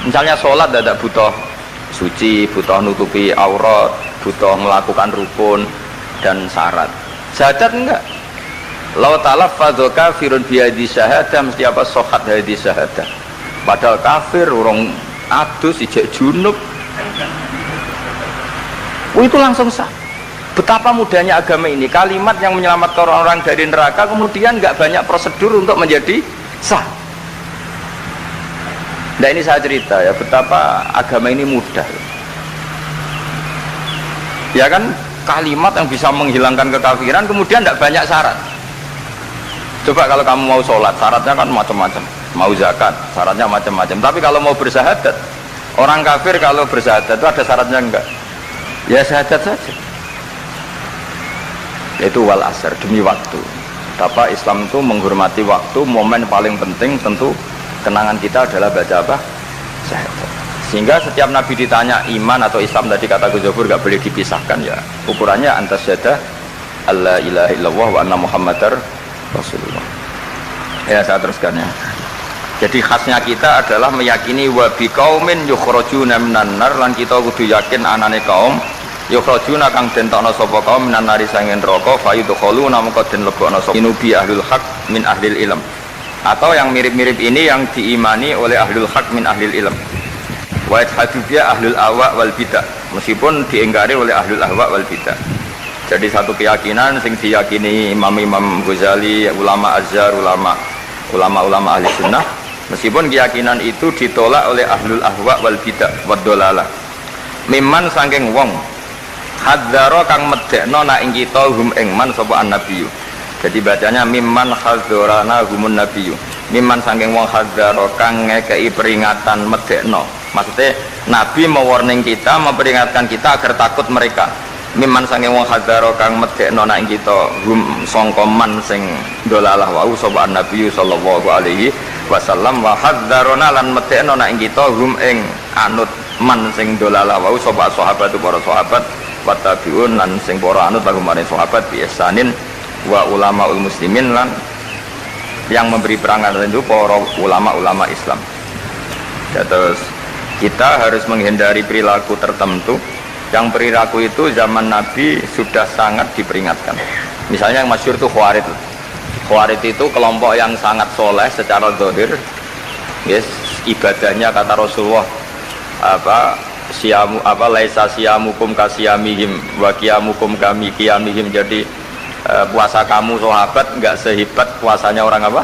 Misalnya sholat tidak butuh suci, butuh nutupi aurat, butuh melakukan rukun dan syarat. Syahadat enggak. Lau talaffadhu kafirun bihadhi syahadah, mesti apa sohat hadhi syahadah. Padahal kafir urung adus ijek junub. Itu langsung sah. Betapa mudahnya agama ini, kalimat yang menyelamatkan orang-orang dari neraka kemudian nggak banyak prosedur untuk menjadi sah. Nah ini saya cerita ya, betapa agama ini mudah. Ya kan, kalimat yang bisa menghilangkan kekafiran kemudian tidak banyak syarat. Coba kalau kamu mau sholat, syaratnya kan macam-macam. Mau zakat, syaratnya macam-macam. Tapi kalau mau bersahadat, orang kafir kalau bersahadat itu ada syaratnya enggak? Ya syahadat saja. Yaitu wal asr, demi waktu. Betapa Islam itu menghormati waktu. Momen paling penting tentu kenangan kita adalah baca apa? Syahadat. Sehingga setiap Nabi ditanya iman atau Islam, tadi kata Gus Zofur gak boleh dipisahkan ya. Ukurannya antas syahadah alla ilaha illallah wa anna muhammadar rasulullah. Ya saya teruskan ya. Jadi khasnya kita adalah meyakini wa biqaumin yukhrajuna minan nar, lan kita kudu yakin anane kaum yukhrajuna kang den tokno sapa kaum minan nari sanging neraka fayudkhuluna mongko den lebokno sapa inubi ahlul haq min ahlil ilm. Atau yang mirip-mirip ini yang diimani oleh ahlul haq min ahlil ilm. Wa hadhiya ahlul ahwa wal bidah, meskipun diingkari oleh ahlul ahwa wal bidah. Jadi satu keyakinan sing diyakini Imam Ghazali, ulama Azhar, ulama ahli sunnah, meskipun keyakinan itu ditolak oleh ahlul ahwa wal bidah wad dolalah. Mimman saking wong hadzaro kang medekno nak ing kita hum ing man sapa annabiyyu. Jadi bacanya mimman hadzarana humun nabiyyu. Mimman saking wong hadzaro kang ngekei peringatan medekno. Maksudnya Nabi mewarning kita, memperingatkan kita agar takut mereka. Mimman saking wong hadzaro kang medekno nak ing kita hum sangka man sing dolalah wau sapa annabiyyu sallallahu alaihi wasallam wa hadzarona lan medekno nak ing kita hum ing anut man sing dolalah wau sapa sahabat para sahabat wa tabiun lan sing para anut lagu maring sahabat bi ihsanin wa ulamaul muslimin lan yang memberi perangan itu para ulama-ulama Islam. Ya, terus kita harus menghindari perilaku tertentu yang perilaku itu zaman Nabi sudah sangat diperingatkan. Misalnya yang masyhur itu Khawarij. Khawarij itu kelompok yang sangat soleh secara zahir. Yes, ibadahnya kata Rasulullah siamu laisa siamukum kasiyamihim wa qiyamukum kami qiyamihim. Jadi puasa kamu sahabat enggak sehebat puasanya orang apa?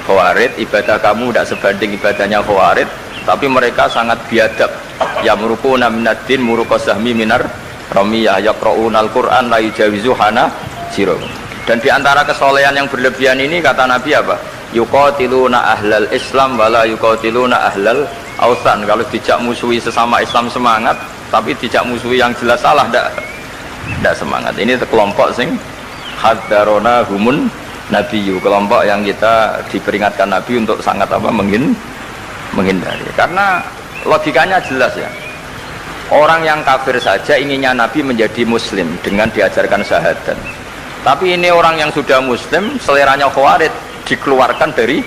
Khawarij. Ibadah kamu tidak sebanding ibadahnya Khawarij, tapi mereka sangat biadab. Ya murukuna minaddin murukosahmi minar ramiyah yaqra'unal Qur'an la yujawizu hana siro. Dan diantara kesolehan yang berlebihan ini kata Nabi apa? Yuqatiluna ahlal Islam wala yuqatiluna ahlal ausan. Kalau tidak musuhi sesama Islam semangat, tapi tidak musuhi yang jelas salah tidak semangat. Ini kelompok sing haddarona humun nabiyyu, kelompok yang kita diperingatkan Nabi untuk sangat apa menghindari. Karena logikanya jelas ya, orang yang kafir saja inginnya Nabi menjadi muslim dengan diajarkan syahadat. Tapi ini orang yang sudah muslim, seleranya Khawarij, dikeluarkan dari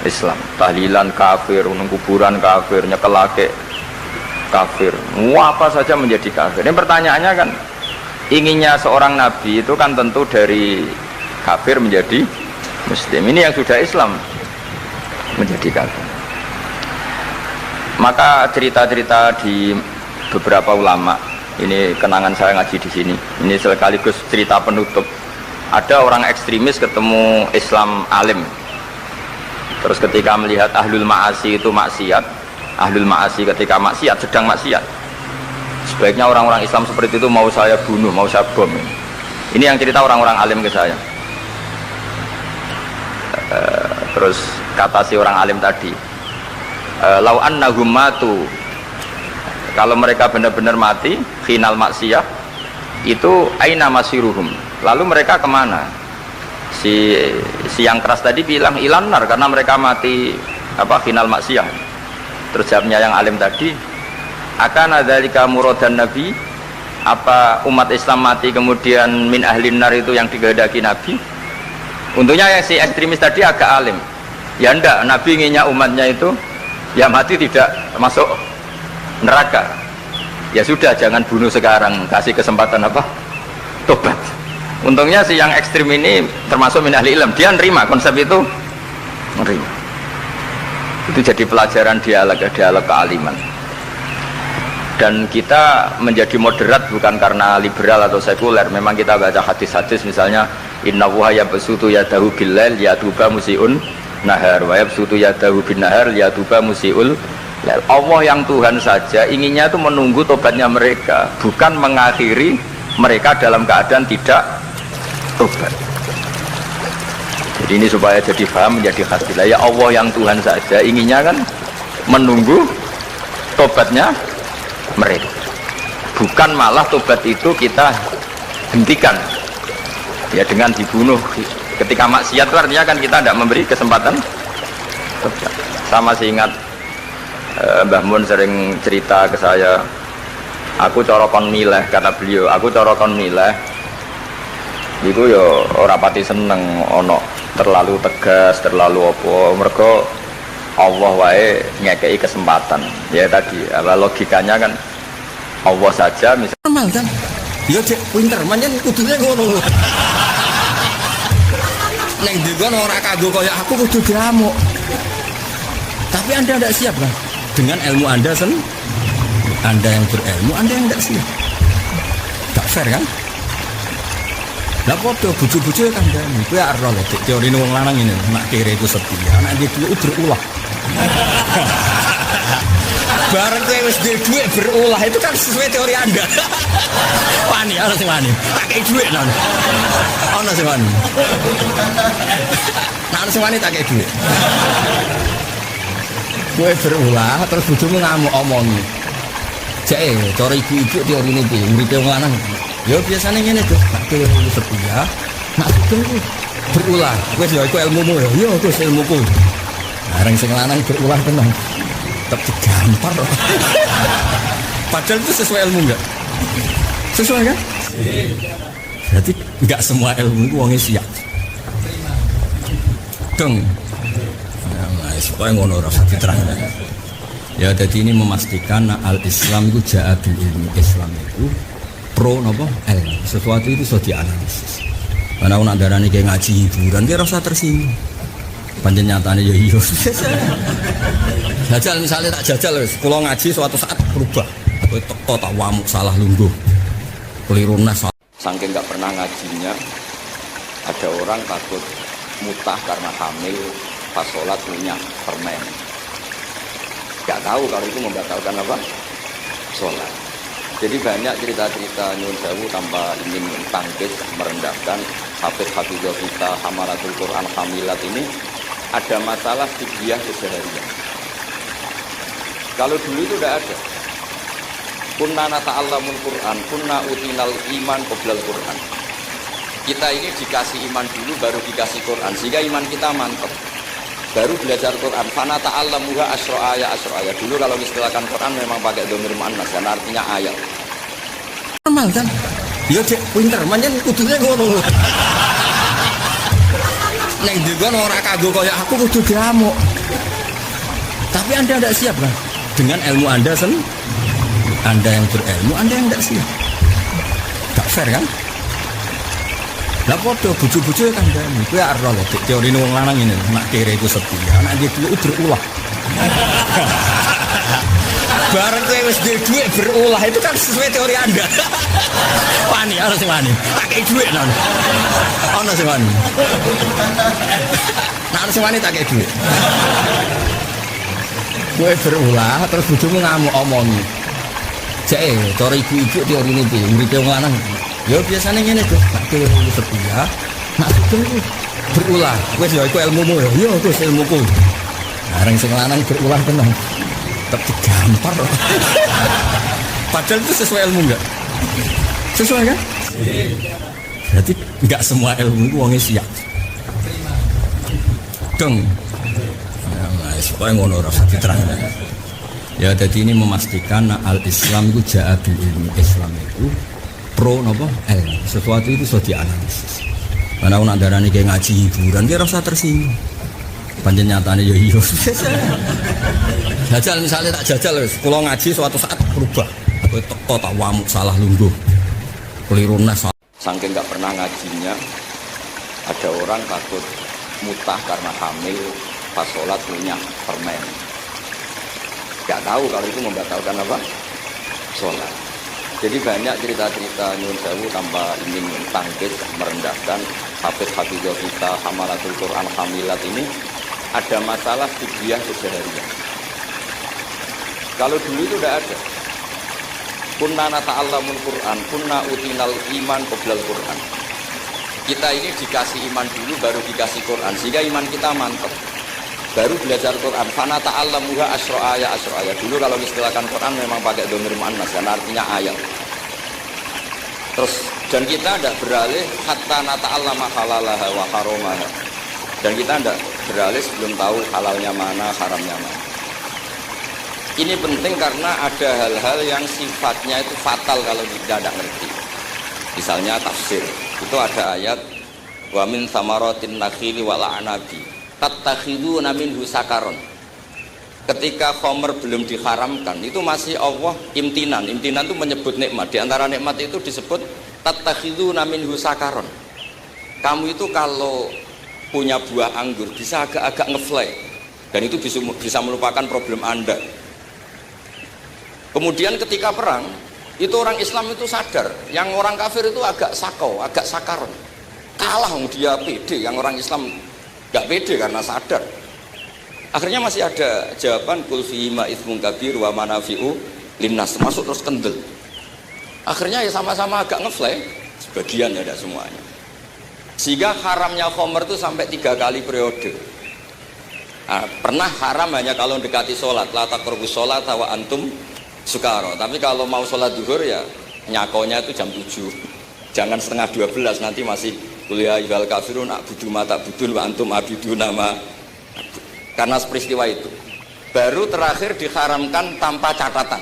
Islam. Tahlilan kafir, kuburan kafir, nyekelake kafir, apa saja menjadi kafir. Ini pertanyaannya kan, inginnya seorang Nabi itu kan tentu dari kafir menjadi muslim. Ini yang sudah Islam menjadi kafir. Maka cerita-cerita di beberapa ulama, ini kenangan saya ngaji di sini. Ini sekaligus cerita penutup. Ada orang ekstremis ketemu Islam alim. Terus ketika melihat ahlul ma'asi itu maksiat, ahlul ma'asi ketika maksiat, sedang maksiat, sebaiknya orang-orang Islam seperti itu mau saya bunuh, mau saya bom. Ini yang cerita orang-orang alim ke saya. Terus kata si orang alim tadi, lau annahum matu, kalau mereka benar-benar mati final maksiyah itu aina masiruhum, lalu mereka kemana? Si yang keras tadi bilang ilanar, karena mereka mati apa final maksiyah. Terus jawabnya yang alim tadi, akan adzalika muradan nabi, apa umat Islam mati kemudian min ahlin nar itu yang dikehendaki Nabi? Untungnya yang si ekstremis tadi agak alim. Ya enggak, Nabi inginnya umatnya itu Ya mati tidak masuk neraka. Ya sudah, jangan bunuh sekarang, kasih kesempatan apa? Tobat. Untungnya si yang ekstrim ini termasuk min ahli ilm, dia nerima konsep itu, nerima. Itu jadi pelajaran dialog kealiman. Dan kita menjadi moderat bukan karena liberal atau sekuler. Memang kita baca hadis-hadis misalnya inna wuha yabsutu yadahu billail yatuba musiun nahar wa yabsutu yadahu bin nahar yatuba musiul. Allah yang Tuhan saja inginnya itu menunggu tobatnya mereka, bukan mengakhiri mereka dalam keadaan tidak tobat. Jadi ini supaya jadi paham, menjadi khasilah. Ya Allah yang Tuhan saja inginnya kan menunggu tobatnya mereka, bukan malah tobat itu kita hentikan ya dengan dibunuh ketika maksiat. Itu artinya kan kita tidak memberi kesempatan tobat. Sama sih ingat Mbah Mun sering cerita ke saya, aku corokon milih, kata beliau, aku corokon milih itu ya ora pati seneng ono terlalu tegas, terlalu apa, mereka Allah wae ngekei kesempatan. Ya tadi apa logikanya kan Allah saja misalnya normal kan ya cek pinter manjen kudune ngono neng dikon ora kagok kaya aku kudu diamuk, tapi Anda tidak siap kan dengan ilmu Anda Anda yang berilmu, Anda yang tidak siap, tak fair kan. Lah podo bojo-bojo kan dan kuwi arep lho teori wong lanang ini nak kere iku setia, nak ndek duit berulah. Bareng kowe wis duwe duit berulah itu kan sesuai teori Anda. Wani ana sing wani. Tak kei duit nang. Ana sing wani. Nah ana sing wani tak kei duit. Kowe berulah terus bojomu ngamuk omongi. Jake cara ibu-ibu teori ini piye? Uripe wong lanang. Ya biasanya ngene tuh, nak kowe setia, nak sugeng berulah. Wis ya iku ilmumu ya. Iya Gus ilmuku. Bareng sing lanang berulah tenang. Tetap digampar. Padahal itu sesuai ilmu enggak? Sesuai kan? Berarti enggak semua ilmu itu wongnya siap. Dong. Nah, supaya ngono ora diterangkan. Ya jadi ini memastikan al-Islam itu ja'a bil ilmi. Islam itu pro napa? Ilmu. Sesuatu itu sudah dianalisis. Karena nak darane kayak ngaji hiburan dia rasa tersinggung. Panjen nyatane ya iya. Jajal misalnya tak jajal wis, kula ngaji suatu saat berubah. Kowe teko tak wamuk salah lungguh. Keliru nas. Saking enggak pernah ngajinya, ada orang takut mutah karena hamil pas sholat punya permen. Enggak tahu kalau itu membatalkan apa? Sholat. Jadi banyak cerita-cerita nyuwun sewu tanpa ingin tangkis merendahkan hafidz-hafidz kita hamalatul Quran hamilat ini ada masalah fiqhiyah keseharian. Kalau dulu itu tidak ada. Kunna nata'allamul Quran, kunna utinal iman qoblal Quran. Kita ini dikasih iman dulu baru dikasih Quran, sehingga iman kita mantap. Baru belajar Quran. Fana ta'allamuha asra ayat. Dulu kalau istilahkan Quran memang pakai dhamir muannas dan artinya ayat. Normal kan? Ya cek pinter, manjen kudune ngono. Neng dikon ora kagok kaya aku kudu diamuk. Tapi Anda tidak siap kan? Dengan ilmu Anda Anda yang berilmu, Anda yang tidak siap. Tak fair kan? Lah podo bojo-bojo kan dan kowe arep lho teori wong lanang ini nak kere iku setia, nak ndek duit berulah. Bareng kowe wis duwe duit berulah itu kan sesuai teori Anda. Wani ana sing wani. Tak kei duit nang. Ana sing wani. Nah ana sing wani tak kei duit. Kowe berulah terus bojomu ngamuk omongi. Jake cara ibu-ibu teori ini piye? Uripe wong lanang. Ya biasanya ngene tuh, nak kowe setia, nak sugeng berulah. Wis ya iku ilmumu ya. Iya Gus ilmuku. Bareng sing lanang berulah tenang. Tetap digampar. Padahal itu sesuai ilmu enggak? Sesuai kan? Berarti enggak semua ilmu itu wongnya siap. Dong. Nah, supaya ngono ora usah diterangkan. Ya jadi ini memastikan al-Islam itu ja'a bil ilmi. Islam itu pro napa? Sesuatu itu sudah dianalisis. Karena nak darane kayak ngaji hiburan dia rasa tersinggung. Panjen nyatane ya iya. Jajal misalnya tak jajal wis, kula ngaji suatu saat berubah. Kowe teko tak wamuk salah lungguh. Keliru nas. Saking enggak pernah ngajinya, ada orang takut mutah karena hamil pas sholat punya permen. Enggak tahu kalau itu membatalkan apa? Sholat. Jadi banyak cerita-cerita nyuwun sewu tanpa ingin tangkis merendahkan hafiz-hafizah kita hamalatul Quran hamilat ini ada masalah fiqhiyah keseharian. Kalau dulu itu tidak ada. Kunna nata'allamul Quran, kunna utinal iman qoblal Quran. Kita ini dikasih iman dulu baru dikasih Quran, sehingga iman kita mantap. Baru belajar Quran. Fana ta'allamuha asra ayat. Dulu kalau istilahkan Quran memang pakai dhamir muannas karena artinya ayat. Terus dan kita tidak beralih hatta nata'allama halalaha wa haramaha. Dan kita tidak beralih sebelum tahu halalnya mana, haramnya mana. Ini penting karena ada hal-hal yang sifatnya itu fatal kalau kita tidak ngerti. Misalnya tafsir, itu ada ayat wa min samaratin nakhili wal a'nabi tattakhiduna minhu sakaron. Ketika khamr belum diharamkan, itu masih Allah imtinan. Imtinan itu menyebut nikmat. Di antara nikmat itu disebut tattakhiduna minhu sakaron. Kamu itu kalau punya buah anggur bisa agak-agak ngefly, dan itu bisa melupakan problem Anda. Kemudian ketika perang, itu orang Islam itu sadar, yang orang kafir itu agak sakau, agak sakaron. Kalah dia pede, yang orang Islam gak pede karena sadar. Akhirnya masih ada jawaban kul fihi ma itsmun kabir wa manafi'u linnas, masuk terus kendel. Akhirnya ya sama-sama agak ngefly, sebagian ya, tidak semuanya. Sehingga haramnya khamr itu sampai 3 kali periode. Nah, pernah haram hanya kalau mendekati sholat, la taqrabus sholat wa antum sukaro. Tapi kalau mau sholat duhur ya nyakonya itu jam 7, jangan setengah 12, nanti masih kuliah ibal kafirun a'budu ma ta'budun wa antum abidu nama. Karena peristiwa itu baru terakhir diharamkan tanpa catatan.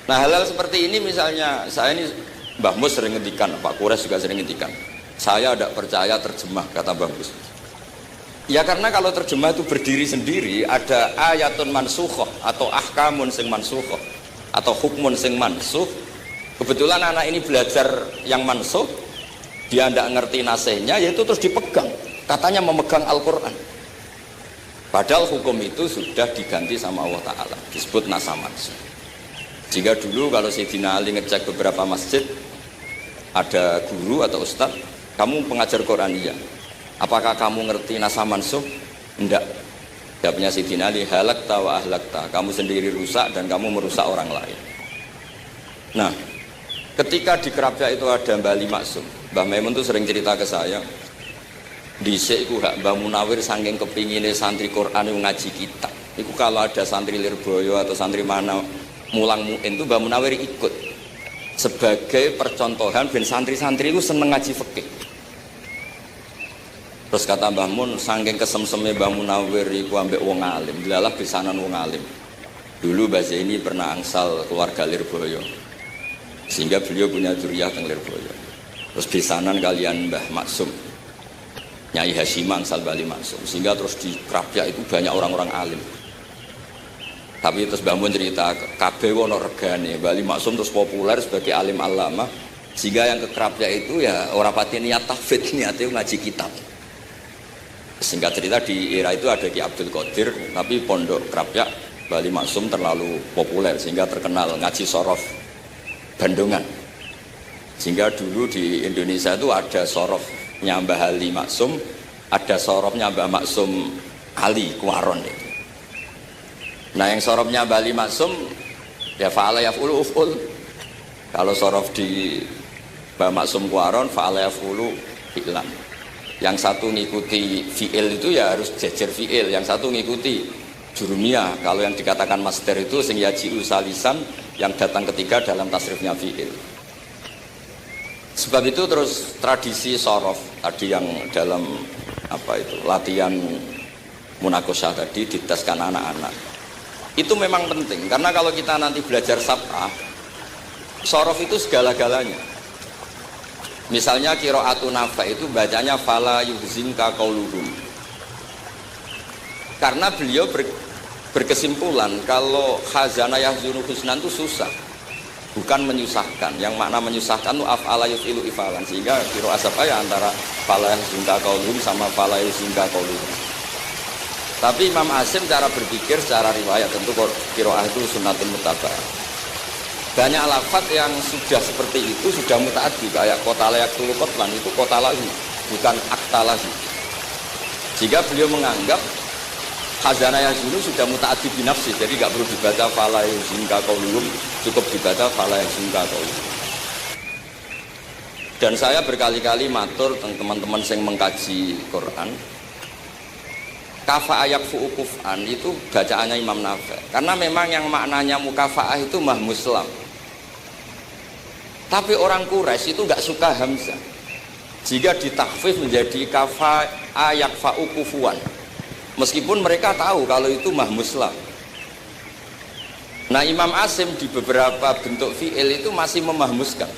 Nah, hal-hal seperti ini misalnya saya ini Mbah Mus sering ngendikan, Pak Kures juga sering ngendikan, saya tidak percaya terjemah, kata Mbah Mus. Ya karena kalau terjemah itu berdiri sendiri, ada ayatun mansukhoh atau ahkamun sing mansukhoh atau hukmun sing mansuh. Kebetulan anak ini belajar yang mansuh, dia tidak ngerti nasihnya, yaitu terus dipegang, katanya memegang Al-Quran. Padahal hukum itu sudah diganti sama Allah Ta'ala, disebut nasa mansuh. Jika dulu kalau Sayyidina Ali ngecek beberapa masjid, ada guru atau ustadz, kamu pengajar Quran, iya. Apakah kamu ngerti nasa mansuh? Enggak. Jawabnya Sayyidina Ali, halakta wa ahlakta, kamu sendiri rusak dan kamu merusak orang lain. Nah, ketika di Kerapia itu ada Mbah Ali Maksum, Mbah Maimun itu sering cerita ke saya, dhisik iku hak Mbah Munawir saking kepingine santri Quran yang ngaji kitab. Iku kalau ada santri Lirboyo atau santri mana mulang muin itu Mbah Munawir ikut sebagai percontohan ben santri-santri itu seneng ngaji fikih. Terus kata Mbah Mun, saking kesemseme Mbah Munawir iku ambek wong alim, delalah besanan wong alim. Dulu Mbah Zaini pernah angsal keluarga Lirboyo, sehingga beliau punya zuriyah teng Lirboyo. Terus besanan kalian Mbah Maksum, Nyai Hasyim angsal Bali Maksum, sehingga terus di Krapia itu banyak orang-orang alim. Tapi terus Mbah Mun cerita, kabeh ono regane, Bali Maksum terus populer sebagai alim alama, sehingga yang ke Krapia itu ya ora pati niat tahfidz, niate ngaji kitab. Singkat cerita di era itu ada Ki Abdul Qadir, tapi pondok Krapia Bali Maksum terlalu populer sehingga terkenal ngaji sorof Bandungan. Sehingga dulu di Indonesia itu ada sorofnya Mbah Ali Maksum, ada sorofnya Mbah Maksum Ali Kuaron itu. Nah, yang sorofnya Mbah Ali Maksum ya fa'ala yaf'ulu uf'ul. Kalau sorof di Mbah Maksum Kuaron fa'ala yaf'ulu fi'lan. Yang satu ngikuti fi'il itu ya harus jejer fi'il, yang satu ngikuti jurumiyah. Kalau yang dikatakan master itu sing yaji'u salisan, yang datang ketiga dalam tasrifnya fi'il. Sebab itu terus tradisi sorof tadi yang dalam apa itu latihan munakosah tadi diteskan anak-anak itu memang penting, karena kalau kita nanti belajar sab'ah, sorof itu segala-galanya. Misalnya qiraatun Nafi' itu bacanya fala yuhzinka qauluhum. Karena beliau berkesimpulan kalau khazanah yahzunu husnan itu susah, bukan menyusahkan. Yang makna menyusahkan itu af'ala yuf'ilu ifalan, sehingga kiro asapa ya antara fala yahzunka qauluhum sama fala yahzunka qauluhum. Tapi Imam Asim cara berpikir secara riwayat, tentu kiroah itu sunnatun mutabah. Banyak lafaz yang sudah seperti itu sudah mutaaddi, kayak kota layak tulu kotlan itu kota lagi, bukan akta lagi. Jika beliau menganggap khazanah yahzunu sudah mutaaddi binafsi, jadi nggak perlu dibaca fala yahzunka qauluhum, cukup dibaca fala yahzunka qauluhum. Dan saya berkali-kali matur teman-teman yang mengkaji Quran, kafa ayak fu'ukufan itu bacaannya Imam Nafi', karena memang yang maknanya mukafa'ah itu mah muslam. Tapi orang Quraisy itu nggak suka hamzah, jika ditakhfif menjadi kafa ayak fa'ukufuan, meskipun mereka tahu kalau itu mah muslam. Nah, Imam Asim di beberapa bentuk fi'il itu masih memahmuskan,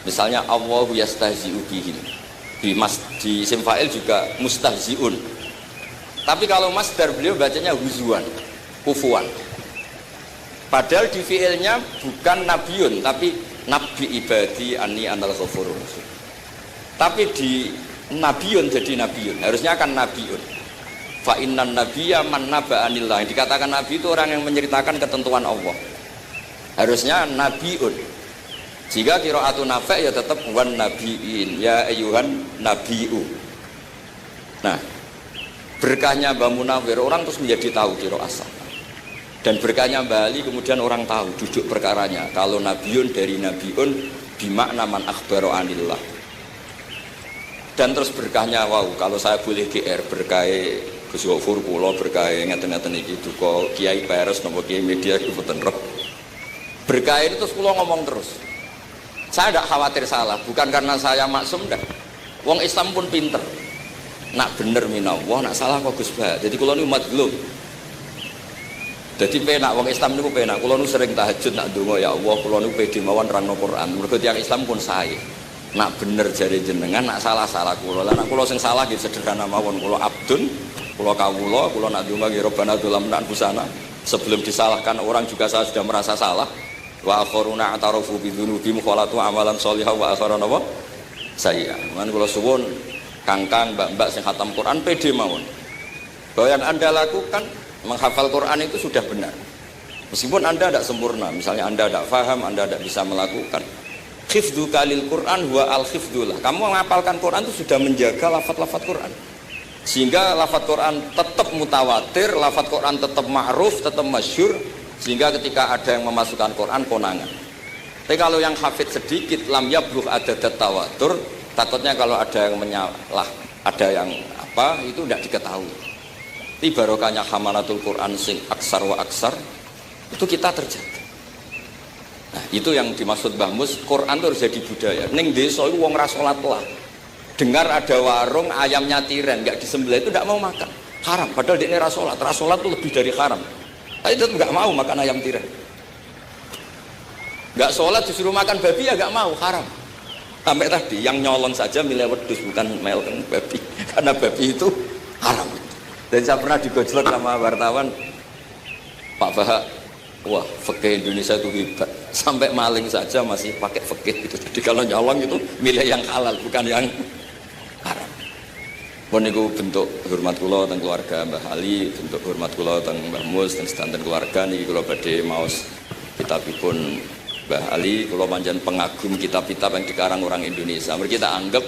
misalnya Allahu yastahzi'u bihim, di isim fa'il juga mustahzi'un. Tapi kalau masdar beliau bacanya huzuan, kufuan. Padahal di fiilnya bukan nabiun, tapi nabi ibadi anni anal ghafurur. Tapi di nabiun jadi nabiun, harusnya kan nabiun. Fa innan nabiyya man naba anillah. Dikatakan nabi itu orang yang menceritakan ketentuan Allah. Harusnya nabiun. Jika qiraatun Nafi' ya tetap wan nabiin, ya ayyuhan nabiu. Nah, berkahnya Mbah Munawir orang terus menjadi tahu qiraah asal. Dan berkahnya Mbah Ali kemudian orang tahu duduk perkaranya. Kalau nabiun dari nabiun bimakna man akhbaro anillah. Dan terus berkahnya wow, kalau saya boleh GR berkah Gus Gofur kula berkah ngeten-ngeten iki duka Kiai Peres napa Kiai Media iku boten rep. Berkah itu terus kula ngomong terus. Saya tidak khawatir salah, bukan karena saya maksum dah. Wong Islam pun pinter. Nak bener minallah, nak salah kok Gus Bah. Jadi kula niku madlum. Jadi penak wong Islam niku penak. Kula niku sering tahajud nak ndonga ya Allah, kula niku pede mawon rangno Quran. Mergo tiyang Islam pun sae. Nak bener jare jenengan, nak salah kula. Lah nak kula sing salah nggih sederhana mawon, kula abdun, kula kawula, kula nak ndonga nggih Rabbana dzalamna anfusana. Sebelum disalahkan orang juga saya sudah merasa salah. Wa akharuna atarafu bi dzunubihim khalatu amalan sholihan wa akharuna wa sayyi'an. Man kula suwun kangkang mbak-mbak sing khatam Quran pede mawon bahwa yang anda lakukan menghafal Quran itu sudah benar, meskipun anda tidak sempurna, misalnya anda tidak faham, anda tidak bisa melakukan khifdu kalil Quran wa al khifdullah. Kamu menghafalkan Quran itu sudah menjaga lafaz-lafaz Quran, sehingga lafaz Quran tetap mutawatir, lafaz Quran tetap ma'ruf, tetap masyhur, sehingga ketika ada yang memasukkan Quran konangan. Tapi kalau yang hafid sedikit lam yablugh adadat tawatur, takutnya kalau ada yang menyalah, ada yang apa itu tidak diketahui. Di barokahnya hamalatul Quran sing aksar wa aksar itu kita terjaga. Nah, itu yang dimaksud Mbah Mus, Quran itu harus jadi budaya. Ning desa itu wong ra salat lah. Dengar ada warung ayamnya tiren nggak disembelih itu tidak mau makan. Haram, padahal dia ra salat. Ra salat itu lebih dari haram. Tapi itu nggak mau makan ayam tiren. Nggak salat disuruh makan babi ya nggak mau, haram. Sampai tadi yang nyolong saja milih wedhus, bukan melken babi, karena babi itu haram. Dan saya pernah digojlok sama wartawan, Pak Bahak, wah fikih Indonesia itu hebat, sampai maling saja masih pakai fikih gitu. Jadi kalau nyolong itu milih yang halal, bukan yang haram. Pun itu bentuk hormat kula teng keluarga Mbah Ali, bentuk hormat kula teng Mbah Mus dan sedanten keluarga niki kula badhe maos kitabipun Mbah Ali, kula pancen pengagum kitab-kitab yang dikarang orang Indonesia. Mereka kita anggap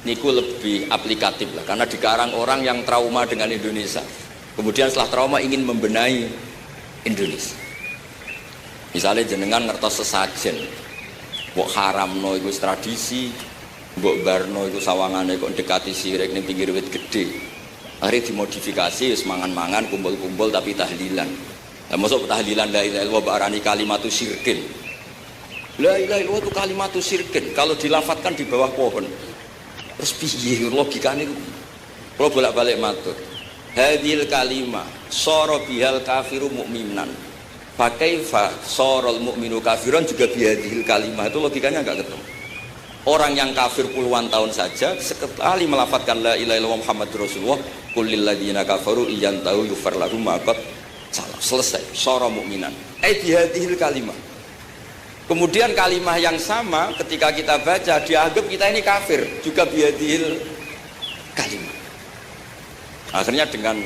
niku lebih aplikatif lah, karena dikarang orang yang trauma dengan Indonesia. Kemudian setelah trauma ingin membenahi Indonesia. Misalnya jenengan ngertos sesajen, mbok haramno iku tradisi, mbok barno iku sawangane kok dekati sirik ning pinggir wit gede. Akhirnya dimodifikasi, wis mangan-mangan, kumpul-kumpul tapi tahlilan. Lah mosok tahlilan la ilaha illallah barani kalimatu syirkin. La ilaha illallah itu kalimatu syirkin kalau dilafatkan di bawah pohon. Terus piye logikane? Kalau bolak-balik matur. Hadhil kalimah sara bihal kafiru mukminan. Fakaifa sarul mukminu kafiran juga bihadhil kalimah, itu logikanya enggak ketemu. Orang yang kafir puluhan tahun saja sekali melafatkan la ilaha illallah Muhammadur Rasulullah Qul lil ladzina kafaru iyantahu yughfar lahum ma qad salaf. Selesai, syara mukminan. Bihadhil kalimah. Kemudian kalimah yang sama ketika kita baca dianggap kita ini kafir, juga bihadhil kalimah. Akhirnya dengan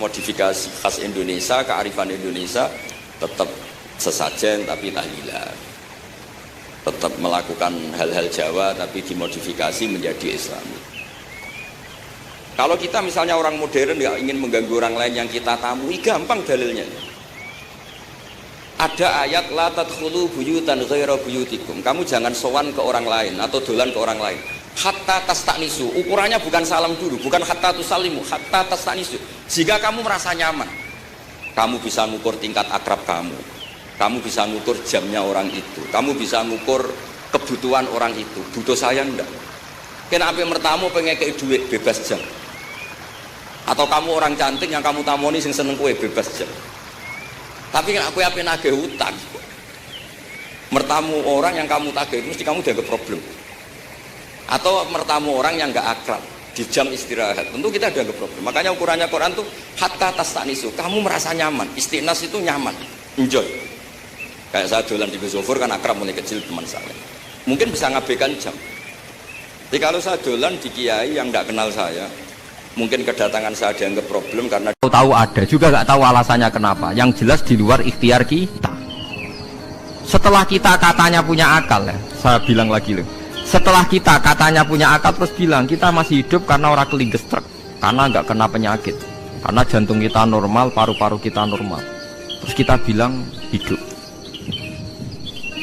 modifikasi khas Indonesia, kearifan Indonesia, tetap sesajen tapi tahlilan, tetap melakukan hal-hal Jawa tapi dimodifikasi menjadi Islami. Kalau kita misalnya orang modern nggak ingin mengganggu orang lain yang kita tamui, gampang dalilnya. Ada ayat la tadkhulu buyutan ghaira buyutikum. Kamu jangan sowan ke orang lain atau dolan ke orang lain. Hatta tastanisu. Ukurannya bukan salam dulu, bukan hatta tusallimu, hatta tastanisu. Jika kamu merasa nyaman, kamu bisa mengukur tingkat akrab kamu. Kamu bisa mengukur jamnya orang itu. Kamu bisa mengukur kebutuhan orang itu. Butuh saya enggak? Kenapa mertamu pengen kayak duit bebas jam? Atau kamu orang cantik yang kamu tamoni sing seneng kue bebas jam. Tapi aku apa nagih hutang. Mertamu orang yang kamu tagih itu mesti kamu dianggap problem. Atau mertamu orang yang enggak akrab di jam istirahat, tentu kita dianggap problem. Makanya ukurannya Quran tuh hatta tastanisu. Kamu merasa nyaman. Istinas itu nyaman, enjoy. Kayak saya dolan di Gusofur kan akrab mulai kecil teman saya. Mungkin bisa ngabaikan jam. Jadi kalau saya dolan di kiai yang enggak kenal saya, mungkin kedatangan saya dianggap problem karena tahu ada juga nggak tahu alasannya kenapa. Yang jelas di luar ikhtiar kita. Setelah kita katanya punya akal ya, saya bilang lagi loh. Setelah kita katanya punya akal terus bilang kita masih hidup karena orang kelindes truk, karena nggak kena penyakit, karena jantung kita normal, paru-paru kita normal. Terus kita bilang hidup.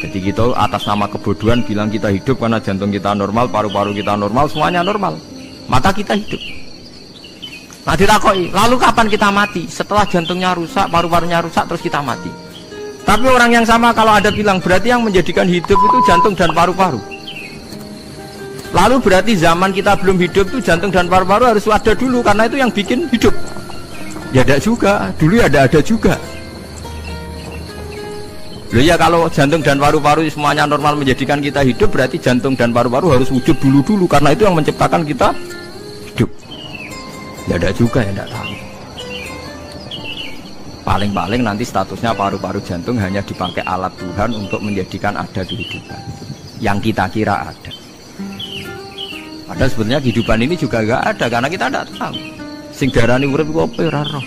Jadi gitu atas nama kebodohan bilang kita hidup karena jantung kita normal, paru-paru kita normal, semuanya normal. Maka kita hidup. Nah ditakoi, lalu kapan kita mati? Setelah jantungnya rusak, paru-parunya rusak, terus kita mati. Tapi orang yang sama kalau ada bilang berarti yang menjadikan hidup itu jantung dan paru-paru. Lalu berarti zaman kita belum hidup itu jantung dan paru-paru harus ada dulu karena itu yang bikin hidup. Ya ada juga, dulu ya ada juga. Loh ya kalau jantung dan paru-paru semuanya normal menjadikan kita hidup, berarti jantung dan paru-paru harus wujud dulu karena itu yang menciptakan kita hidup. Ya ada juga yang tidak tahu. Paling-paling nanti statusnya paru-paru jantung hanya dipakai alat Tuhan untuk menjadikan ada kehidupan yang kita kira ada. Padahal sebenarnya kehidupan ini juga enggak ada karena kita tidak tahu. Sing darani urip ku apa ora roh.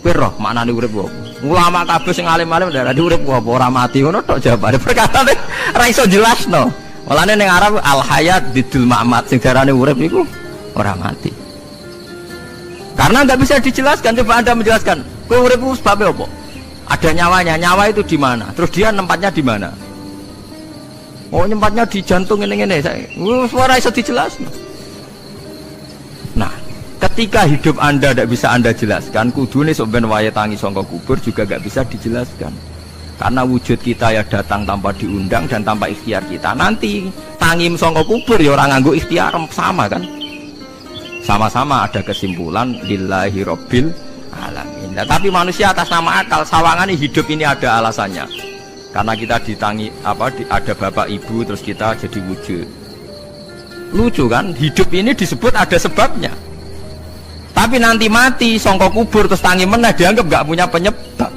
Kowe roh maknane urip ku apa? Ulama kabeh sing alim-alim darani urip ku apa ora mati ngono tok jawabane. Perkarane ora iso jelasno. Mulane ning Arab al hayat bidul ma'mat sing darani urip iku ora mati. Karena nggak bisa dijelaskan, coba Anda menjelaskan. Kowe urip ku sebabnya apa? Ada nyawanya, nyawa itu di mana? Terus dia tempatnya di mana? Oh, tempatnya di jantung ini. Suara bisa dijelaskan. Nah, ketika hidup Anda tidak bisa Anda jelaskan, kudune sok ben wayahe tangi sangka kubur juga nggak bisa dijelaskan. Karena wujud kita ya datang tanpa diundang dan tanpa ikhtiar kita. Nanti tangi sangka kubur ya orang nganggo ikhtiar sama kan? Sama-sama ada kesimpulan lillahi rabbil alamin. Nah, tapi manusia atas nama akal sawangan hidup ini ada alasannya. Karena kita ditangi ada bapak ibu terus kita jadi wujud. Lucu kan? Hidup ini disebut ada sebabnya. Tapi nanti mati sangka kubur terus tangi meneh dianggap gak punya penyebab.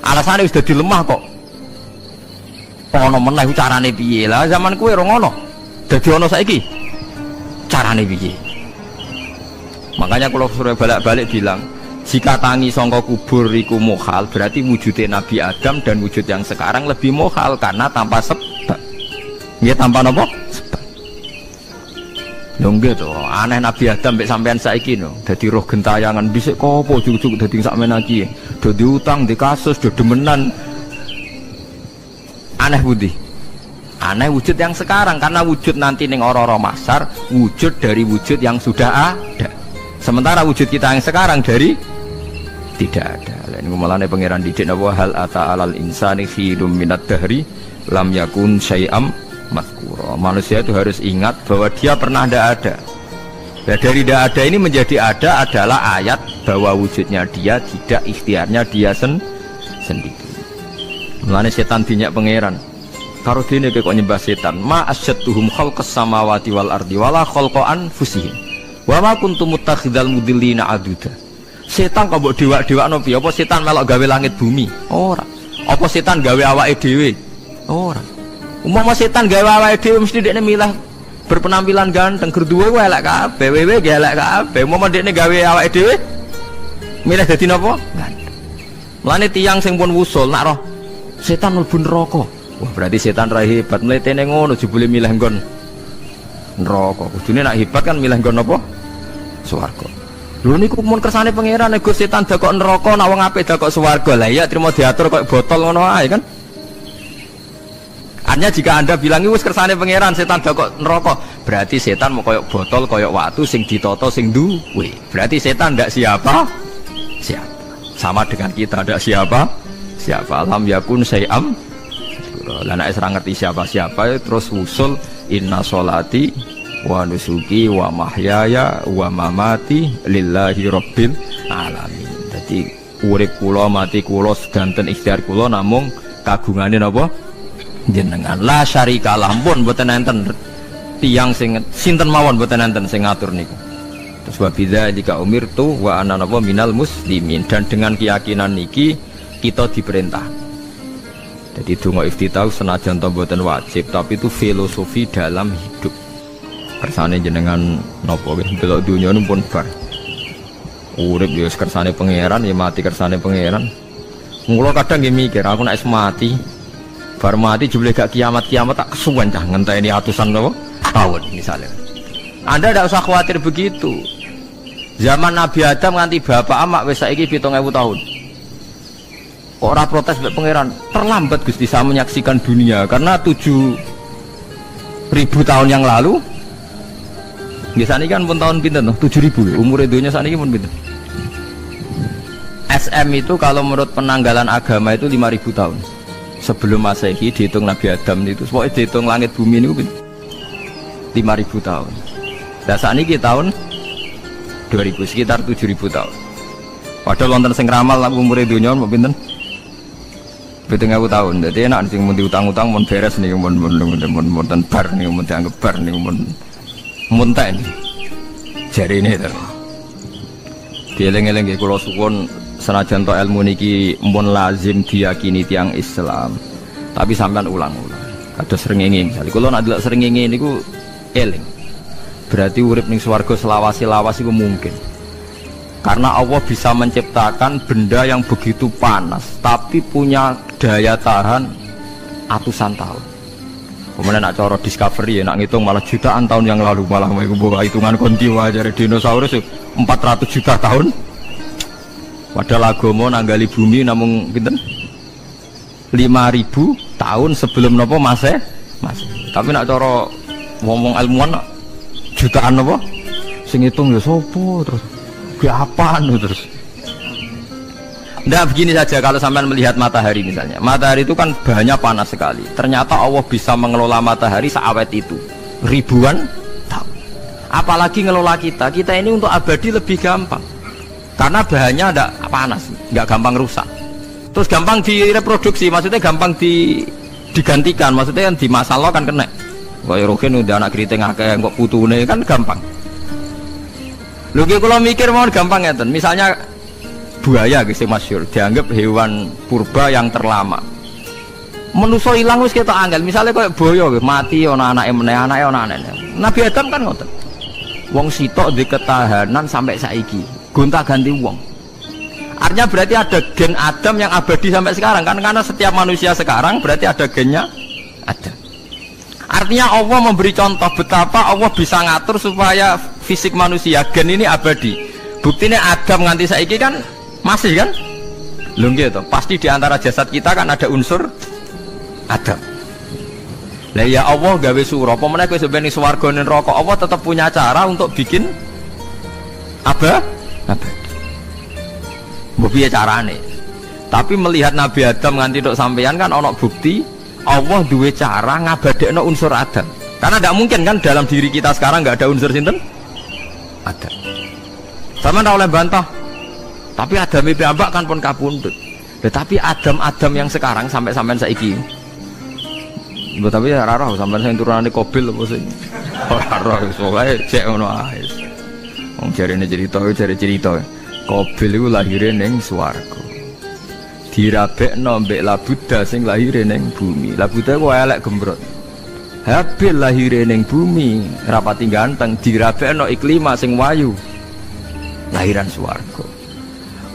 Alasannya sudah dilemah kok. Ono meneh carane piye? Lah zaman kuwe ora ngono. Dadi ono saiki. Carane piye? Makanya kalau suruh balik-balik bilang jika tangi sangka kubur iku mukhal berarti wujudnya Nabi Adam dan wujud yang sekarang lebih mukhal karena tanpa sebab. Ya tanpa apa? Sebab. Lho nggih to, aneh Nabi Adam mek sampean saiki no. Dadi roh gentayangan dhisik kopo cucuk dadi sakmene iki. Dadi utang di kasus do demenan. Aneh budi. Aneh wujud yang sekarang karena wujud nanti ning ora-ora mahsyar wujud dari wujud yang sudah ada. Sementara wujud kita yang sekarang dari tidak ada. Lain ngomongane pangeran didik napa hal ata alal insani khidum minad dahri lam yakun syai'am mazkura. Manusia itu harus ingat bahwa dia pernah tidak ada. Ya, dari tidak ada ini menjadi ada adalah ayat bahwa wujudnya dia tidak ikhtiarnya dia sendiri. Mulane setan dinyak pangeran. Karo dene kok nyembah setan. Ma asyadduhum khalqas samawati wal ardi wala khalqa anfusihim. Wa ma kuntum muttakhidal mudillina aduda. Setan kok mbok dewak-dewakno piye? Apa setan melok gawe langit bumi? Ora. Apa setan gawe awake dhewe? Ora. Umpama setan gawe awake dhewe mesti dekne milah berpenampilan ganteng, gerduwe wae elek kabeh, wewe ge elek kabeh. Umpama dekne gawe awake dhewe milih dadi napa? Ganteng. Mulane tiyang sing pun wusul nak roh setan mlebu neraka. Wah, berarti setan ra hebat, mletene ngono jebule milih nggon neraka. Kudune nak hebat kan milih nggon apa? Swarga. Lho niku mun kersane pangeran nek setan dakok neraka, nak wong apik dakok swarga. Lah iya trimo diatur kok botol ngono ae kan. Artinya jika Anda bilang wis kersane pangeran setan dakok neraka, berarti setan mau koyok botol, koyok watu sing ditata sing duwe. Berarti setan ndak siapa? Siapa. Sama dengan kita ndak siapa? Siapa alam yakun sayam. Lah nek ora ngerti siapa-siapa terus usul inna sholati wa nusuki wa mahyaya wa mamati lillahi rabbil alamin. Jadi urip kula mati kula sedanten ikhtiar kula namung kagungane napa jenengan. La syarikalah pun mboten enten tiyang sing sinten mawon mboten enten sing ngatur niku. Terus wa bidzalika umirtu wa ana napa minal muslimin, dan dengan keyakinan niki kita diperintah. Jadi donga iftitah senajan to mboten wajib tapi itu filosofi dalam hidup. Kersane jenengan napa nggih delok dunya pun bar. Urip ya kersane pangeran ya mati kersane pangeran. Mula kadang nggih mikir aku nek mati bar mati jebule gak kiamat-kiamat tak kesuwen cah ngenteni atusan napa tahun misalnya. Anda tidak usah khawatir begitu. Zaman Nabi Adam nganti bapak amak wis saiki 7.000 tahun. Kok ora protes mbek pangeran? Terlambat Gusti saya menyaksikan dunia karena 7.000 tahun yang lalu. Nggih saniki kan pun tahun pinten to? 7.000. Umur dunia saniki pun pinten? SM itu kalau menurut penanggalan agama itu 5.000 tahun. Sebelum Masehi dihitung Nabi Adam itu, pokoknya dihitung langit bumi ini 5.000 tahun. Dan saat ini tahun 2000 sekitar 7.000 tahun. Padahal wonten sing ramal umur dunia mau pinten? 7.000 tahun. Jadi enak sing mun diutang-utang mun beres nih mun bar nih mun dianggap bar nih mun muntah ini jari ini dieling-eling nggih kula suwun senajan to ilmu niki mun lazim diyakini tiang Islam tapi sampean ulang-ulang kados srengenge misalnya kula nek delok srengenge niku eling berarti urip ning swarga selawase-lawas iku mungkin karena Allah bisa menciptakan benda yang begitu panas tapi punya daya tahan ratusan tahun. Kemudian nak cara discovery ya nak ngitung malah jutaan tahun yang lalu malah bawa hitungan kontiwa dari dinosaurus 400 juta tahun. Padahal agama nanggali bumi namung pinten 5.000 tahun sebelum nopo Masehi. Tapi nak cara ngomong ilmuwan jutaan nopo sing ngitung ya sopo terus apaan terus. Nggak begini saja kalau sampai melihat matahari misalnya. Matahari itu kan bahannya panas sekali. Ternyata Allah bisa mengelola matahari seawet itu ribuan tahun. Apalagi ngelola kita. Kita ini untuk abadi lebih gampang. Karena bahannya ada panas, nggak gampang rusak. Terus gampang direproduksi, maksudnya gampang digantikan. Maksudnya kan di masa lo kan kena. Kayak Rohin udah anak keriting akeh kok putune kan gampang. Lho kalau mikir mau gampang ya, misalnya buaya gitu masyhur dianggap hewan purba yang terlama. Manusa ilang wis ketok angel. Misalnya kayak boyo mati ana anake meneh, anake ana anake. Nabi Adam kan ngoten. Wong sitok di ketahanan sampai saiki. Gonta-ganti wong. Artinya berarti ada gen Adam yang abadi sampai sekarang kan karena setiap manusia sekarang berarti ada gennya Adam. Artinya Allah memberi contoh betapa Allah bisa ngatur supaya fisik manusia gen ini abadi. Buktinya Adam nganti saiki kan masih kan? Lho nggih to, pasti di antara jasad kita kan ada unsur Adam. Lah ya Allah gawe sura, apa meneh kowe sampeyan ning swarga ning neraka, Allah tetap punya cara untuk bikin abadi. Mbok piye carane? Tapi melihat Nabi Adam nganti tok sampeyan kan ana bukti Allah duwe cara ngabadekno unsur Adam. Karena tidak mungkin kan dalam diri kita sekarang nggak ada unsur sinten? Adam. Sama ndak oleh bantah. Tapi Adam itu ambak kan pun kapundhut. Tetapi Adam yang sekarang sampai saiki. Tapi ora roh sampean sing turunane Qabil apa sing. Ora roh soalé cek ngono ae. Wong jarene cerita. Qabil iku lahire ning swarga. Dirabekno mbek Labuda sing lahire ning bumi. Labuda ku elek gembrot. Habil lahire ning bumi, rapati ganteng, dirabekno Iklima sing wayu. Lahiran swarga.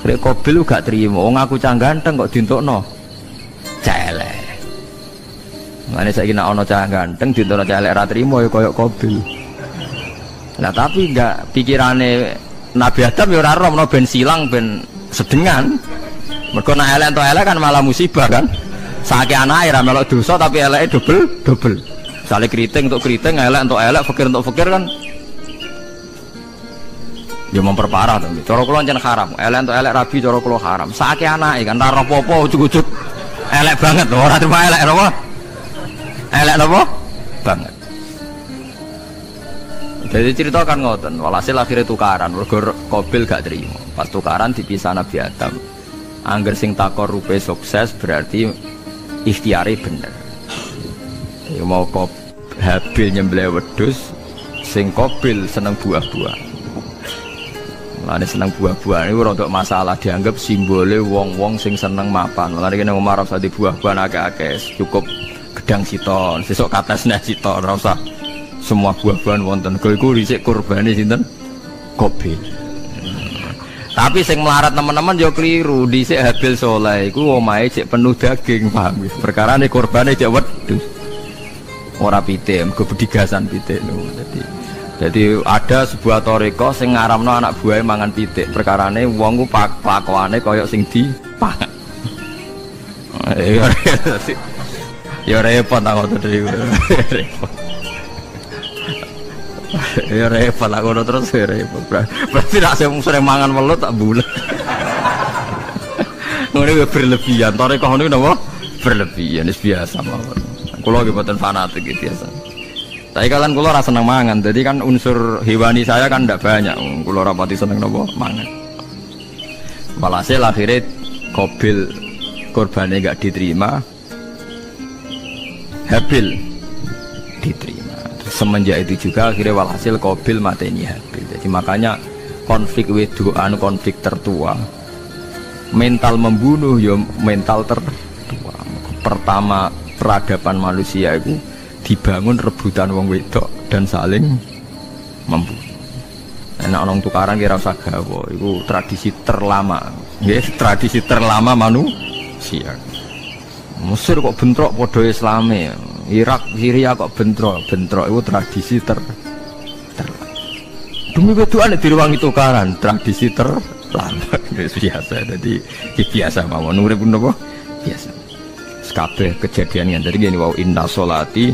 Rek Qabil gak trimo, wong aku cah ganteng kok dientukno cah elek. Mane saiki nek ana cah ganteng dientukno cah elek ra trimo ya koyo Qabil. Nah tapi enggak pikirane Nabi Adam ya ora rono ben silang ben sedengan. Mergo nek elek entuk elek kan malah musibah kan. Saiki anake ra melok dosa tapi eleke double. Misale kriting untuk kriting, elek untuk elek, fakir untuk fakir kan ya memperparah to. Cara kula jan haram. Elek untuk elek rabi cara kula haram. Saiki anake kan ora apa-apa ujug-ujug elek banget lho, ora terima elek napa? Elek napa? Banget. Jadi cerita kan ngoten, walhasil akhirnya tukaran, mergo Qabil gak terima. Pas tukaran dipisah Nabi Adam. Angger sing takor rupe sukses berarti ikhtiare bener. Ya mau Habil nyembelih wedhus, sing Qabil seneng buah-buah. Mulane seneng buah-buah niku rada masalah, dianggap simbole wong-wong sing seneng mapan. Mulane kene omah ora usah di buah-buahan akeh-akeh, cukup gedang siton, sesuk katesne siton, ora usah semua buah-buahan wonten. Iku dhisik kurbane sinten? Qabil. Tapi sing melarat teman-teman yo keliru, dhisik Habil saleh iku omahe cek penuh daging, paham ya? Perkarane kurbane cek wedhus. Ora pitik, mergo bedigasan pitik lho. Jadi ada sebuah toriko sing ngaramno anak buahe mangan pitik. Perkarane wong ku pakwane kaya sing dipangan. Ya repot aku tadi. Ya repot aku terus repot. Berarti nek sering mangan welut tak bulet. Ngene berlebihan. Toriko niku napa? Berlebihan wis biasa mawon. Kulo nggih mboten fanatik gitu biasa. Tapi kalian kulo rasa seneng mangan, jadi kan unsur hewani saya kan ndak banyak. Kulo rapati seneng nopo mangan. Walhasil akhirnya Qabil korbannya gak diterima, Habil diterima. Semenjak itu juga akhirnya walhasil Qabil mateni Habil. Jadi makanya konflik wedoan, konflik tertua, mental membunuh ya mental tertua. Pertama peradaban manusia itu dibangun rebutan wong wedok dan saling membunuh. Enak orang tukaran kira usah gawa, itu tradisi terlama. Nggih, tradisi terlama manusia. Mesir kok bentrok padha Islame, Irak, Syria kok bentrok itu tradisi terlama. Demi wedokan diruwangi tukaran, tradisi terlama. Biasa, jadi biasa mawon urip napa? Biasa. Kabeh kejadian yang tadi gini, wa inna sholati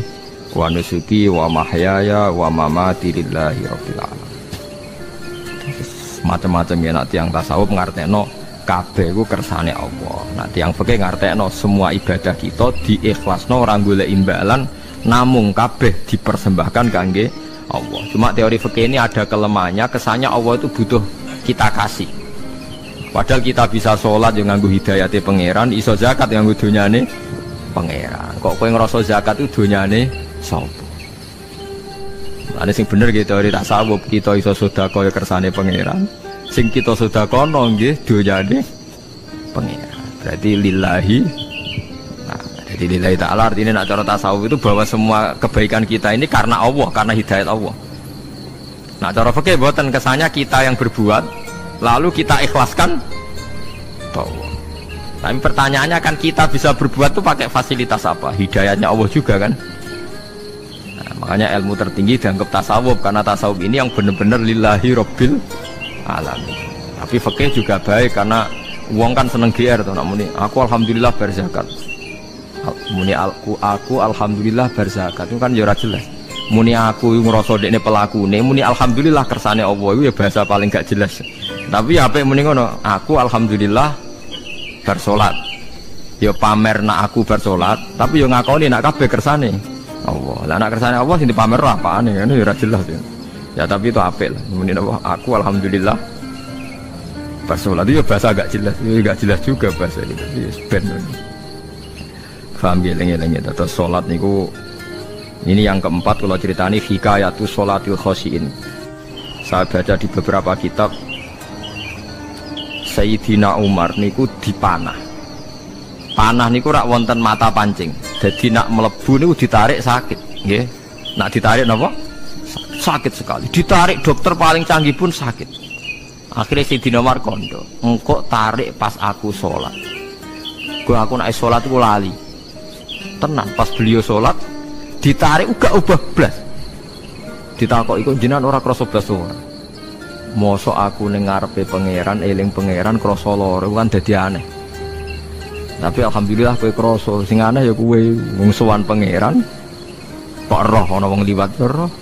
wa nusuki wa mahyaya wa mamati lillahi rabbil alamin. Macam-macam ya nanti yang tasawuf ngartekno kabeh ku kersane Allah. Nanti yang fikih ngartekno semua ibadah kita diikhlasno ora golek imbalan, namung kabeh dipersembahkan kangge Allah. Cuma teori fikih ini ada kelemahannya, kesannya Allah itu butuh kita kasih. Padahal kita bisa sholat yang nganggo hidayate pangeran, iso zakat yang nganggo donyane pangeran. Kok kowe ngrasa zakat itu donyane sapa? Ada sing bener gitu teori tasawuf, kita iso sedekah ya kersane pangeran. Sing kita sedekahno nggih donyane pangeran. Berarti lillahi. Nah, jadi lillahi ta'ala artinya nak cara tasawuf itu bahwa semua kebaikan kita ini karena Allah, karena hidayat Allah. Nah, cara fikih mboten, kesannya kita yang berbuat lalu kita ikhlaskan Allah. Tapi pertanyaannya kan kita bisa berbuat tuh pakai fasilitas apa? Hidayahnya Allah juga kan. Nah, makanya ilmu tertinggi dianggap tasawuf, karena tasawuf ini yang benar-benar lillahi rabbil alamin. Tapi fikih juga baik karena uang kan seneng GR tuh, nak muni aku alhamdulillah berzakat. Muni aku alhamdulillah berzakat itu kan ya ora jelas. Muni aku ngrasa dekne pelakune, muni alhamdulillah kersane Allah itu ya bahasa paling gak jelas. Tapi apa yang mending ngono, aku alhamdulillah bersolat. Ya pamer nak aku bersolat, tapi yo ngakoni nak kabeh kersane Allah. Lah nak kersane Allah sing dipamer apane kan ya ora jelas ya. Ya tapi itu apik lah. Mending aku alhamdulillah bersolat itu ya bahasa agak jelas. Ya gak jelas juga bahasa itu. Yes, ben. Paham ya lengi-lengi terus salat niku ini yang keempat kalau ceritani hikayatus sholatil khosyin. Saya baca di beberapa kitab Sayyidina Umar niku dipanah. Panah niku rak wonten mata pancing. Jadi nak melebu niku ditarik sakit, nggih. Nak ditarik napa? Sakit sekali. Ditarik dokter paling canggih pun sakit. Akhirnya Sayyidina Umar kondo, engkau tarik pas aku sholat. Aku nak sholat aku lali. Tenang, pas beliau sholat ditarik uga ubah blas. Ditakok iku jenengan ora krasa blas ora. Mosok aku ning ngarepe pangeran, eling pangeran krasa lara kan dadi aneh. Tapi alhamdulillah kowe krasa, sing aneh ya kowe wong sowan pangeran kok roh ana wong liwat roh.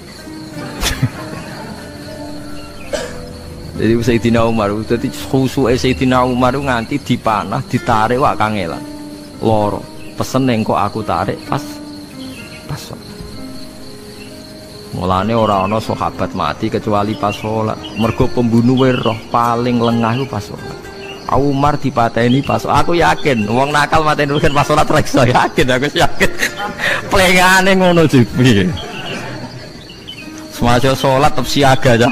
Jadi Sayyidina Umar, jadi khusuke Sayyidina Umar nganti dipanah, ditarik wak kangelan. Loro, pesen engko aku tarik pas. Mulane ora ana sahabat mati kecuali pas salat. Mergo pembunuhe roh paling lengah iku pas salat. Umar dipateni pas. Aku yakin wong nakal mateni pas salat ra iso, yakin aku yakin. Plengane ngono jipi. Semasa salat tetep siaga aja.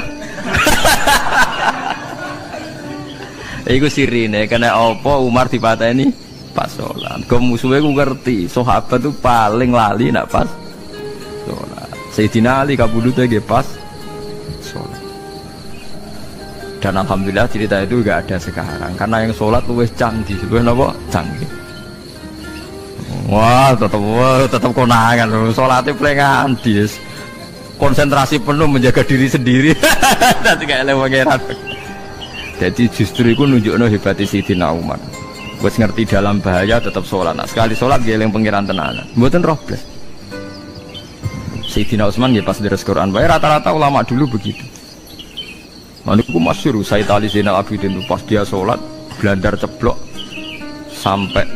Iku sirine kena apa Umar dipateni pas salat. Kok musuhe ku ngerti, sahabat tuh paling lali nak pas salat. Sayyidina Ali kabudutnya nggih pas sholat. Dan alhamdulillah cerita itu enggak ada sekarang karena yang sholat luwih canggih, luwih napa? Canggih. Wah, tetap konangan sholatnya pelengan dis. Konsentrasi penuh menjaga diri sendiri. Nanti kayak lewangeran. Jadi justru itu nunjukno hebatnya Sayyidina Umar. Wis ngerti dalam bahaya tetap sholat. Nah, sekali sholat dia eling pengiran tenanan. Mboten roh blas. Sayyidina Utsman ya pas deres Quran, bae rata-rata ulama dulu begitu. Nanti aku masyhur Sayyid Ali Zainal Abidin itu pas dia sholat blandar ceblok sampai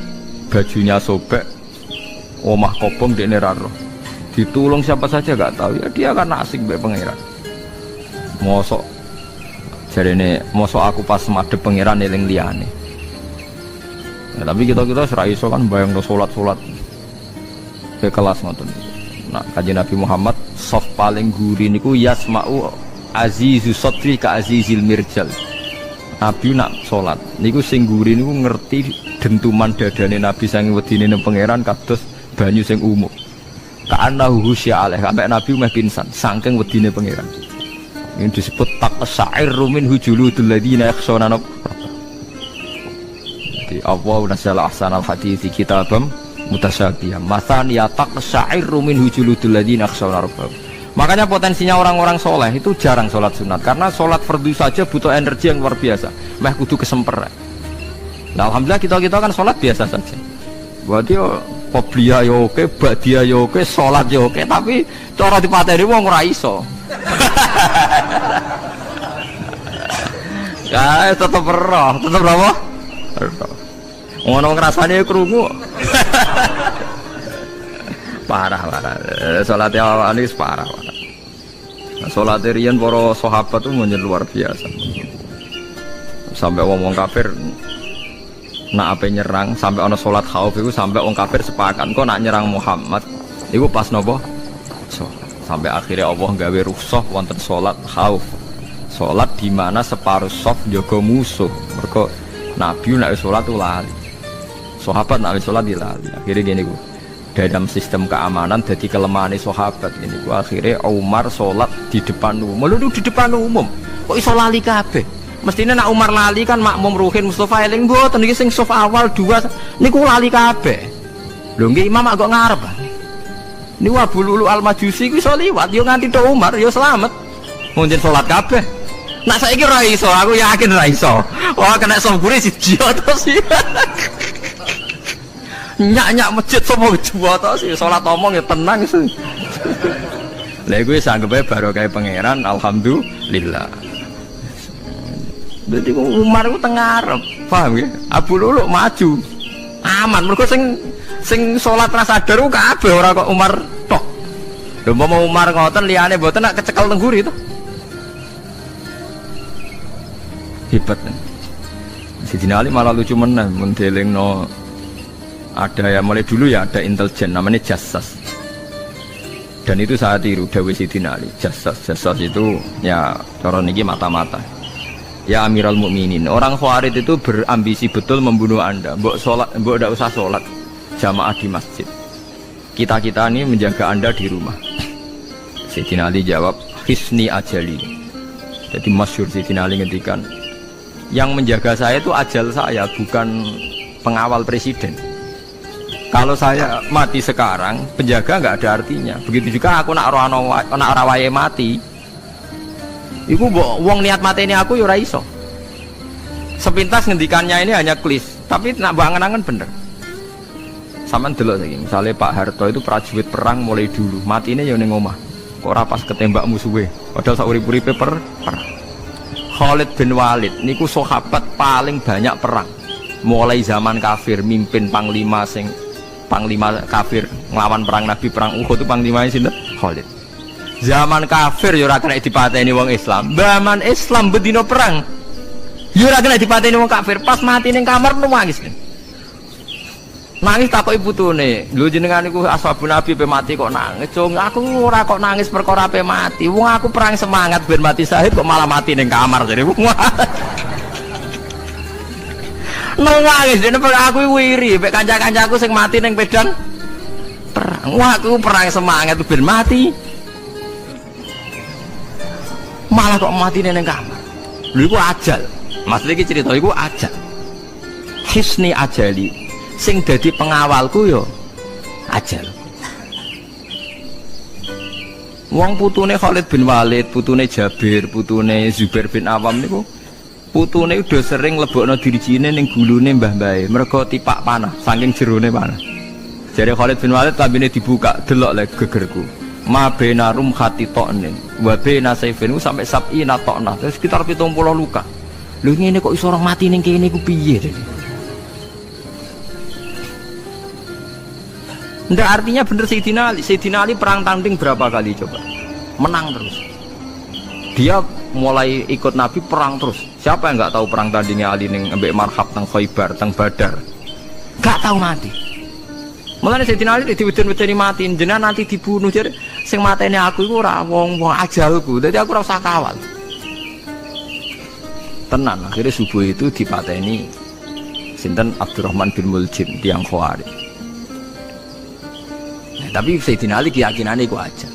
bajunya sobek, omah kobong di neraro. Ditulung siapa saja gak tahu ya dia kan asik be pangeran. Mosok jarene mosok aku pas madhep pangeran eling liyane. Ya, tapi kita ora iso kan bayangno salat-salat ke kelas ngoten. Nah, kanjeng Nabi Muhammad soft paling gurih niku yasma'u azizu sotri ka azizil mirjal. Nabi nak sholat niku sing gurih niku ngerti dentuman dadane Nabi sange wedine nang pangeran kados banyu sing umum. Ka'annahu husya alaih, sampai Nabi meh pingsan saking wedine pangeran. Ini disebut taqsa'irru min hujuludul ladina yakhshawna rabbahum. Jadi Allah nazzala ahsanal hadithi kitabam mutasyabihah mathan ya taqsa'irru min hujuludul ladina yakhshawna rabbahum. Makanya potensinya orang-orang soleh itu jarang sholat sunat karena sholat fardu saja butuh energi yang luar biasa. Meh kudu kesemper. Nah, alhamdulillah kita kan sholat biasa saja. Berarti qobliyah ya oke, ba'diyah ya oke, sholat ya oke, tapi cara dipateni wong ora iso. Ya tetep roh, tetep apa? Ngono ngrasane krungu. Parah. Salatnya awal ini parah. Salatnya riyen para sahabat itu menjadi luar biasa. Sampai wong kafir nak ape nyerang, sampai ana salat khauf itu sampai wong kafir sepakat kok nak nyerang Muhammad. Iku pas nopo? Sampai akhirnya Allah gawe rukhsah wonten salat khauf. Salat di mana separuh saf jaga musuh. Mergo Nabi nek salat lali. Sahabat nek salat dilali. Akhirnya gini ku. Dalam sistem keamanan jadi kelemahan sahabat ini gua akhirnya Umar sholat di depan umum. Lalu di depan umum kok iso lali kabeh? Mestinya nak Umar lali kan makmum Ruhin Mustafa eling mboten iki sing saf awal dua niku lali kabeh. Lho nggih imam kok ngarep. Niku Abu Lulu Al-Majusi ku iso liwat yo nganti tok Umar yo selamat. Munjen sholat kabeh. Nak saiki ora iso, aku yakin ora iso. Wah kena sambure siji to sih. Nyak masjid sama jua tau sih sholat omong ya tenang sih. Lah gue sanggup baru kayak pangeran, alhamdulillah. Jadi Umar itu tengarep, paham ya? Abu Lulu maju, aman. Mereka sing sholat rasa sadar kabeh ora kok Umar tok. Lho mau Umar ngoten liyane mboten nak kecekel tengguri itu. Hebat kan. Sidina Ali malah lucu meneh mendelingno. Ada ya mulai dulu ya ada intelijen namanya jassas. Dan itu saya tiru Dawi Sidina Ali. Jasas itu ya cara niki mata-mata. Ya Amirul Mukminin, orang Khawarij itu berambisi betul membunuh Anda. Mbok ndak usah sholat jamaah di masjid. Kita ini menjaga Anda di rumah. Sidina Ali jawab, hisni ajali. Jadi masyhur Sidina Ali ngendikan, yang menjaga saya itu ajal saya, bukan pengawal presiden. Kalau saya mati sekarang, penjaga nggak ada artinya. Begitu juga aku nak rawaye mati. Iku wong niat mati ini aku yura iso. Sepintas ngendikannya ini hanya klis, tapi nak bangen-angen bener. Sama delok lagi, misalnya Pak Harto itu prajurit perang mulai dulu, mati ini ya ning omah. Kok ora pas ketembak musuhe, padahal saurip-uripe perang. Khalid bin Walid niku sahabat paling banyak perang. Mulai zaman kafir mimpin panglima kafir nglawan perang Nabi perang Uhud itu panglimanya sinten? Khalid. Zaman kafir ya ora kena dipateni wong Islam. Zaman Islam bedino perang ya ora kena dipateni wong kafir. Pas mati ning kamar nangis. Nangis takoki putune, lho jenengan niku ashabun Nabi pe mati kok nangis. Jong aku ora kok nangis perkara pe mati. Wong aku perang semangat ben mati syahid kok malah mati ning kamar jare wong. Nangis dene aku wiri mek kanca-kancaku sing mati ning medan perang. Wah aku perang semangat ben mati. Malah kok mati ning kamar. Lho iku ajal. Mas iki cerita iku ajal. Hisni ajali. Sing dadi pengawalku yo ajal. Wong putune Khalid bin Walid, putune Jabir, putune Zubair bin Awam niku putune udah sering lebokno dirijine ning gulune mbah-mbahe mergo tipak panah saking jerone panah. Jare Khalid bin Walid lambene dibuka, delok le gegerku. Ma bena rum khati tokne wa bena saifin sampai sab'ina tokna. Terus sekitar 70 luka. Lho ngene kok iso orang mati ning kene iku piye? Ndak artinya bener Sayyidina Ali perang tanding berapa kali coba? Menang terus. Dia mulai ikut Nabi perang terus. Siapa yang nggak tahu perang tandingnya Ali ning ambek Marhab teng Khaibar, teng Badar? Nggak tahu mati. Mulane Sayyidina Ali diweden-wedeni mati, jenengan nanti dibunuh jare sing mateni aku iku ora wong ajalku. Dadi aku ora usah kawal. Tenan akhirnya subuh itu dipateni sinten Abdurrahman bin Muljim tiang Khawarij. Tapi Sayyidina Ali keyakinannya itu aja.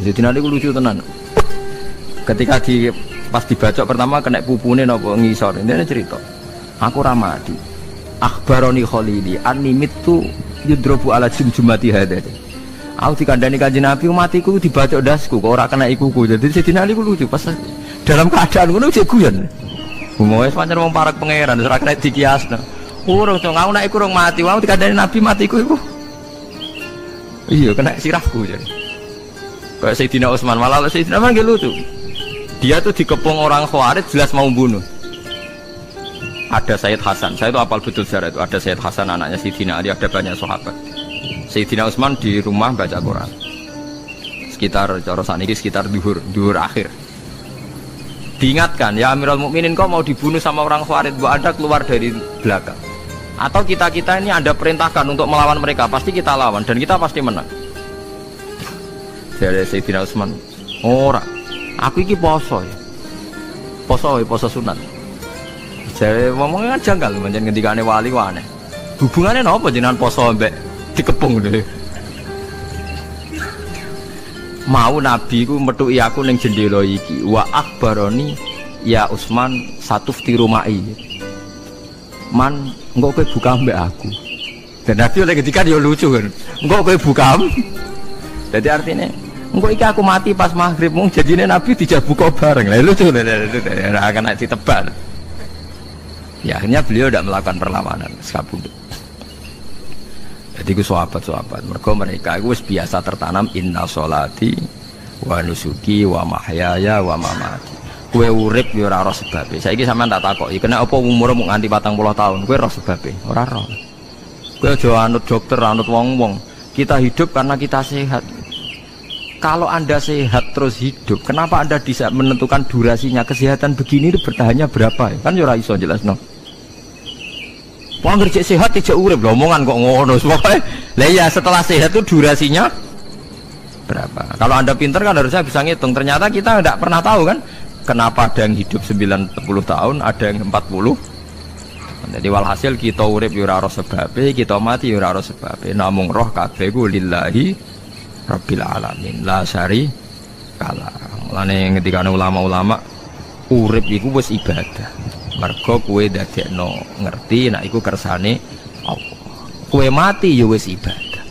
Sayyidina Ali itu lucu tenan. Ketika pas dibacok pertama kena pupune napa ngisor. Ini cerita. Aku ramadi. Akhbaroni Khalili annimitu yudrobu ala jumjumati hadati. Aku dikandani Kanjeng Nabi matiku dibacok dasku kok ora kena ikuku. Jadi Sayyidina Ali ku lucu pas dalam keadaan ngono jek guyon. Wis pancen wong parek pangeran ora kena dikiasno. Urung dong aku nek iku urung mati, aku dikandani Nabi matiku iku. Iya kena sirahku jadi. Kayak Sayyidina Utsman malah Sayyidina Utsman gak lucu. Dia tuh dikepung orang Khawarij jelas mau bunuh. Ada Sayyid Hasan, saya itu apal betul sejarah itu. Ada Sayyid Hasan anaknya Sayyidina Ali, ada banyak sahabat. Sayyidina Utsman di rumah baca Quran. Sekitar cara saniki sekitar duhur akhir. Diingatkan, ya Amirul Mukminin kau mau dibunuh sama orang Khawarij, Bu Anda keluar dari belakang. Atau kita ini Anda perintahkan untuk melawan mereka, pasti kita lawan dan kita pasti menang. Jadi Sayyidina Utsman, ora, aku iki poso ya, poso sunat. Jadi ngomongnya kan janggal, macam ketika wali wane. Hubungannya apa jenengan poso mbek dikepung deh. Mau Nabi ku metuki aku ning jendela iki, wa akhbaroni ya Utsman satufti rumai. Man, engkau kowe buka mbak aku. Dan Nabi oleh ketika dia lucu kan, engkau kowe buka. Jadi artinya, engkau iki aku mati pas maghrib, mung jadinya Nabi tidak buka bareng. Lah lucu, akan ditebak. Ya akhirnya beliau tidak melakukan perlawanan, sekabudut. Jadi ku sahabat-sahabat, mereka itu biasa tertanam inna sholati wa nusuki wa mahyaya wa mamati. Kue urip yo ora roh sebabe. Saiki sampean tak takoki, kena apa umur mung nganti 40 tahun? Kue roh sebabe? Ora roh. Kue aja anut dokter, anut wong-wong. Kita hidup karena kita sehat. Kalau Anda sehat terus hidup, kenapa Anda bisa menentukan durasinya? Kesehatan begini itu bertahannya berapa? Kan yo ora iso jelasno. Wong kerja sehat tidak urip, omongan kok ngono. Pokoke lah ya setelah sehat itu durasinya berapa. Kalau Anda pinter kan harusnya bisa ngitung. Ternyata kita tidak pernah tahu kan kenapa ada yang hidup 90 tahun, ada yang 40. Jadi walhasil kita urip yo ora ora sebabe, kita mati yo ora ora sebabe. Namung roh kabeh ku lillahi rabbil alamin. La syari kala. Mulane ngendikane ulama-ulama urip iku wis ibadah. Mergo kowe dadekno ngerti nek iku kersane Allah. Kowe mati ya wis ibadah.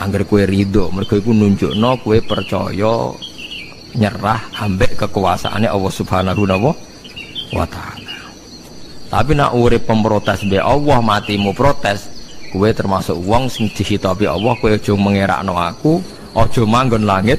Angger kowe ridho, mergo iku nunjukno kowe percaya nyerah ambek kekuasaane Allah Subhanahu wa taala. Tapi nek urip pemprotes mbek Allah, matimu protes, kowe termasuk wong sing dihitabi Allah, kowe aja mengerakno aku, aja manggon langit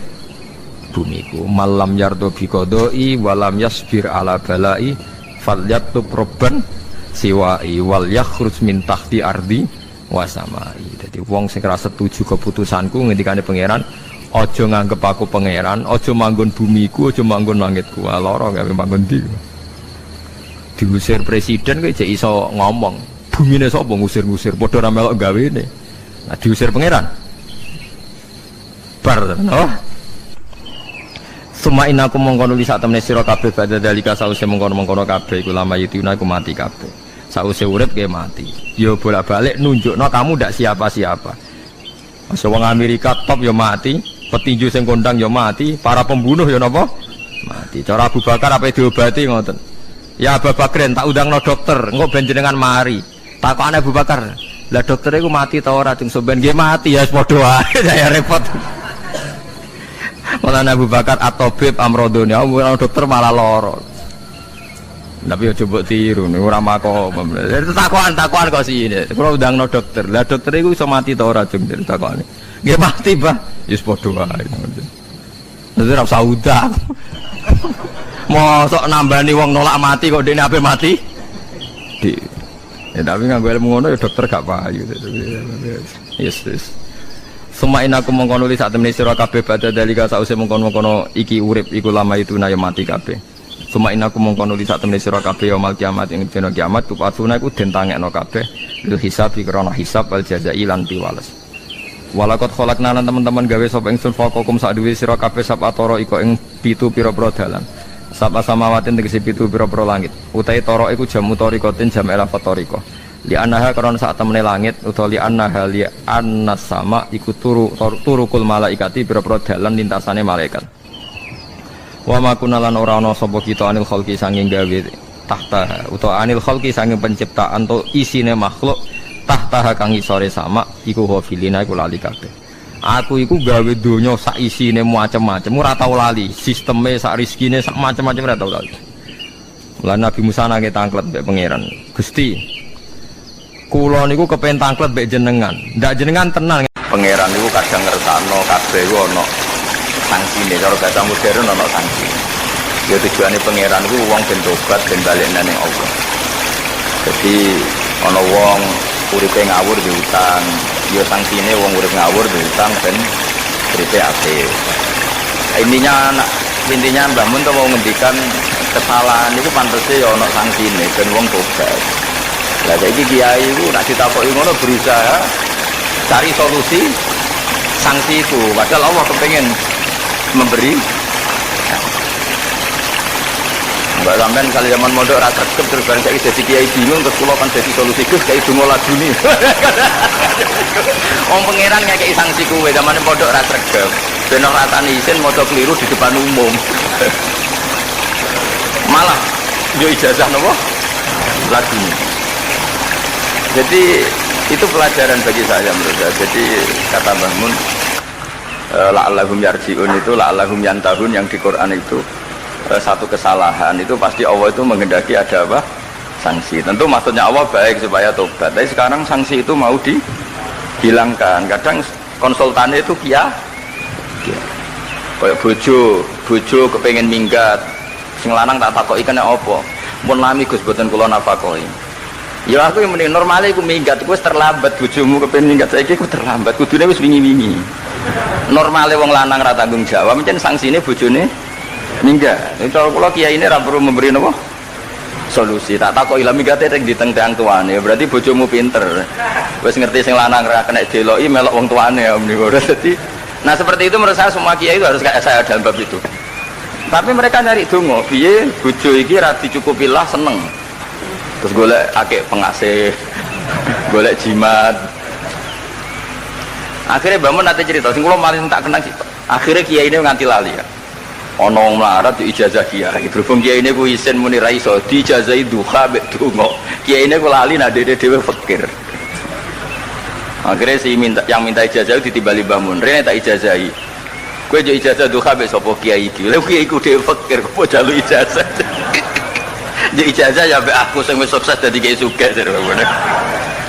bumiku. Malam yardo bi qadai walam yasbir ala balai falyatub robban siwai wal yakhruj min tahti ardi wasamai. Jadi wong sing ora setuju keputusanku ngendikane pangeran, aja nganggep aku pangeran, aja manggon bumiku, aja manggon langitku. Lara gawe manggon ndi. Diusir presiden kok jek iso ngomong. Bumine sapa ngusir-ngusir, padha ra melok gawene. Nah diusir pangeran. Bar no. Suma inaku mongkono li sak temne sira kabeh badha dalika sause mongkono-mongkono kabeh iku lama yutuna iku mati kabeh. Sause urip ke mati. Yo bolak-balik nunjukno kamu ndak siapa-siapa. Masa wong Amerika top yo mati, petinju sing kondang yo mati, para pembunuh yo napa? Mati. Cara Abu Bakar apa diobati ngoten. Ya Abu Bakrin tak undangno dokter, engko ben jenengan mari. Takokane Abu Bakar, lah dokter iku mati ta ora sing sampean nggih mati ya padha wae saya repot. Malah Abu Bakar atobib amrodone, dokter malah lara. Tapi yo coba tiru niku ora makom. Itu takokan kok sini. Kula undangno dokter. Lah dokter iku iso mati ta ora jeng takokane. Nggih mati, Mbah. Wis padha wae. Dadi ora usah undang. Mosok nambani wong nolak mati kok dene ape mati? Ya tapi nganggo ilmu ngono ya dokter gak payu. Yes. Semain aku mengkono li sak temene sira kabeh badha dalika sause mengkono-mengkono iki urip iku lama itu na ya mati kabeh. Semain aku mengkono li sak temene sira kabeh ya mal kiamat ing dina kiamat kupatuna iku den tangekno kabeh lil hisab krana hisab wal jazai lan piwales. Walakot kholakna lan teman-teman gawe sapa ingsun fakokum sak duwe sira kabeh sab atoro iko ing pitu pira-pira dalan. Sapa samawatin tegese pitu pira-pira langit. Utahe toro iku jam utarikotin jam elafat tariko. Li annaha karon sak temene langit utawa li annaha li annas sama iku turukul malaikati pira-pira dalan lintasane malaikat. Wa ma kunalan ora ana sapa kita anil khalqi sanging gawe tahta utawa anil khalqi sanging penciptaan to isine makhluk tahta kang isore sama iku hafilina iku lali kabeh. Aku iku gawe donya sak isine macam-macam ora tau lali, sisteme sak rezekine sak macam-macam ora tau lali. Lan Nabi Musa nang tangklet mbek pangeran. Gusti, kula niku kepen tangklet mbek jenengan. Ndak jenengan tenang. Pangeran niku kadang ngersakno kabeh ku ana sanksine, cara bahasa modern ana sanksi. Ya tujuane pangeran ku wong ben tobat ben balik nang Allah. Jadi ana wong uripe ngawur di utang, ya sanksine wong urip ngawur di utang ben uripe apik. Intinya Mbah Mun mau ngendikan kesalahan itu pantese ya ana sanksine ben wong tobat. Lah saiki kiai iku nek ditakoki ngono berusaha cari solusi sanksi itu, padahal Allah kepengen memberi. Mbak sampean kali zaman mondok ra sregep terus bareng saiki dadi kiai bingung terus kula kan dadi solusi Gus kiai donga lagune. Wong pangeran ngekeki sanksi kuwe zamane mondok ra sregep. Ben ora rasane isin maca keliru di depan umum. Malah yo ijazah napa? Lagune. Jadi itu pelajaran bagi saya menurut saya. Jadi kata Mbah Mun la'allahum yarji'un itu la'allahum yantahun yang di Quran itu satu kesalahan itu pasti Allah itu menghendaki ada apa? Sanksi. Tentu maksudnya Allah baik supaya tobat. Tapi sekarang sanksi itu mau dihilangkan. Kadang konsultannya itu kayak bojo kepengen minggat. Sing lanang tak takoki kena apa? Mun lami Gus boten kula nafakoi. Ya aku yang mending normalnya aku minggat, aku terlambat bojomu kepengen minggat saiki aku terlambat. Kudune wis wingi-wingi. Normalnya wong lanang ra tanggung jawab, mencen sanksine bojone minggat. Itu kalau kiai ini perlu memberi apa? Solusi. Tak takok ilang minggat tek di teng-teng tuane. Berarti bojomu pinter. Wis ngerti sing lanang ra kena deloki melok wong tuane ya meniku. Dadi Nah seperti itu menurut saya semua kiai itu harus kayak saya dalam bab itu. Tapi mereka nyari dongo, piye bojo iki ra dicukupilah seneng. Terus golek akeh pengasih, golek jimat. Akhirnya bangun nanti cerita, sing kula paling tak kenang sih. Akhirnya kiai ini nganti lali ya. Ono melarat di ijazah kiai. Berhubung kiai ini ku isin muni ra iso diijazahi duha mek dongo. Kiai ini ku lali nak dhewe fakir. Akhirnya si yang minta ijazah ditimbali bangun, rene tak ijazahi. Kowe yo ijazah duha mek sapa kiai iki. Lha kiai ku dhewe fakir kok jalu ijazah. Jadi ijazah ya aku sing wis sukses dadi kiai sugih.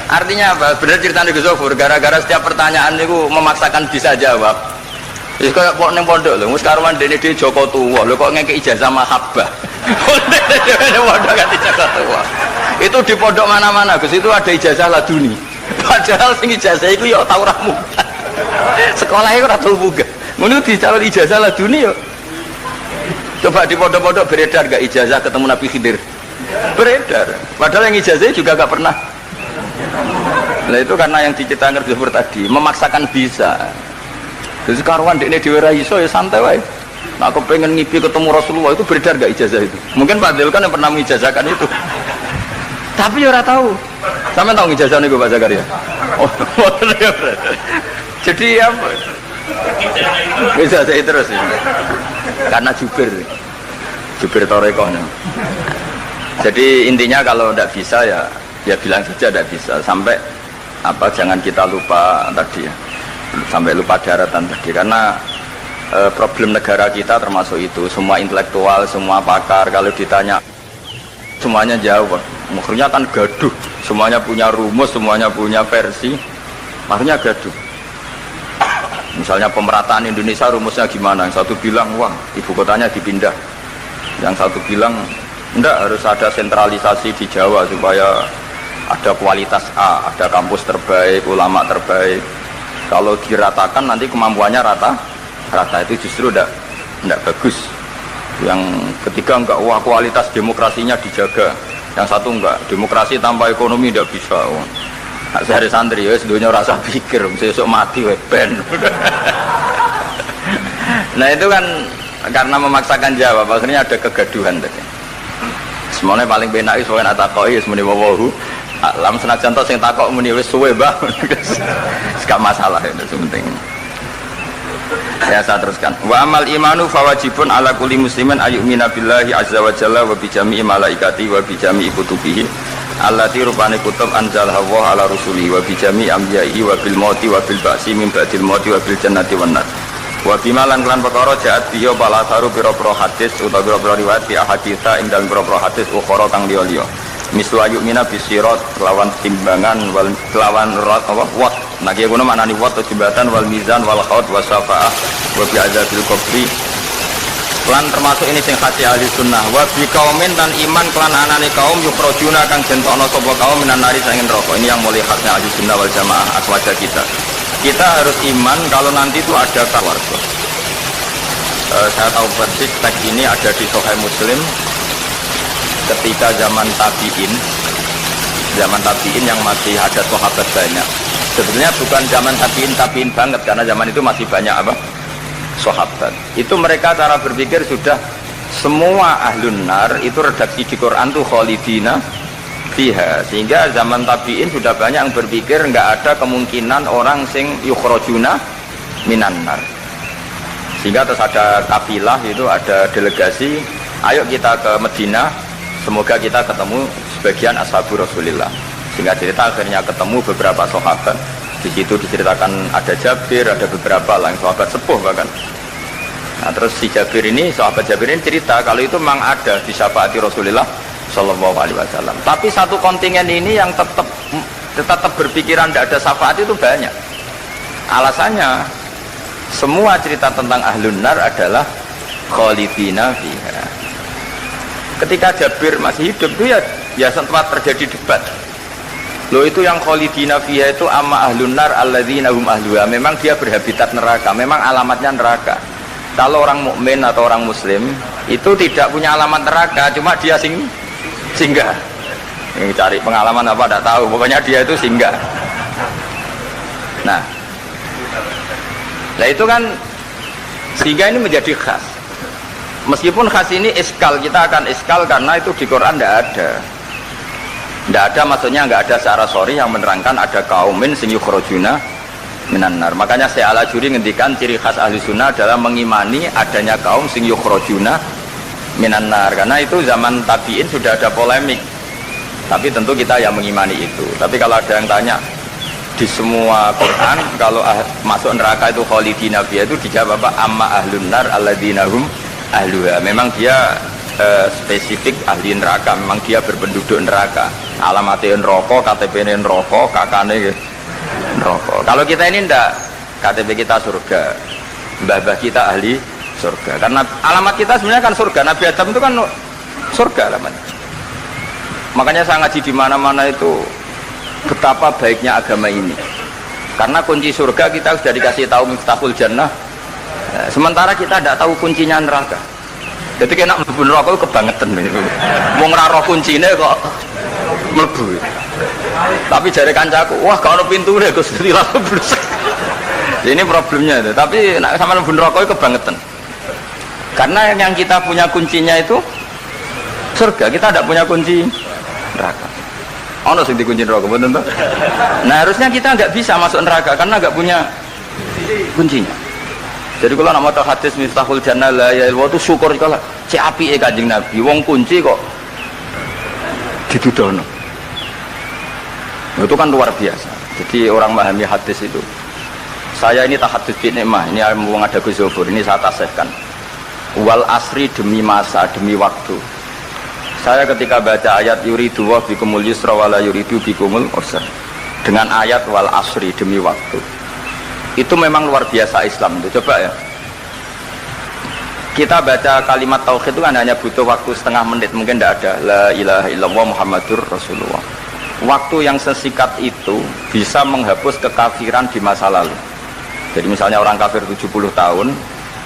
Artinya apa? Benar ceritanya Gus Zofur, gara-gara setiap pertanyaan itu memaksakan bisa jawab. Wis koyo kok ning pondok lho, wis karuan dene dhewe Joko tuwa. Lho kok ngekek ijazah mahabbah. Pondok kan ijazah tuwa. Itu di pondok mana-mana Gus itu ada ijazah laduni. Padahal sing ijazah iku ya tau ra munggah. Sekolahnya ora tau munggah. Ngono dicalon ijazah laduni yo. Coba di pondok-pondok beredar gak ijazah ketemu Nabi Khidir? Beredar. Padahal yang ijazah juga gak pernah. Nah itu karena yang diceritakan Gus tadi memaksakan bisa. Terus karuan dekne dhewe ra iso ya santai wae. Nah aku pengen ngipi ketemu Rasulullah itu beredar gak ijazah itu? Mungkin Pak Del kan yang pernah mengijazahkan itu. Tapi ya ora tahu. Sampeyan tahu ijazah niku Pak Zakaria? Oh, jadi apa? Bisa saya terus ya. Karena jubir torekohnya. Jadi intinya kalau tidak bisa ya bilang saja tidak bisa. Sampai apa jangan kita lupa tadi ya, sampai lupa daratan tadi. Karena problem negara kita termasuk itu. Semua intelektual, semua pakar kalau ditanya semuanya jawab. Akhirnya kan gaduh. Semuanya punya rumus, semuanya punya versi. Akhirnya gaduh. Misalnya pemerataan Indonesia rumusnya gimana? Yang satu bilang wah ibu kotanya dipindah, yang satu bilang enggak harus ada sentralisasi di Jawa supaya ada kualitas A, ada kampus terbaik, ulama terbaik. Kalau diratakan nanti kemampuannya rata itu justru enggak bagus. Yang ketiga enggak wah kualitas demokrasinya dijaga, yang satu enggak demokrasi tanpa ekonomi enggak bisa. Sehari santri ya sedunia rasa pikir besok mati ben. Nah itu kan karena memaksakan jawab akhirnya ada kegaduhan tadi. Semuanya paling benak itu soalnya takoi semuanya wawahu alam senajan tos yang takok muni wis suwe bah. Gak masalah itu penting. Saya teruskan. Wa amal imanu fawajibun ala kulli muslimin ayyumina billahi azza wa jalla wa bi jami'i malaikati wa bi jami'i kutubihi allati rupane kutub anzalha wa ala rusuli wa bi jami'i anbiya'i wa bil mauti wa bil ba'si min ba'dil mauti wa bil jannati wan nar. Wa bimalan kelan perkara jaat biya balasaru pira-pira hadis utawa pira-pira riwayat bi ahaditsa ing dalem pira-pira hadis ukhra kang liya-liya. Mislu ayyumina bisirat lawan timbangan wal lawan rat apa wat. Nah kiye ngono maknane wat jembatan wal mizan wal khaut wasafaah wa bi azabil qabri. Lan termasuk ini sing khasi ahli sunnah wa bi kaumin dan iman kelan anane kaum yukrojuna kang jentokno sapa kaum minan nari sanging neraka. Ini yang mulai khasnya ahli sunnah wal jamaah aswaja kita. Kita harus iman kalau nanti itu ada keluarga. Saya tahu persis teks ini ada di Sahih Muslim ketika zaman tabiin yang masih ada sahabat banyak. Sebenarnya bukan zaman tabiin banget karena zaman itu masih banyak apa? Sahabat. Itu mereka cara berpikir sudah semua ahlun nar itu redaksi di Quran tuh khalidina fiha. Sehingga zaman tabiin sudah banyak yang berpikir nggak ada kemungkinan orang sing yukhrajuna minan nar. Sehingga terus ada kafilah itu ada delegasi, ayo kita ke Madinah, semoga kita ketemu sebagian ashabu Rasulillah. Sehingga cerita akhirnya ketemu beberapa sahabat. Di situ diceritakan ada Jabir, ada beberapa lah yang sahabat sepuh bahkan. Nah terus si Jabir ini, sahabat Jabir ini cerita kalau itu memang ada di syafaati Rasulullah Shallallahu Alaihi Wasallam. Tapi satu kontingen ini yang tetap berpikiran tidak ada syafaat itu banyak. Alasannya semua cerita tentang ahlun nar adalah khalidina fiha. Ketika Jabir masih hidup itu ya sempat terjadi debat. Loh itu yang khalidina fiha itu amma ahlun nar alladzina hum ahluha. Memang dia berhabitat neraka, memang alamatnya neraka. Kalau orang mukmin atau orang muslim itu tidak punya alamat neraka, cuma dia singgah. Ini cari pengalaman apa tidak tahu, pokoknya dia itu singgah. Nah, Nah itu kan sehingga ini menjadi khas. Meskipun khas ini iskal, kita akan iskal karena itu di Quran tidak ada, maksudnya nggak ada secara sorry yang menerangkan ada kaumin sing yukhrajuna minan nar. Makanya Syekh Al-Ajuri ngendikan ciri khas ahli sunnah adalah mengimani adanya kaum sing yukhrajuna minan nar, karena itu zaman tabi'in sudah ada polemik, tapi tentu kita yang mengimani itu. Tapi kalau ada yang tanya di semua Quran kalau masuk neraka itu khalidina fiha, itu dijawab apa? Amma ahlun nar alladzina hum ahluha. Memang dia spesifik ahli neraka, memang dia berpenduduk neraka, alamatnya neraka, KTP-nya neraka, kakaknya neraka. Kalau kita ini ndak, KTP kita surga, mbah-mbah kita ahli surga, karena alamat kita sebenarnya kan surga. Nabi Adam itu kan surga alamatnya. Makanya saya ngaji di mana-mana itu betapa baiknya agama ini, karena kunci surga kita sudah dikasih tahu miftahul jannah, sementara kita tidak tahu kuncinya neraka. Jadi kena mlebu neraka itu kebangetan, mau ngeraro kuncinya kok mlebu. Tapi jari kancaku, wah kalau pintu deh Gus, langsung blusek. Ini problemnya itu. Tapi nak sama mlebu neraka itu kebangetan. Karena yang kita punya kuncinya itu surga, kita tidak punya kunci neraka. Ono sing dikunci neraka, betul toh? Nah harusnya kita nggak bisa masuk neraka karena nggak punya kuncinya. Jadi kalau nak maca hadis miftahul jannah la ilaha illallah itu syukur kalau cek apike Kanjeng Nabi, wong kunci kok didudono. Itu kan luar biasa. Jadi orang memahami hadis itu. Saya ini tahadus bi nikmah, ini wong ada Gus Zofur, ini saya tasihkan. Wal asri demi masa, demi waktu. Saya ketika baca ayat yuridu wa bikumul yusra wala yuridu bikumul usra, dengan ayat wal asri demi waktu, itu memang luar biasa Islam itu. Coba ya, kita baca kalimat tauhid itu kan hanya butuh waktu setengah menit, mungkin tidak ada la ilaha illallah Muhammadur Rasulullah. Waktu yang sesikat itu bisa menghapus kekafiran di masa lalu. Jadi misalnya orang kafir 70 tahun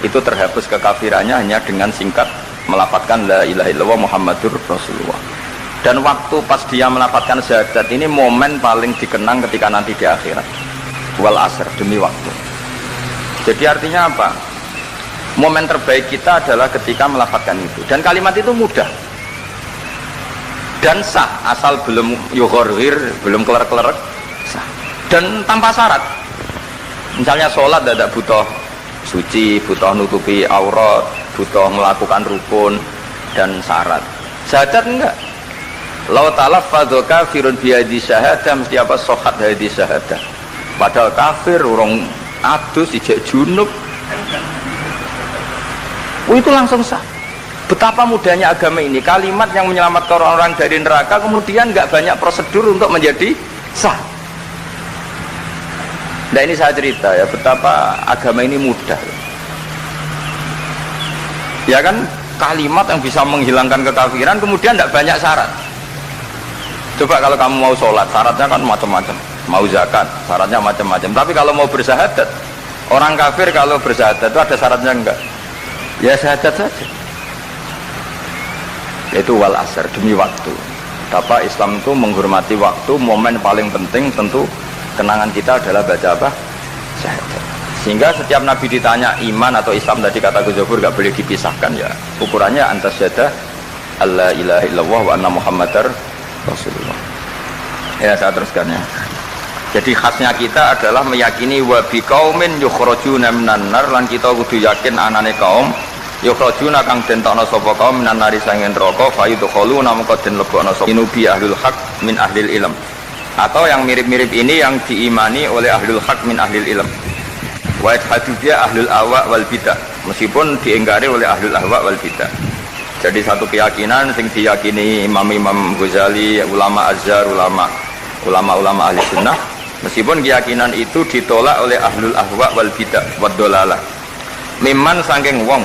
itu terhapus kekafirannya hanya dengan singkat melafadzkan la ilaha illallah Muhammadur Rasulullah. Dan waktu pas dia melafadzkan syahadat ini momen paling dikenang ketika nanti di akhirat. Wal asr, demi waktu. Jadi artinya apa? Momen terbaik kita adalah ketika melafadzkan itu. Dan kalimat itu mudah dan sah, asal belum yughorhir, belum keler-keler, sah. Dan tanpa syarat. Misalnya sholat tidak butuh suci, butuh nutupi aurat, butuh melakukan rukun dan syarat. Syahadat enggak. Lau talaffadhu kafirun bihadhi syahadah, mesti apa? Sohat hadhi syahadah. Padahal kafir, orang adus, ijek junub, itu langsung sah. Betapa mudahnya agama ini, kalimat yang menyelamatkan orang-orang dari neraka, kemudian nggak banyak prosedur untuk menjadi sah. Nah ini saya cerita ya, betapa agama ini mudah. Ya kan, kalimat yang bisa menghilangkan kekafiran, kemudian tidak banyak syarat. Coba kalau kamu mau sholat, syaratnya kan macam-macam. Mau zakat, syaratnya macam-macam. Tapi kalau mau bersyahadat, orang kafir kalau bersyahadat itu ada syaratnya enggak? Ya syahadat saja. Yaitu wal asr, demi waktu. Betapa Islam itu menghormati waktu, momen paling penting tentu kenangan kita adalah baca apa? Syahadat. Sehingga setiap Nabi ditanya iman atau Islam, tadi kata Gus Zofur gak boleh dipisahkan ya. Ukurannya antas syahada alla ilaha illallah wa anna muhammadar rasulullah. Ya saya teruskan ya. Jadi khasnya kita adalah meyakini wa biqaumin yukhrajuna minan nar, lan kita kudu yakin anane kaum yukhrajuna kang den tokno sapa kaum minan nari sangen neraka fa yudkhuluna mongko den lebokno sapa inubi ahlul haq min ahlil ilm, atau yang mirip-mirip ini yang diimani oleh ahlul haq min ahlil ilm. Wa hadhiya ahlul ahwa wal bidah, meskipun diingkari oleh ahlul ahwa wal bidah. Jadi satu keyakinan yang diyakini Imam Ghazali, ulama Azhar, ulama ahli sunnah, meskipun keyakinan itu ditolak oleh ahlul ahwa wal bidah wad dolalah. Mimman saking wong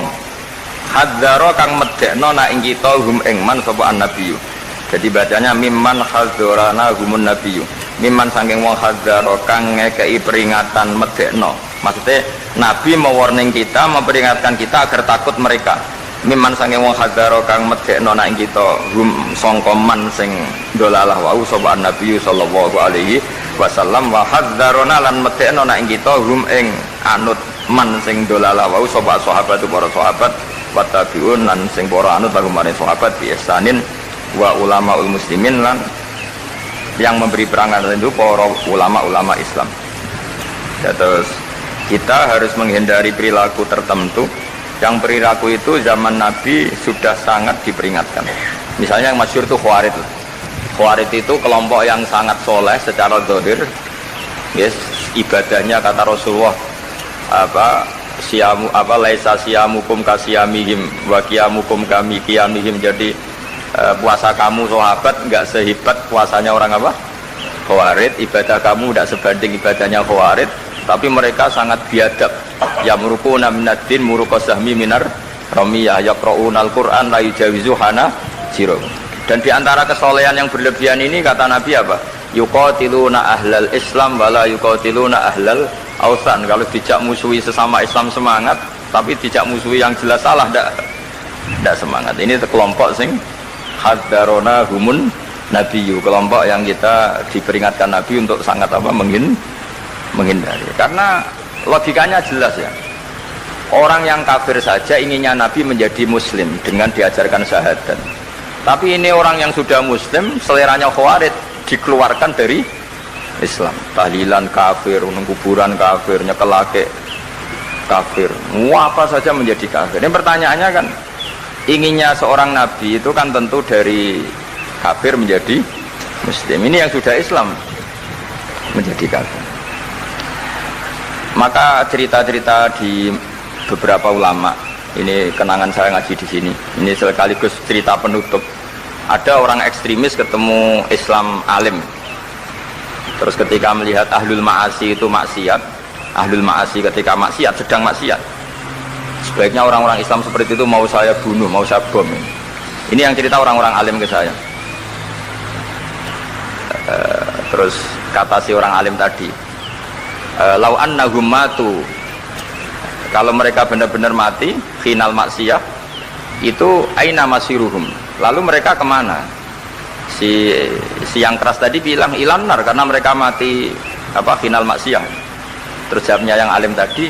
hadzaro kang medekno na ing kita hum ing man sapa annabiyyu. Jadi bacanya mimman hadzarana humun nabiyyu. Mimman saking wong hadzaro kang ngekei peringatan medekno. Maksudnya Nabi mewarning kita, memperingatkan kita agar takut mereka. Mimman saking wong hadzaro kang medekno na ing kita hum sangka man sing dolalah wau sapa annabiyyu sallallahu alaihi wasallam wa hadzarona lan medekno na ing kita hum ing anut man sing dolala wau sapa sahabat para sahabat wa tabiun lan sing para anut lagu maring sahabat bi ihsanin wa ulamaul muslimin lan yang memberi perangan itu para ulama-ulama Islam. Ya, terus kita harus menghindari perilaku tertentu yang perilaku itu zaman Nabi sudah sangat diperingatkan. Misalnya yang masyhur itu Khawarij. Khawarij itu kelompok yang sangat soleh secara zahir. Yes, ibadahnya kata Rasulullah laisa siyamukum kasiyamihim wa qiyamukum kami qiyamihim. Jadi puasa kamu sahabat enggak sehebat puasanya orang apa? Khawarij. Ibadah kamu tidak sebanding ibadahnya Khawarij, tapi mereka sangat biadab. Ya murukuna minaddin murukosahmi minar ramiyah yaqra'unal Qur'an la yujawizu hana jiro. Dan diantara kesolehan yang berlebihan ini kata Nabi apa? Yuqatiluna ahlal Islam wala yuqatiluna ahlal ausan. Kalau tidak musuhi sesama Islam semangat, tapi tidak musuhi yang jelas salah tidak semangat. Ini kelompok sing hadarona humun nabiyyu, kelompok yang kita diperingatkan Nabi untuk sangat apa menghindari. Karena logikanya jelas ya, orang yang kafir saja inginnya Nabi menjadi muslim dengan diajarkan syahadat. Tapi ini orang yang sudah muslim, seleranya Khawarij, dikeluarkan dari Islam. Tahlilan kafir, kuburan kafir, nyekelake kafir, apa saja menjadi kafir. Ini pertanyaannya kan, inginnya seorang Nabi itu kan tentu dari kafir menjadi muslim. Ini yang sudah Islam menjadi kafir. Maka cerita-cerita di beberapa ulama, ini kenangan saya ngaji di sini. Ini sekaligus cerita penutup. Ada orang ekstremis ketemu Islam alim. Terus ketika melihat ahlul ma'asi itu maksiat, ahlul ma'asi ketika maksiat, sedang maksiat, sebaiknya orang-orang Islam seperti itu mau saya bunuh, mau saya bom. Ini yang cerita orang-orang alim ke saya. Terus kata si orang alim tadi, lau annahum matu, kalau mereka benar-benar mati final maksiyah itu aina masiruhum, lalu mereka kemana? Si yang keras tadi bilang ilanar, karena mereka mati apa final maksiyah. Terus jawabnya yang alim tadi,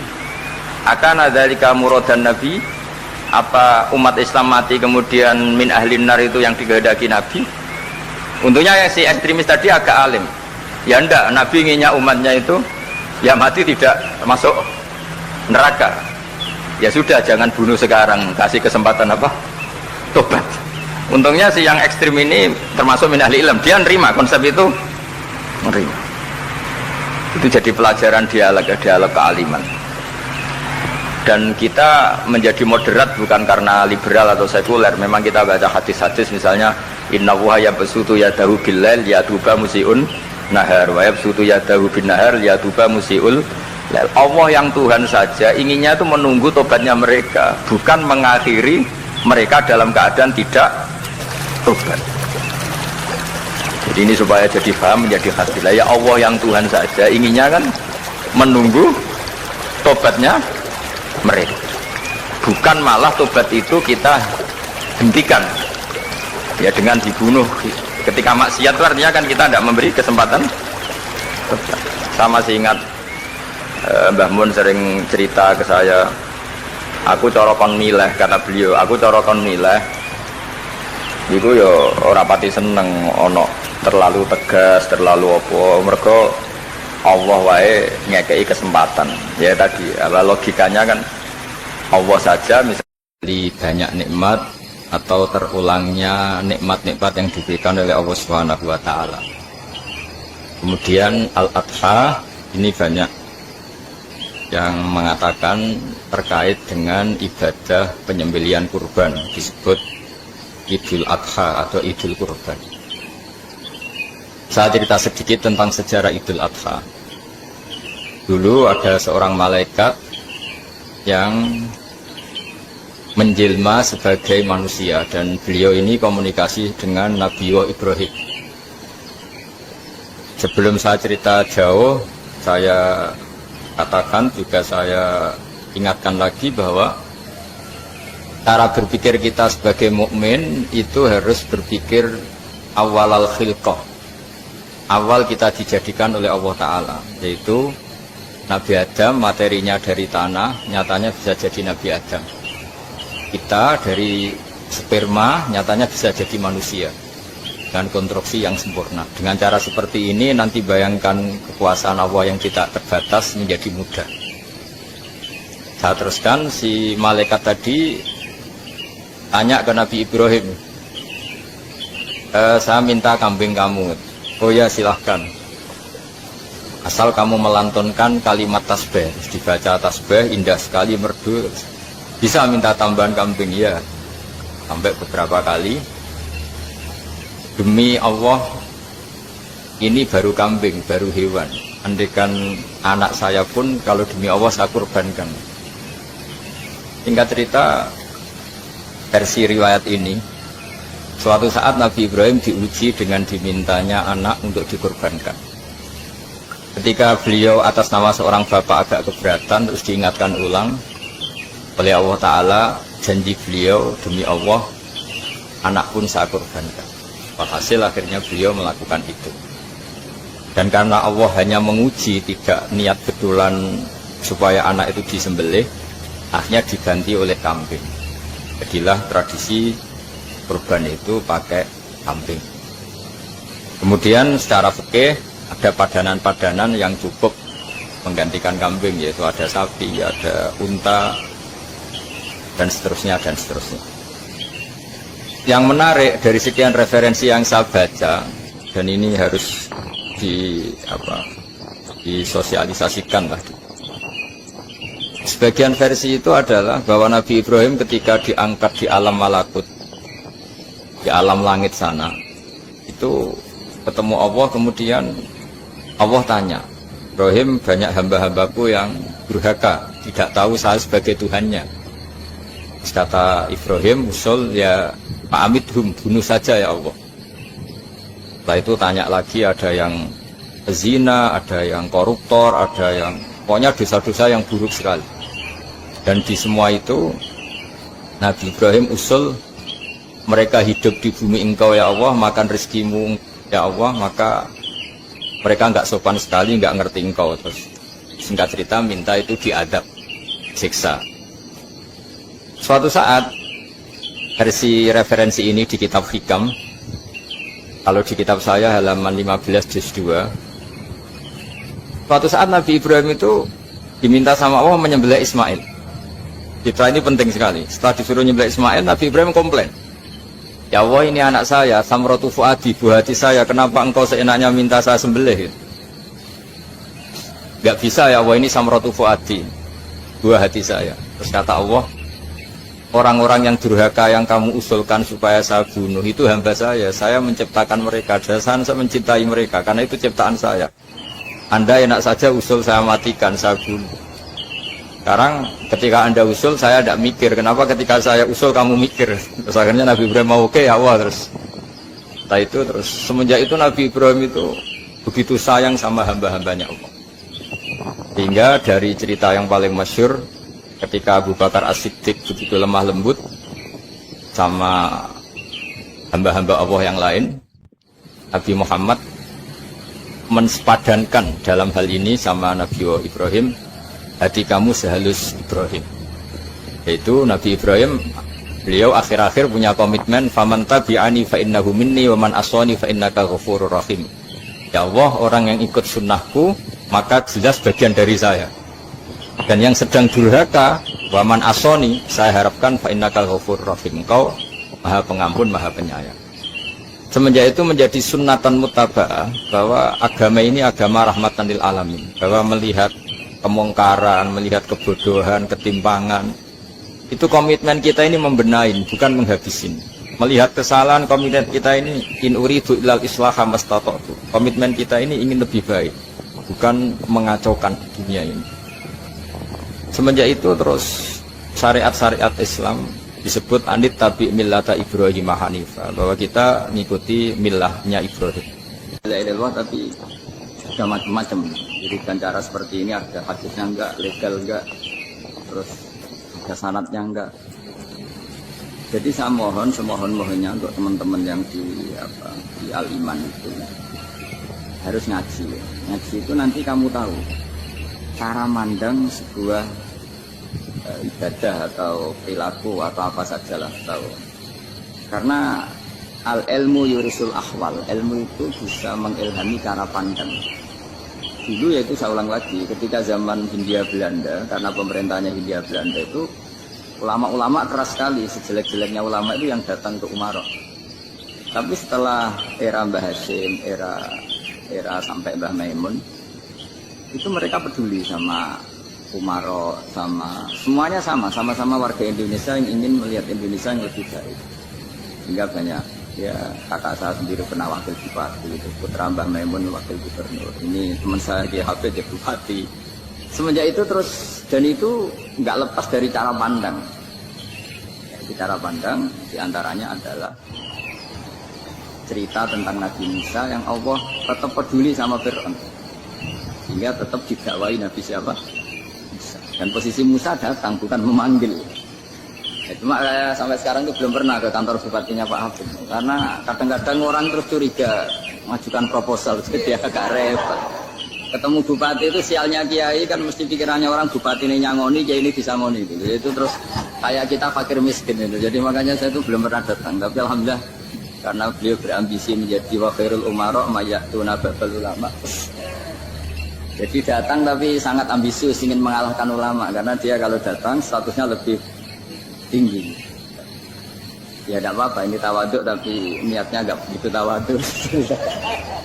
akan dzalika muradan nabi, apa umat Islam mati kemudian min ahlin nar itu yang dikehendaki Nabi? Untungnya yang si ekstremis tadi agak alim. Ya enggak, Nabi inginnya umatnya itu ya mati tidak masuk neraka. Ya sudah, jangan bunuh sekarang, kasih kesempatan apa? Tobat. Untungnya si yang ekstrim ini termasuk min ahli ilm, dia nerima konsep itu, nerima. Itu jadi pelajaran dialog kealiman. Dan kita menjadi moderat bukan karena liberal atau sekuler. Memang kita baca hadis-hadis misalnya inna wuha yabsutu yadahu billail yaduba musiun nahar wa yabsutu yadahu bin nahar yaduba musiul. Allah yang Tuhan saja inginnya itu menunggu tobatnya mereka, bukan mengakhiri mereka dalam keadaan tidak tobat. Jadi ini supaya jadi paham, menjadi khasilah. Ya Allah yang Tuhan saja inginnya kan menunggu tobatnya mereka, bukan malah tobat itu kita hentikan ya dengan dibunuh ketika maksiat. Itu artinya kan kita tidak memberi kesempatan tobat. Sama sih ingat Mbah Mun sering cerita ke saya, aku corokon milih, kata beliau, aku corokon milih itu ya ora pati seneng ono terlalu tegas, terlalu apa, mergo Allah wae ngekei kesempatan. Ya tadi apa logikanya kan, Allah saja misalnya banyak nikmat atau terulangnya nikmat-nikmat yang diberikan oleh Allah Subhanahu wa taala. Kemudian Al-Adha ini banyak yang mengatakan terkait dengan ibadah penyembelihan kurban, disebut Idul Adha atau Idul Kurban. Saya cerita sedikit tentang sejarah Idul Adha. Dulu ada seorang malaikat yang menjelma sebagai manusia, dan beliau ini komunikasi dengan Nabi Ibrahim. Sebelum saya cerita jauh, saya katakan juga, saya ingatkan lagi bahwa cara berpikir kita sebagai mukmin itu harus berpikir awal al-khilqah, awal kita dijadikan oleh Allah Ta'ala, yaitu Nabi Adam materinya dari tanah, nyatanya bisa jadi Nabi Adam. Kita dari sperma, nyatanya bisa jadi manusia dengan konstruksi yang sempurna. Dengan cara seperti ini nanti bayangkan kekuasaan Allah yang tidak terbatas menjadi mudah. Saya teruskan, si malaikat tadi tanya ke Nabi Ibrahim, saya minta kambing kamu. Oh ya, silahkan, asal kamu melantunkan kalimat tasbih. Dibaca tasbih indah sekali, merdu. Bisa minta tambahan kambing? Ya, sampai beberapa kali. Demi Allah, ini baru kambing, baru hewan. Andaikan anak saya pun kalau demi Allah saya kurbankan. Singkat cerita, versi riwayat ini, suatu saat Nabi Ibrahim diuji dengan dimintanya anak untuk dikurbankan. Ketika beliau atas nama seorang bapak agak keberatan, terus diingatkan ulang oleh Allah Ta'ala, janji beliau, demi Allah, anak pun saya kurbankan. Hasil akhirnya beliau melakukan itu. Dan karena Allah hanya menguji, tidak niat betulan supaya anak itu disembelih, akhirnya diganti oleh kambing. Jadilah tradisi kurban itu pakai kambing. Kemudian secara fikih ada padanan-padanan yang cukup menggantikan kambing, yaitu ada sapi, ada unta, dan seterusnya dan seterusnya. Yang menarik dari sekian referensi yang saya baca, dan ini harus disosialisasikan lah. Sebagian versi itu adalah bahwa Nabi Ibrahim ketika diangkat di alam malakut, di alam langit sana, itu ketemu Allah, kemudian Allah tanya, Ibrahim, banyak hamba-hambaku yang durhaka, tidak tahu saya sebagai Tuhannya. Kata Ibrahim, usul ya pa'amidhum, bunuh saja ya Allah. Setelah itu tanya lagi, ada yang zina, ada yang koruptor, ada yang pokoknya dosa-dosa yang buruk sekali. Dan di semua itu Nabi Ibrahim usul, mereka hidup di bumi engkau ya Allah, makan rezekimu ya Allah, maka mereka nggak sopan sekali, nggak ngerti engkau. Terus singkat cerita minta itu diadab, siksa. Suatu saat, versi referensi ini di kitab Hikam, kalau di kitab saya halaman 15 juz 2, suatu saat Nabi Ibrahim itu diminta sama Allah menyembelih Ismail. Kita ini penting sekali. Setelah disuruh menyembelih Ismail, Nabi Ibrahim komplain, ya Allah, ini anak saya, samratu fuadi, buah hati saya, kenapa engkau seenaknya minta saya sembelih? Gak bisa ya Allah, ini samratu fuadi, buah hati saya. Terus kata Allah, orang-orang yang durhaka yang kamu usulkan supaya saya bunuh, itu hamba saya menciptakan mereka, dan saya mencintai mereka, karena itu ciptaan saya. Anda enak saja usul saya matikan, saya bunuh. Sekarang ketika Anda usul, saya tidak mikir. Kenapa ketika saya usul kamu mikir? Terus akhirnya Nabi Ibrahim mau oke ya Allah. Setelah itu terus semenjak itu Nabi Ibrahim itu begitu sayang sama hamba-hambanya Allah. Hingga dari cerita yang paling masyhur, ketika Abu Bakar As-Siddiq begitu lemah lembut sama hamba-hamba Allah yang lain, Nabi Muhammad mensepadankan dalam hal ini sama Nabi Ibrahim, hati kamu sehalus Ibrahim. Yaitu Nabi Ibrahim, beliau akhir-akhir punya komitmen, faman tabi'ani fa innahu minni wa man aswani fa innaka ghafurur rahim. Ya Allah, orang yang ikut sunnahku maka jelas bagian dari saya. Dan yang sedang durhaka, wa man aswani, saya harapkan fa innaka ghafurur rahim, engkau Maha Pengampun, Maha Penyayang. Semenjak itu menjadi sunnatan mutaba'ah bahwa agama ini agama rahmatan lil alamin, bahwa melihat kemungkaran, melihat kebodohan, ketimpangan, itu komitmen kita ini membenahin, bukan menghabisin. Melihat kesalahan, komitmen kita ini in uridu ilal islaha mastata'tu. Komitmen kita ini ingin lebih baik, bukan mengacaukan dunia ini. Semenjak itu terus syariat-syariat Islam disebut anit tabi millata Ibrahim Hanifa, bahwa kita mengikuti millahnya Ibrahim. La ilaha illallah, tapi ada macam-macam. Jadi dengan cara seperti ini ada hadisnya enggak, legal enggak, terus ada sanadnya enggak. Jadi saya mohon semohon-mohonnya untuk teman-teman yang di Al-Iman itu harus ngaji. Ngaji itu nanti kamu tahu cara mandang sebuah ibadah atau perilaku atau apa sajalah tahu. Karena al ilmu yurisul ahwal, ilmu itu bisa mengilhami cara pandang. Dulu yaitu saya ulang lagi, ketika zaman Hindia Belanda, karena pemerintahnya Hindia Belanda itu ulama-ulama keras sekali, sejelek-jeleknya ulama itu yang datang ke Umarok. Tapi setelah era Mbah Hasyim, era sampai Mbah Maimun, itu mereka peduli sama Umaro, sama semuanya sama-sama warga Indonesia yang ingin melihat Indonesia yang lebih baik. Hingga banyak, ya kakak saya sendiri pernah wakil bupati, itu putra Mbah Maimun wakil gubernur. Ini teman saya di HP jadi bupati. Semenjak itu terus, dan itu nggak lepas dari cara pandang. Cara pandang diantaranya adalah cerita tentang Nabi Musa yang Allah tetap peduli sama Fir'aun, sehingga tetap didakwai Nabi siapa? Musa. Dan posisi Musa datang bukan memanggil. Cuma sampai sekarang itu belum pernah ke kantor bupatinya Pak Habib, karena kadang-kadang orang terus curiga mengajukan proposal, jadi dia agak repot. Ketemu bupati itu sialnya kiai kan mesti pikirannya orang bupati ini nyangoni, kiai ini disangoni gitu. Itu terus kayak kita fakir miskin itu. Jadi makanya saya itu belum pernah datang. Tapi alhamdulillah karena beliau berambisi menjadi wakilul umaro mayatuna babal ulama. Jadi datang tapi sangat ambisius ingin mengalahkan ulama, karena dia kalau datang statusnya lebih tinggi. Ya tidak apa-apa, ini tawaduk tapi niatnya agak begitu tawaduk.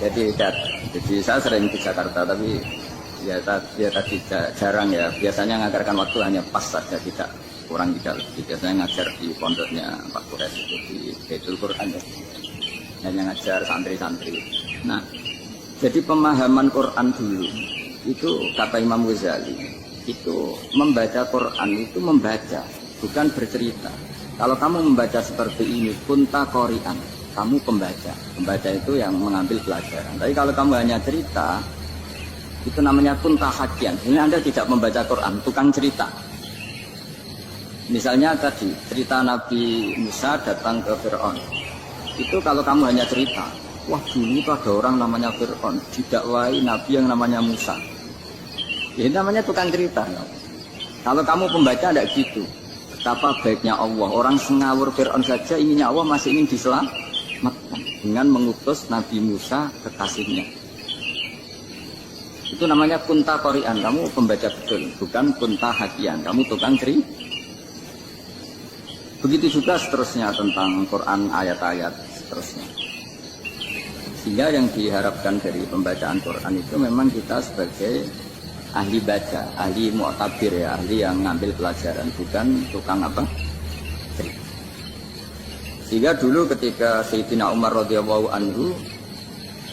jadi saya sering di Jakarta tapi ya tadi jarang ya. Biasanya ngajarkan waktu hanya pas saja, kurang tidak lebih. Biasanya ngajar di pondoknya Pak Kures itu di Baitul Quran ya. Hanya ngajar santri-santri. Nah, jadi pemahaman Quran dulu itu kata Imam Ghazali itu membaca Quran itu membaca, bukan bercerita. Kalau kamu membaca seperti ini kunta qori'an, kamu pembaca. Pembaca itu yang mengambil pelajaran. Tapi kalau kamu hanya cerita, itu namanya kunta hakian. Ini Anda tidak membaca Quran, tukang cerita. Misalnya tadi cerita Nabi Musa datang ke Fir'aun. Itu kalau kamu hanya cerita, wah dulu ada orang namanya Fir'aun didakwai Nabi yang namanya Musa. Ini namanya tukang cerita. Kalau kamu pembaca tidak gitu. Betapa baiknya Allah. Orang sengawur Fir'aun saja inginnya Allah masih ingin diselamatkan dengan mengutus Nabi Musa kekasihnya. Itu namanya kunta qori'an. Kamu pembaca betul, bukan kunta hakian. Kamu tukang cerita. Begitu juga seterusnya tentang Quran ayat-ayat seterusnya. Sehingga yang diharapkan dari pembacaan Quran itu memang kita sebagai ahli baca, ahli mu'tabir ya, ahli yang ngambil pelajaran, bukan tukang apa? Cerita. Sehingga dulu ketika Sayyidina Umar radhiyallahu anhu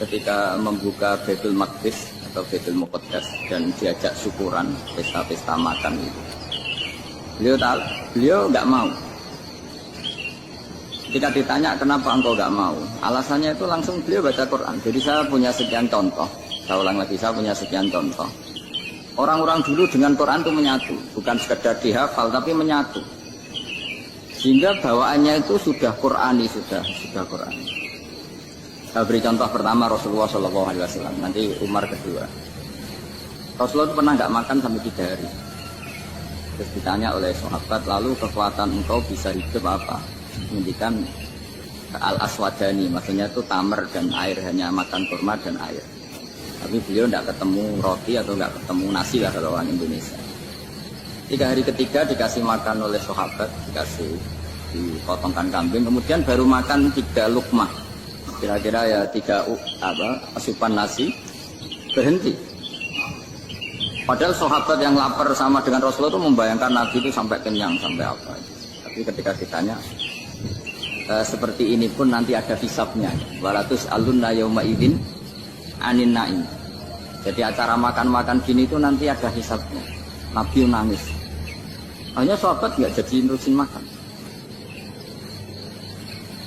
ketika membuka Baitul Maqdis atau Baitul Muqaddas dan diajak syukuran, pesta-pesta makan itu, beliau nggak mau. Ketika ditanya kenapa engkau nggak mau, alasannya itu langsung beliau baca Quran. Jadi saya punya sekian contoh, saya ulang lagi, saya punya sekian contoh. Orang-orang dulu dengan Quran itu menyatu, bukan sekedar dihafal tapi menyatu. Sehingga bawaannya itu sudah Qurani, sudah Qurani. Saya beri contoh pertama Rasulullah SAW, nanti Umar kedua. Rasulullah itu pernah nggak makan sampai 3 hari. Terus ditanya oleh sahabat, lalu kekuatan engkau bisa hidup apa? Menunjukkan al-aswadani, maksudnya itu tamar dan air, hanya makan kurma dan air. Tapi beliau tidak ketemu roti atau tidak ketemu nasi lah kalau orang Indonesia. 3 hari ketiga dikasih makan oleh sahabat, dipotongkan kambing, kemudian baru makan 3 lukmah, kira-kira ya 3 asupan nasi, berhenti. Padahal sahabat yang lapar sama dengan Rasulullah itu membayangkan Nabi itu sampai kenyang, sampai apa. Tapi ketika ditanya, seperti ini pun nanti ada hisabnya. Walatus alunna yauma idzin anin naim. Jadi acara makan-makan gini itu nanti ada hisabnya. Nabi nangis. Hanya sahabat nggak jadi nerusin makan.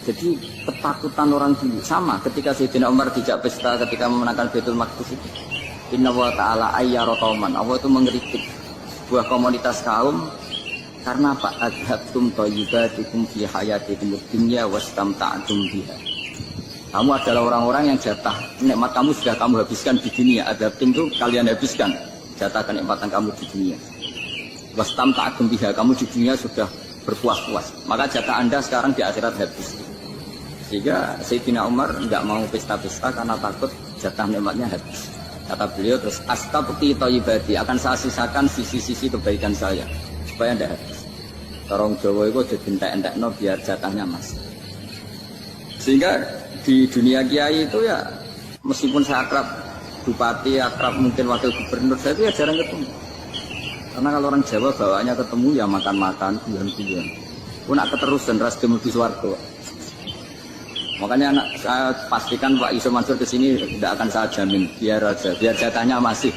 Jadi ketakutan orang dulu sama ketika Sayyidina Umar dijak pesta ketika memenangkan Baitul Maqdis itu. Inna wa ta'ala ayyara qauman. Allah itu mengkritik sebuah komunitas kaum karena apa? Adhabtum thayyibatikum fi hayatikum dunya wastamta'tum biha. Kamu adalah orang-orang yang jatah nikmat kamu sudah kamu habiskan di dunia. Adhabtum itu kalian habiskan. jatah kenikmatan kamu di dunia. Wastamta'tum biha, kamu di dunia sudah berpuas-puas. Maka jatah Anda sekarang di akhirat habis. Sehingga Sayyidina Umar enggak mau pesta-pesta karena takut jatah nikmatnya habis. Kata beliau terus, astabqi thayyibati, akan saya sisakan sisi-sisi kebaikan saya supaya tidak habis. Orang Jawa itu jadi entek-entekno biar jatahnya masih. Sehingga di dunia kiai itu ya meskipun saya akrab bupati, akrab mungkin wakil gubernur, saya itu ya jarang ketemu. Karena kalau orang Jawa bawaannya ketemu ya makan-makan, guyon-guyon. Pun nak keterusan ras mlebu swarga. Makanya saya pastikan Pak Yusuf Mansur kesini tidak akan saya jamin, biar aja, biar jatahnya masih.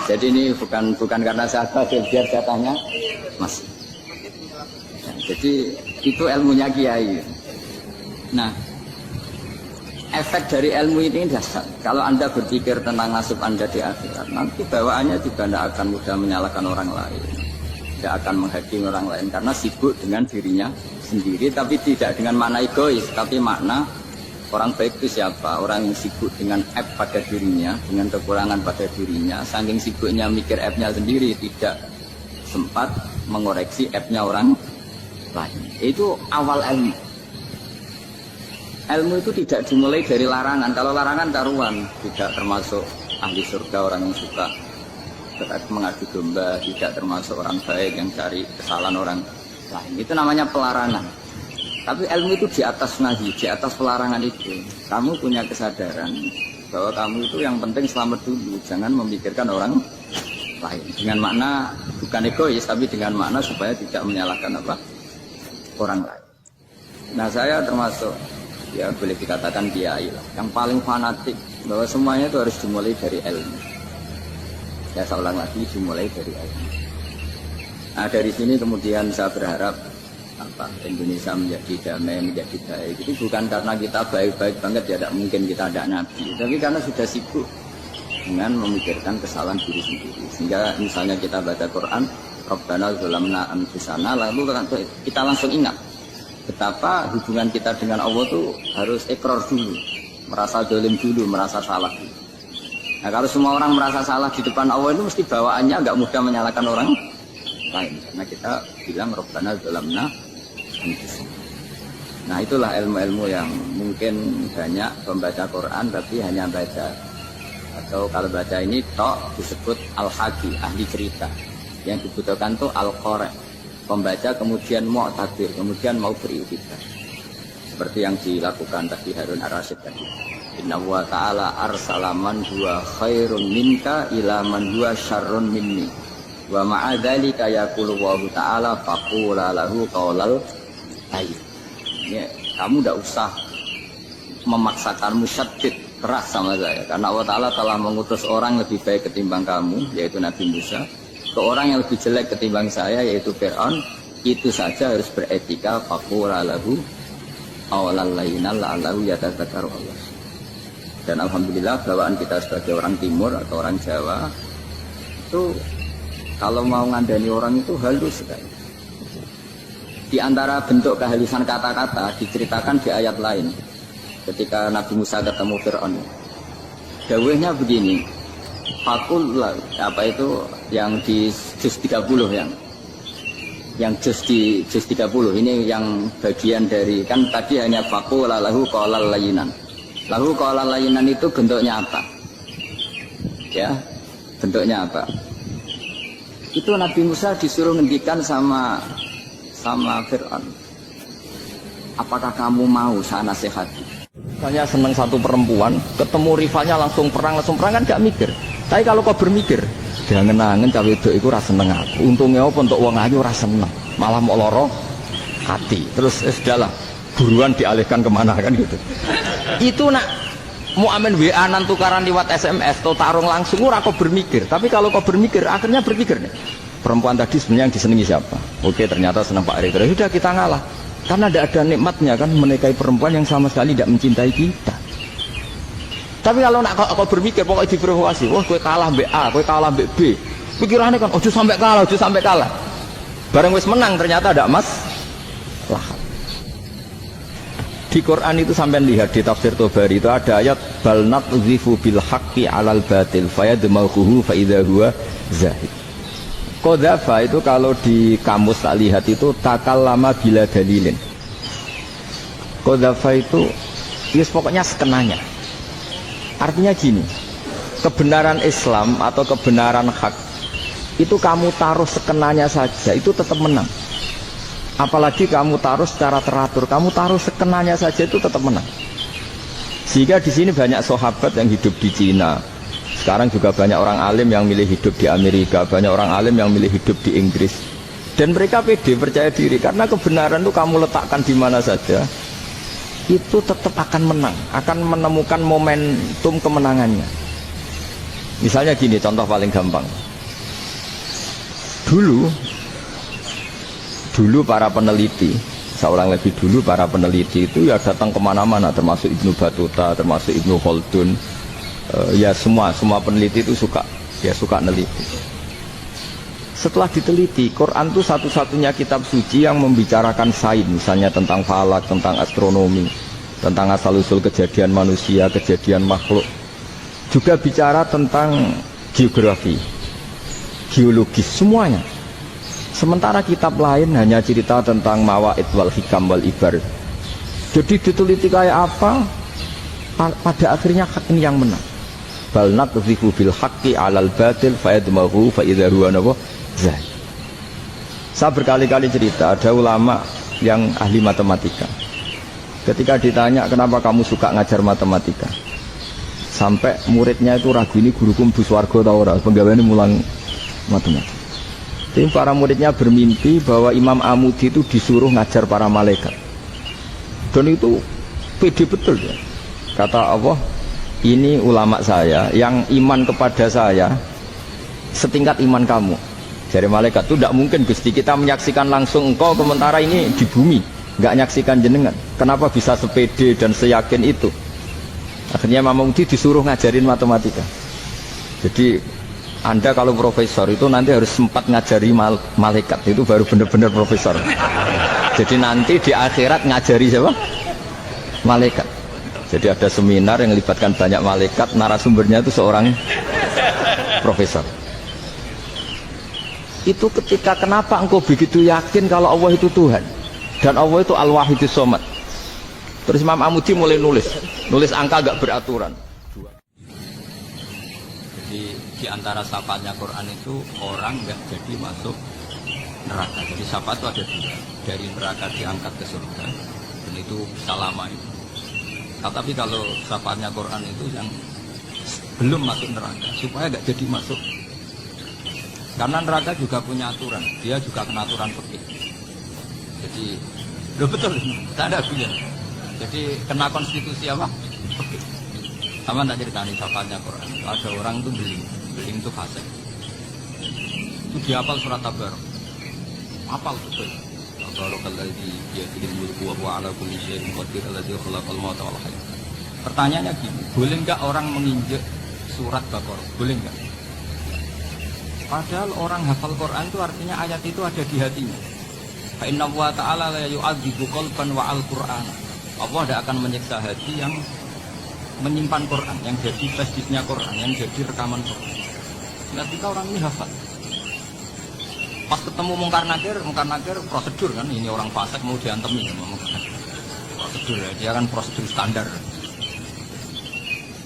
Jadi ini bukan karena saya bagus, biar jatahnya masih. Nah, jadi itu ilmunya kiai. Nah, efek dari ilmu ini dasar. Kalau Anda berpikir tentang nasib Anda di akhirat, nanti bawaannya juga tidak akan mudah menyalahkan orang lain, tidak akan menghakimi orang lain karena sibuk dengan dirinya sendiri, tapi tidak dengan makna egois, tapi makna orang baik itu siapa? Orang yang sibuk dengan aib pada dirinya, dengan kekurangan pada dirinya, saking sibuknya mikir aibnya sendiri, tidak sempat mengoreksi aibnya orang lain. Itu awal ilmu. Ilmu itu tidak dimulai dari larangan. Kalau larangan karuan, tidak termasuk ahli surga, orang yang suka mengadu domba, tidak termasuk orang baik yang cari kesalahan orang lain. Itu namanya pelarangan. Tapi ilmu itu di atas nahi, di atas pelarangan itu. Kamu punya kesadaran bahwa kamu itu yang penting selamat dulu, jangan memikirkan orang lain. Dengan makna bukan egois, tapi dengan makna supaya tidak menyalahkan orang lain. Nah, saya termasuk ya boleh dikatakan kiai lah, yang paling fanatik bahwa semuanya itu harus dimulai dari ilmu. Ya saya ulang lagi, dimulai dari ilmu. Nah, dari sini kemudian saya berharap Indonesia menjadi damai, menjadi baik. Itu bukan karena kita baik-baik banget, ya tidak mungkin kita ada nabi, tapi karena sudah sibuk dengan memikirkan kesalahan diri sendiri. Sehingga misalnya kita baca Quran, Rabbana zalamna anfusana, lalu kita langsung ingat betapa hubungan kita dengan Allah itu harus ikrar dulu, merasa zalim dulu, merasa salah dulu. Nah, kalau semua orang merasa salah di depan Allah itu mesti bawaannya agak mudah menyalahkan orang lain, karena kita bilang Rabbana zalamna anfusana. Nah, itulah ilmu-ilmu yang mungkin banyak membaca Quran tapi hanya baca, atau kalau baca ini tok disebut al-haqi, ahli cerita. Yang dibutuhkan tuh al-qari, pembaca kemudian mu'tabir, kemudian mau beriktikad. Seperti yang dilakukan tadi Harun Ar-Rasyid tadi. Inna wa ta'ala arsala man huwa khairun minka ila man huwa syarrun minni. Wa ma'adzalika yaqulu wa ta'ala faqula lahu qaulal tayyib. Ya, kamu tidak usah memaksakan musyaddid keras sama saya, karena Allah Ta'ala telah mengutus orang lebih baik ketimbang kamu, yaitu Nabi Musa, ke orang yang lebih jelek ketimbang saya, yaitu Fir'aun. Itu saja harus beretika. Faqula lahu qaulal layyinan la'allahu yatadzakkaru Allah. Dan alhamdulillah bawaan kita sebagai orang Timur atau orang Jawa itu kalau mau ngandani orang itu halus sekali. Di antara bentuk kehalusan kata-kata diceritakan di ayat lain. Ketika Nabi Musa ketemu Fir'aun, dawuhnya begini, fakul apa itu yang di juz 30 yang juz 30 ini yang bagian dari, kan tadi hanya fakul lahu qaulal layyinan. Lahu qaulal layyinan itu bentuknya apa? Ya, bentuknya apa? Itu Nabi Musa disuruh ngendikan sama Fir'aun, apakah kamu mau saya nasihati? Saya senang satu perempuan, ketemu rivalnya langsung perang kan gak mikir. Tapi kalau kau bermikir, jangan-jangan cawe itu rasa seneng aku. Untungnya apa untuk uang ayu rasa seneng, malah mau loro hati. Terus sudahlah, buruan dialihkan kemana kan gitu. Itu nak mau amin WA nan tukaran lewat SMS atau tarung langsung, ora kau bermikir. Tapi kalau kau bermikir, akhirnya berpikir nih, perempuan tadi sebenarnya yang disenangi siapa? Oke, ternyata senang Pak Erick. Sudah kita ngalah. Karena tidak ada nikmatnya kan menikahi perempuan yang sama sekali tidak mencintai kita. Tapi kalau nak kau berpikir pokoknya diprovokasi, wah kowe kalah mbek A, kowe kalah mbek B. Pikirannya kan ojo sampai kalah. Bareng wis menang ternyata ada mas lah. Di Quran itu sampai lihat di tafsir Tobari itu ada ayat bal nadzifu bil haqqi 'alal batil fayadmaghuhu fa idza huwa zahid. Qadzafa itu kalau di kamus tak lihat itu takallama bila dalilin. Qadzafa itu pokoknya sekenanya. Artinya gini, kebenaran Islam atau kebenaran hak itu kamu taruh sekenanya saja itu tetap menang. Apalagi kamu taruh secara teratur, kamu taruh sekenanya saja itu tetap menang. Sehingga di sini banyak sahabat yang hidup di Cina. Sekarang juga banyak orang alim yang milih hidup di Amerika, banyak orang alim yang milih hidup di Inggris. Dan mereka pede, percaya diri karena kebenaran itu kamu letakkan di mana saja, itu tetap akan menang, akan menemukan momentum kemenangannya. Misalnya gini, contoh paling gampang. Dulu para peneliti, seorang lebih dulu para peneliti itu ya datang kemana-mana, termasuk Ibnu Battuta, termasuk Ibnu Khaldun, ya semua peneliti itu suka neliti. Setelah diteliti, Quran itu satu-satunya kitab suci yang membicarakan sains, misalnya tentang falak, tentang astronomi, tentang asal-usul kejadian manusia, kejadian makhluk, juga bicara tentang geografi, geologis, semuanya. Sementara kitab lain hanya cerita tentang mawaid wal hikam wal ibar. Jadi diteliti kayak apa, pada akhirnya hak ini yang menang. Bal nadzifu bil haqqi 'alal batil fayadmaghu fa idza huwa zahid. Saya berkali-kali cerita, ada ulama yang ahli matematika. Ketika ditanya kenapa kamu suka ngajar matematika, sampai muridnya itu ragu, ini gurukum bu swarga ta ora, penggaweane mulang matematika. Jadi para muridnya bermimpi bahwa Imam Amudi itu disuruh ngajar para malaikat. Dan itu pede betul ya. Kata Allah, ini ulama saya yang iman kepada saya setingkat iman kamu. Jadi malaikat itu tidak mungkin Gusti, kita menyaksikan langsung engkau sementara ini di bumi, nggak menyaksikan jenengan. Kenapa bisa sepede dan seyakin itu? Akhirnya Imam Amudi disuruh ngajarin matematika. Jadi Anda kalau profesor itu nanti harus sempat ngajari malaikat, itu baru benar-benar profesor. Jadi nanti di akhirat ngajari siapa? Malaikat. Jadi ada seminar yang melibatkan banyak malaikat, narasumbernya itu seorang profesor. Itu ketika kenapa engkau begitu yakin kalau Allah itu Tuhan dan Allah itu Al-Wahidus Shomad. Terus Imam Amudi mulai nulis angka agak beraturan. Di antara syafaatnya Quran itu orang nggak jadi masuk neraka. Jadi syafaat itu ada dua, dari neraka diangkat ke surga, dan itu bisa lama itu. Tapi kalau syafaatnya Quran itu yang belum masuk neraka, supaya nggak jadi masuk. Karena neraka juga punya aturan, dia juga kena aturan fikih. Jadi, betul, tak ada bilang. Jadi kena konstitusi apa? Fikih. Sama tak ceritani syafaatnya Quran. Ada orang itu beli itu fasik. Itu dihafal surat Tabarok. Hafal betul. Tabarokalladzi biyadihil mulku wa huwa ala kulli syai'in qadir alladzi khalaqal mauta wal hayata. Pertanyaannya gini, boleh enggak orang menginjak surat Baqarah? Boleh enggak? Padahal orang hafal Quran itu artinya ayat itu ada di hatinya. Fa inna wa ta'ala la yu'adzibu qalban wa al-Qur'an. Allah tidak akan menyiksa hati yang menyimpan Quran, yang jadi testisnya Quran, yang jadi rekaman Quran. Nah, kita orang ini hafal. Pas ketemu Mungkar Nakir prosedur kan, ini orang fasik mau diantemi, prosedur ya, dia kan prosedur standar.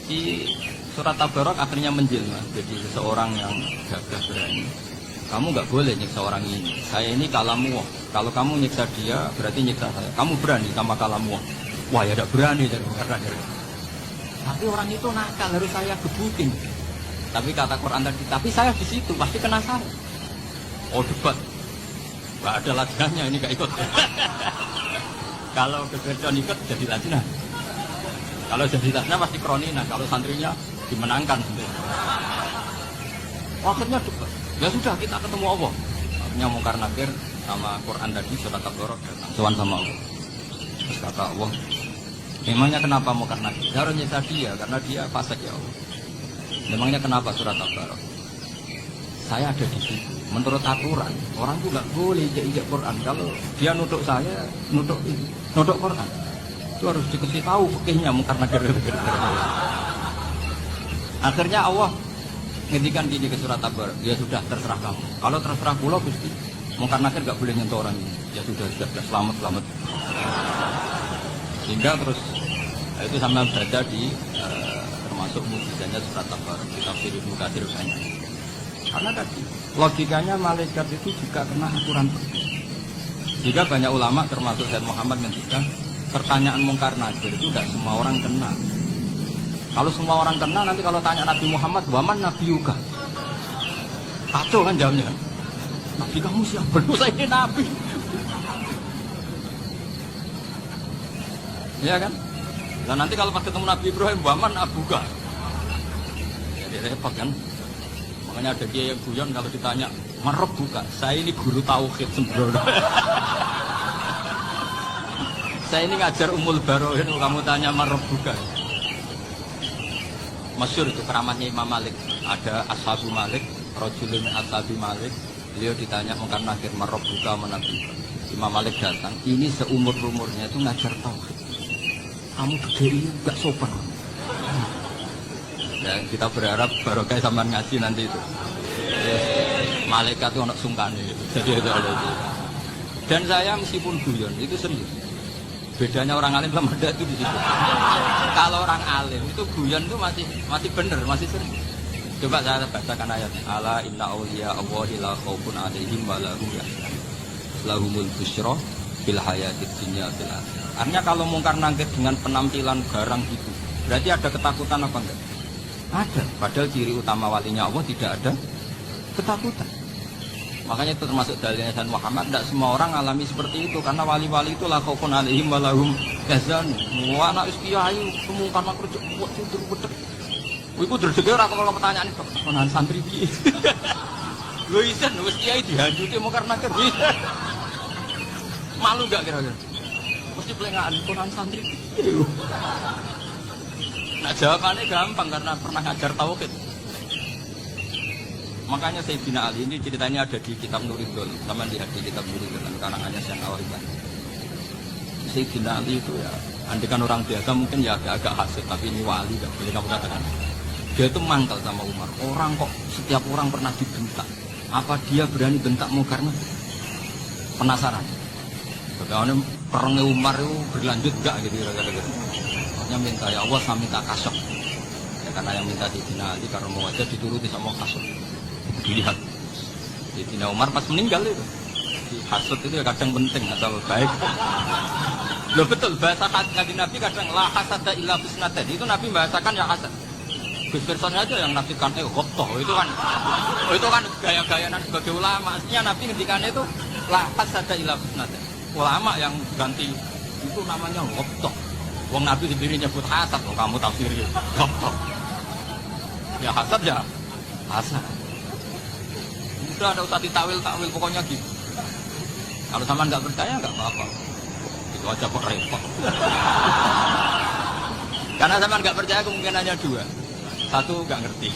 Di surat Tabarok akhirnya menjelma, jadi seseorang yang gagah berani. Kamu nggak boleh nyiksa orang ini. Saya ini kalamu. Kalau kamu nyiksa dia, berarti nyiksa saya. Kamu berani sama kalamu. Wah ya tidak berani jadi Mungkar Nakir. Tapi orang itu nakal, harus saya gebukin. Tapi kata Quran tadi, tapi saya di situ pasti kena saya. Oh debat, nggak ada latihannya, ini nggak ikut. Kalau kegerjon ikut jadi latihan. Kalau jadi latihan pasti kronina. Kalau santrinya dimenangkan. Akhirnya debat. Ya sudah, kita ketemu Allah. Akhirnya Mungkar Nakir sama Quran tadi surat Tabarok datang sowan sama Allah. Terus kata Allah, memangnya kenapa Mungkar Nakir? Harus nyiksa dia karena dia fasik ya Allah. Memangnya kenapa surat Tabarok? Saya ada di situ. Menurut aturan, orang itu nggak boleh injak Quran. Kalau dia nutuk saya, nutuk Quran. Itu harus dikasih tahu fikihnya mungkar nakir. Akhirnya Allah ngendikan gini ke surat Tabar, ya sudah terserah kamu. Kalau terserah pulau Gusti, mungkar nakir gak boleh nyentuh orang ini. Ya sudah selamat. Sehingga terus itu sama baca di termasuk mukjizatnya surat Tabar, kitab Ibnu Katsir banyak. Karena tadi logikanya malaikat itu juga kena aturan fikih. Jika banyak ulama termasuk Sayyid Muhammad ngendikan pertanyaan mungkar nakir itu tidak semua orang kena. Kalau semua orang kena, nanti kalau tanya Nabi Muhammad, waman Nabi Yuka, kacau kan jawabnya. Nabi kamu siapa? Saya ini Nabi. Ya kan? Dan nanti kalau pas ketemu Nabi Ibrahim, waman Abuka. Jadi repot kan? Makanya ada dia yang guyon kalau ditanya, Marab buka, saya ini guru tauhid sembrono. Saya ini ngajar Ummul Barohin, kamu tanya Marab buka. Masyhur itu keramatnya Imam Malik. Ada Ashabu Malik, Rajulun Ashabi Malik. Beliau ditanya mungkar nakir Marab buka menabi. Imam Malik datang. Ini seumur-umurnya itu ngajar tauhid. Kamu gede ini gak sopan. Ya, kita berharap barokah sampean ngaji nanti itu. Malaikat itu anak sungkan gitu. Jadi itu ada itu. Dan saya meskipun guyon itu serius. Bedanya orang alim sama ada itu di situ. Kalau orang alim itu guyon itu masih benar, masih serius. Coba saya bacakan ayatnya. Ala inna awliya Allahi la khaufun 'alaihim wa la hum yahzanun. Lahumul busyra fil hayatid dunya fil akhirah. Artinya kalau mungkar nakir dengan penampilan garang gitu, berarti ada ketakutan apa enggak? Ada. Padahal ciri utama walinya Allah tidak ada ketakutan. Makanya itu termasuk dalilnya Sayyid Muhammad. Tidak semua orang alami seperti itu. Karena wali-wali itu la khaufun 'alaihim wa lahum yahzanun. Wa ana istiyahi semungkar makruh buat tidur bedek. Iku dredege ora kok pertanyaan kok konan santri piye. Lho isen wis kiai dihanjuti mungkar nakir. Malu enggak kira-kira? Mesti pelengahan konan santri piye. Nah jawabannya gampang karena pernah ngajar tauhid. Makanya Sayyidina Ali ini ceritanya ada di kitab Nuridul. Sama lihat di kitab Nuridul karangannya Syekh Al-Albani. Sayyidina Ali itu ya, andikan orang biasa mungkin ya agak hasut, tapi ini wali kan, boleh kamu katakan. Dia itu mangkal sama Umar. Orang kok setiap orang pernah dibentak. Apa dia berani bentak mungkar nakir? Penasaran. Bagaimana perangnya Umar itu berlanjut enggak gitu kira-kira. Makanya minta ya Allah saya minta kasok. Ya, karena yang minta Sayyidina Ali karena mau aja dituruti sama kasok. Dilihat Sayyidina Umar pas meninggal itu hasud itu ya kadang penting asal baik. Loh betul bahasa Nabi kadang la hasada illa husnaten itu Nabi bahasakan ya hasad. Gus Person aja yang nafsirkan ghobtoh itu kan gaya-gayaan sebagai ulama. Aslinya Nabi ngendikannya itu la hasada illa husnaten. Ulama yang ganti itu namanya ghobtoh. Wong Nabi sendiri nyebut hasad, kok kamu tafsirnya ghobtoh. Ya hasad ya hasad. Udah ada usah ditawil pokoknya gitu. Kalau sama nggak percaya nggak apa-apa. Itu aja kok repot. Karena sama nggak percaya kemungkinannya dua. Satu nggak ngerti.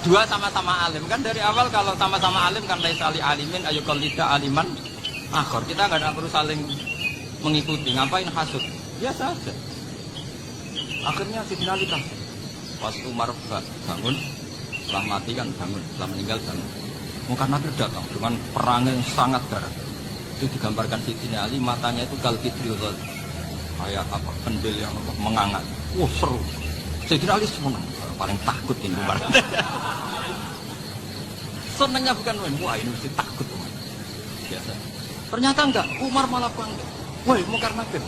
Dua sama-sama alim kan dari awal kalau sama-sama alim kan laisali alimin ayukal lidah aliman akhor. Kita nggak perlu saling mengikuti. Ngapain hasud? Biasa aja. Akhirnya Sayyidina Ali kasih. Pas Umar bangun. Setelah mati kan bangun, setelah meninggal bangun. Mungkar nakir datang dengan perang yang sangat darah. Itu digambarkan Sayyidina Ali, matanya itu kalbidriol, kayak apa pendil yang mengangat. Wah seru. Sayyidina Ali senang, paling takut ini Umar. Senangnya bukan wah ini mesti takut Umar. Biasa. Ternyata enggak, Umar malah bangga. Woi mungkar nakir,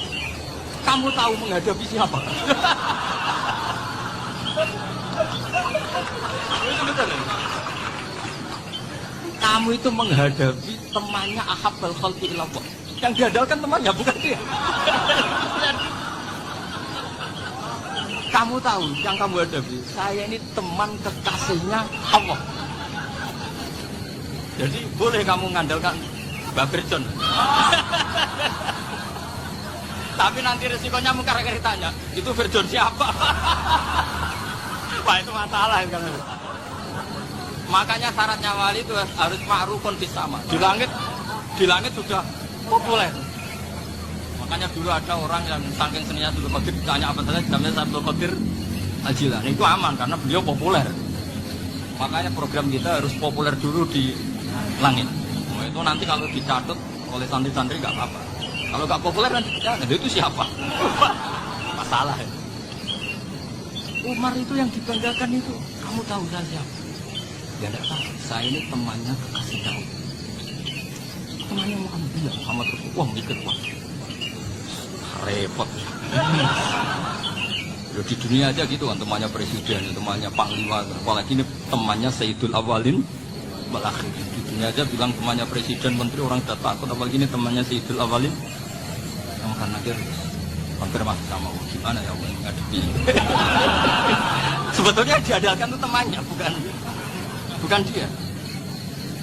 kamu tahu menghadapi siapa? Kamu itu menghadapi temannya ahabbal khalqi ilallah. Yang diandalkan temannya bukan dia. Kamu tahu yang kamu hadapi, saya ini teman kekasihnya Allah. Jadi boleh kamu mengandalkan Mbak Berjon. Tapi nanti resikonya mungkar nakir tanya, itu Berjon siapa? Wah itu masalah kan. Makanya syaratnya wali itu harus ma'rufun bis sama. Di langit sudah populer. Makanya dulu ada orang yang saking seninya Abdul Qadir ditanya apa saja namanya Abdul Qadir Al-Jilani. Itu aman karena beliau populer. Makanya program kita harus populer dulu di langit. Itu nanti kalau dicatat oleh santri-santri nggak apa-apa. Kalau nggak populer nanti itu siapa? Masalah ya. Umar itu yang dibanggakan itu, kamu tahu saya siapa? Ya tidak tahu. Saya ini temannya kekasihnya Allah. Temannya Muhammad. Iya, Muhammad Rasulullah. Wah, mikir wah. Repot. Ya, di dunia aja gitu kan, temannya presiden, temannya panglima, apalagi ini temannya Sayyidul Awalin wal Akhirin. Di dunia aja bilang temannya presiden, menteri, orang sudah takut, apalagi ini temannya Sayyidul Awalin. Yang karena dia hampir masih sama Allah. Gimana ya Allah menghadapi? Sebetulnya diadakan itu temannya, bukan dia.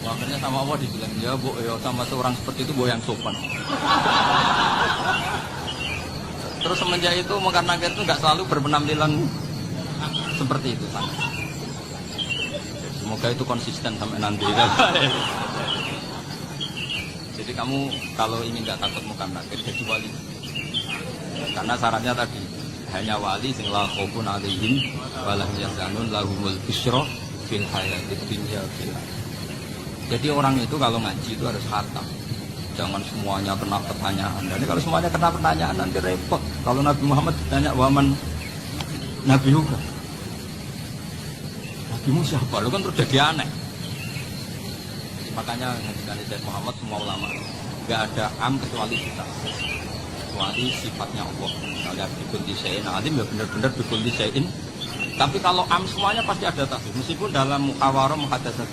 Wah, akhirnya sama Allah dibilang, ya bu, ya sama seorang seperti itu bu yang sopan. Terus semenjak itu Mungkar Nakir itu nggak selalu berpenampilan seperti itu sama. Semoga itu konsisten sampai nanti. Jadi kamu kalau ingin nggak takut Mungkar Nakir jadi wali. Karena syaratnya tadi hanya wali sing la khaufun alaihim wa la hum yahzanun lahumul busyra fil hayatid dunya fil. Jadi orang itu kalau ngaji itu harus khatam. Jangan semuanya kena pertanyaan. Dan kalau semuanya kena pertanyaan nanti repot. Kalau Nabi Muhammad ditanya waman Nabi juga. Nabimu siapa? Lu kan terus jadi aneh. Makanya Nabi Syekh Muhammad semua ulama nggak ada am kecuali kita. Kecuali sifatnya Allah. Misalnya bikul disein alim ya benar-benar bikul disein. Tapi kalau am semuanya pasti ada tasbih. Meskipun dalam mukawarah muhadatsah.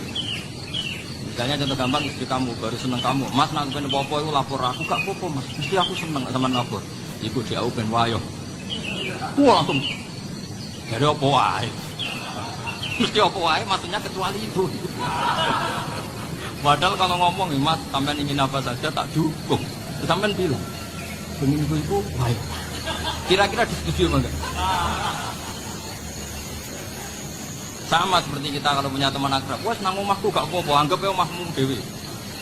Misalnya contoh gampang, istri kamu baru seneng kamu, mas nak pengen popo itu lapor aku gak popo mas, mesti aku seneng sama lapor. Iku dia aku pengen wayo. Wah langsung dari opo wae. Mesti opo wae, maksudnya kecuali itu. Padahal kalau ngomong, mas sampean ingin apa saja tak dukung. Sampean bilang, pengen ibu wayo. Kira-kira disetujui enggak? Sama seperti kita kalau punya teman akrab, wes nang omahku gak apa-apa, anggap ya omahmu dewi.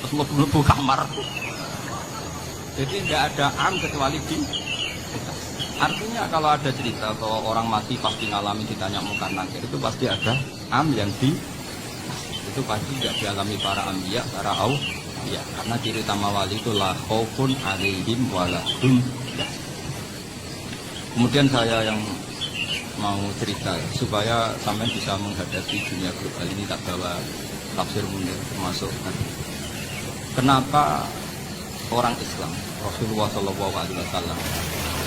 Terus mlebu kamar. Jadi tidak ada am kecuali di. Artinya kalau ada cerita bahwa orang mati pasti ngalami ditanya Mungkar Nakir, itu pasti ada am yang di. Itu pasti tidak dialami para anbiya, para auliya. Karena ciri utama wali itu la khaufun alaihim wa la hum yahzanun. Kemudian saya yang mau cerita supaya sampai bisa menghadapi dunia global ini, tak bawa tafsir Munir termasuk kenapa orang Islam Rasulullah SAW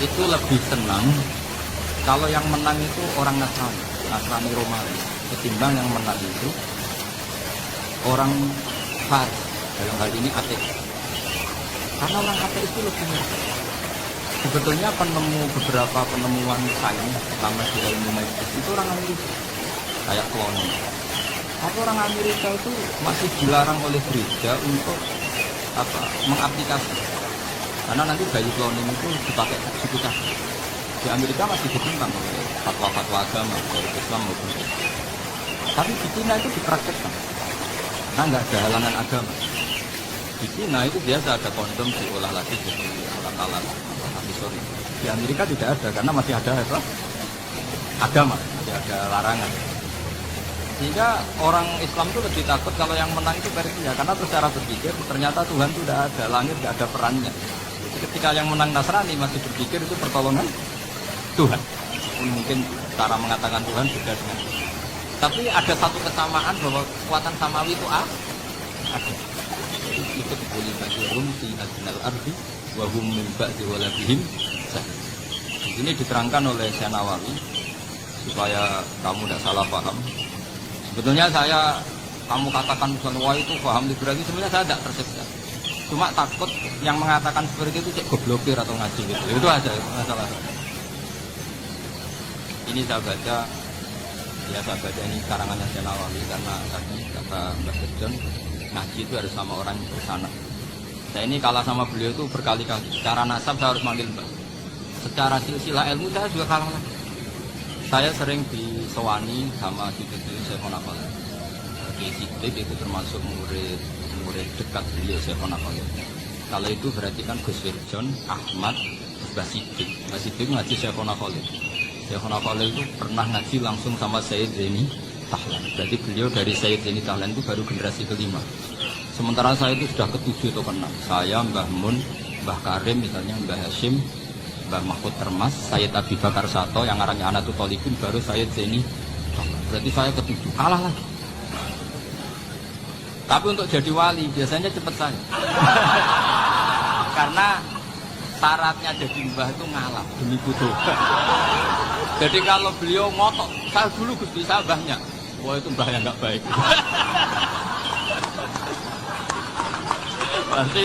itu lebih senang kalau yang menang itu orang Nasrani Romawi ketimbang yang menang itu orang Faris, dalam hal ini ateis. Karena orang ateis itu lebih sebetulnya beberapa penemuan sains pertama di ilmu medis itu orang Amerika kayak kloning. Tapi orang Amerika itu masih dilarang oleh gereja untuk mengaplikasi. Karena nanti bayi kloning itu dipakai eksekutasi. Di Amerika masih ditimbang oleh fatwa-fatwa agama baik Islam maupun Islam. Tapi di Cina itu dipraktekkan. Karena nggak ada halangan agama. Di Cina itu biasa ada kondom diolah lagi jadi alat-alat. Di Amerika tidak ada karena masih ada agama, masih ada larangan. Sehingga orang Islam itu lebih takut kalau yang menang itu versinya, karena secara berpikir ternyata Tuhan itu tidak ada, langit tidak ada perannya. Jadi ketika yang menang Nasrani masih berpikir itu pertolongan Tuhan. Mungkin cara mengatakan Tuhan beda dengan itu. Tapi ada satu kesamaan bahwa kekuatan samawi itu ada. Itu boleh bagi rumsi adnal ardi wahum min ba'di walabihim. Di sini diterangkan oleh Syekh Nawawi supaya kamu tidak salah paham. Sebetulnya kamu katakan wah itu paham liberasi, sebenarnya saya tidak tersiksa. Cuma takut yang mengatakan seperti itu cek goblokir atau ngaji gitu. Itu aja masalah. Ini saya baca ini karangannya Syekh Nawawi karena tadi kata Mbak John ngaji itu harus sama orang yang bersana. Saya ini kalah sama beliau itu berkali-kali. Secara nasab saya harus manggil Mbak. Secara silsilah ilmu saya juga kalah lagi. Saya sering disewani sama cucu Syekh Nafal. Di Siddiq itu termasuk murid dekat beliau Syekh Nafal. Kalau itu berarti kan Gus Wirjon, Ahmad, Mbah Siddiq. Mbah Siddiq ngaji Syekhona Khalil. Syekhona Khalil itu pernah ngaji langsung sama Sayyid Zaini Tahlan. Berarti beliau dari Sayyid Zaini Tahlan itu baru generasi kelima. Sementara saya itu sudah ketujuh atau keenam. Saya, Mbah Mun, Mbah Karim, misalnya Mbah Hashim, Mbah Mahfud Termas, Sayyid Abi Bakar Sato, yang arahnya Anatul Tolibin, baru Sayyid Zaini Tahlan. Berarti saya ketujuh, kalah lagi. Tapi untuk jadi wali biasanya cepat saya. Karena syaratnya jadi mbah itu ngalah demi butuh. Jadi kalau beliau ngotot, saya dulu Gusti saya mbahnya. Wah itu mbah yang nggak baik. Nanti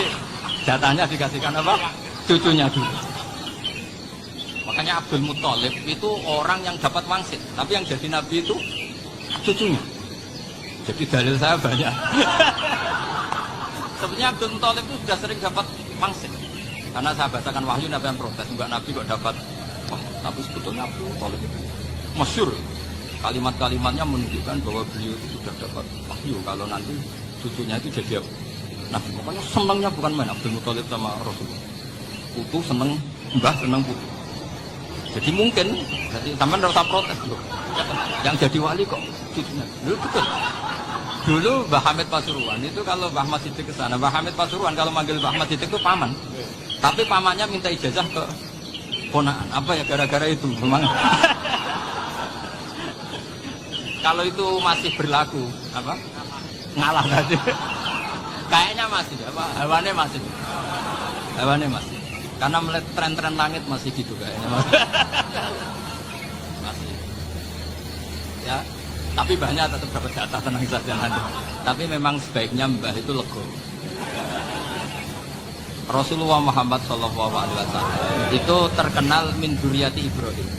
jatahnya dikasihkan apa? Cucunya dulu. Makanya Abdul Muthalib itu orang yang dapat wangsit, tapi yang jadi nabi itu cucunya. Jadi dalil saya banyak. Sebenarnya Abdul Muthalib itu sudah sering dapat wangsit. Karena saya bacakan wahyu Nabi yang protes, enggak Nabi kok dapat. Wah, tapi sebetulnya Abdul Muthalib itu masyhur. Kalimat-kalimatnya menunjukkan bahwa beliau itu sudah dapat wahyu kalau nanti cucunya itu jadi Nabi. Makanya senangnya bukan main Abdul Muthalib sama Rasulullah. Putu seneng, mbah seneng putu. Jadi mungkin, jadi teman harus protes loh. Yang jadi wali kok cucunya. Dulu betul. Dulu Mbah Hamid Pasuruan itu kalau Mbah Ahmad Siddiq ke sana, Mbah Hamid Pasuruan kalau manggil Mbah Ahmad Siddiq itu paman. Tapi pamannya minta ijazah ke ponakan. Apa ya gara-gara itu memang. Kalau itu masih berlaku, apa? Ngalah tadi. Kayaknya masih, apa? Hewannya masih. Karena melihat tren-tren langit masih gitu kayaknya. Masih. Ya. Tapi banyak tetap dapat jatah, tenang saja nanti. Tapi memang sebaiknya mbah itu lego. Rasulullah Muhammad SAW itu terkenal min dzurriyyati Ibrahim.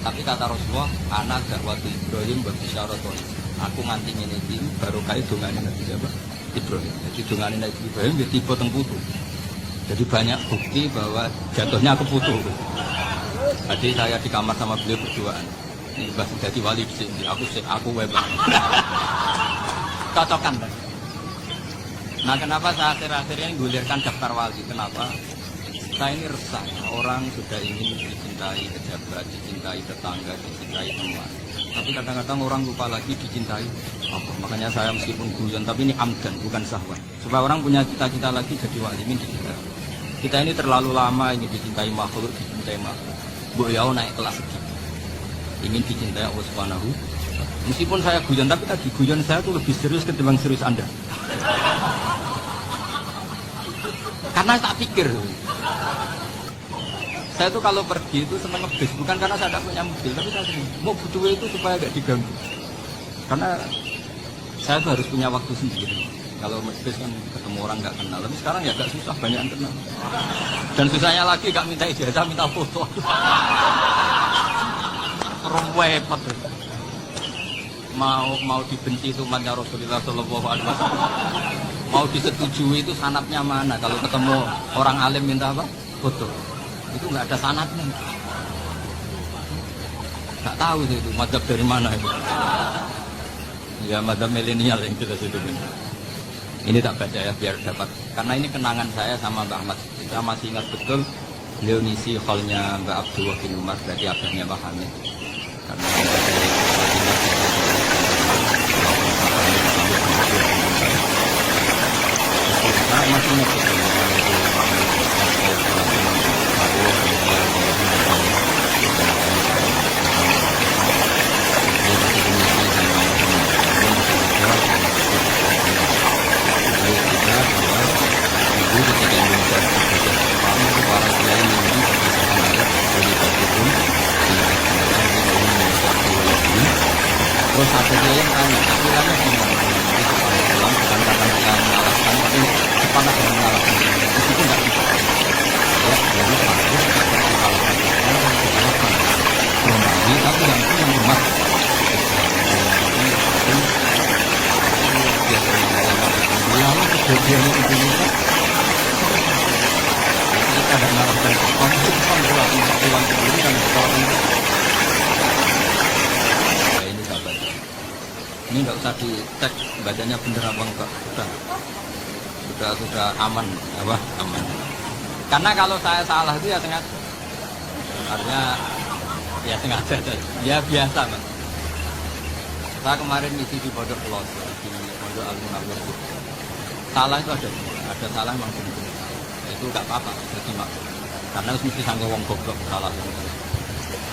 Tapi kata Rasulullah, ana dakwatu Ibrahim wa bisyaratul. Aku nganti ngene iki baru kae dongane Nabi Ibrahim. Jadi dongane Nabi Ibrahim ya tiba teng putu. Jadi banyak bukti bahwa jatuhnya ke putu. Jadi saya di kamar sama beliau berduaan. Ini Mbah jadi wali di sini, aku web. Cocokan. Nah kenapa saya akhir-akhir ini gulirkan daftar wali? Kenapa? Saya ini resah. Orang sudah ingin dicintai pejabat, dicintai tetangga, dicintai teman. Tapi kadang-kadang orang lupa lagi dicintai apa. Makanya saya meskipun guyon, tapi ini amdan, bukan sahwan. Supaya orang punya cita-cita lagi jadi wali ini dicintai. Kita ini terlalu lama ingin dicintai makhluk, dicintai makhluk. Boyau naik kelas sedikit. Ingin dicintai Allah Subhanahu. Meskipun saya guyon, tapi tadi guyon saya itu lebih serius ketimbang serius Anda. Karena tak pikir. Saya tuh kalau pergi itu senang ngebis, bukan karena saya tidak punya mobil, tapi saya senang. Mau butuh itu supaya gak diganggu. Karena saya tuh harus punya waktu sendiri. Kalau ngebis kan ketemu orang gak kenal, tapi sekarang ya gak susah, banyak yang kenal. Dan susahnya lagi gak minta ijazah, minta foto. Repot. Mau dibenci itu umatnya Rasulullah Shallallahu Alaihi Wasallam. Mau disetujui itu sanatnya mana? Kalau ketemu orang alim minta apa? Foto. Itu nggak ada sanatnya. Nggak tahu itu mazhab dari mana itu. Ya mazhab milenial yang jelas itu. Ini tak baca ya biar dapat. Karena ini kenangan saya sama Mbak Ahmad. Saya masih ingat betul beliau ngisi hallnya Mbak Abdullah bin Umar, berarti abahnya Mbak Hamid. Karena masih ingat betul. Terus akhirnya yang tanya, tapi lama gimana? Itu pulang bukan karena kita mengalahkan, tapi cepat aja mengalahkan. Meskipun nggak bisa. Ya, jadi bagus dikalahkan kita, dikalahkan Romawi, tapi yang itu yang umat. Lalu kejadian itu kita ada mengalahkan Jepang, Jepang pulang sendiri dan sekarang ini nggak usah dicek bacanya bener apa enggak, udah sudah aman, apa aman. Karena kalau saya salah itu ya sengaja, artinya ya sengaja, ya biasa mas. Saya kemarin misi di Pondok Pelosok, di Pondok Al-Munawwir. Salah itu ada salah memang benar. Itu nggak apa-apa, jadi maksud. Karena mesti sangka wong goblok salah.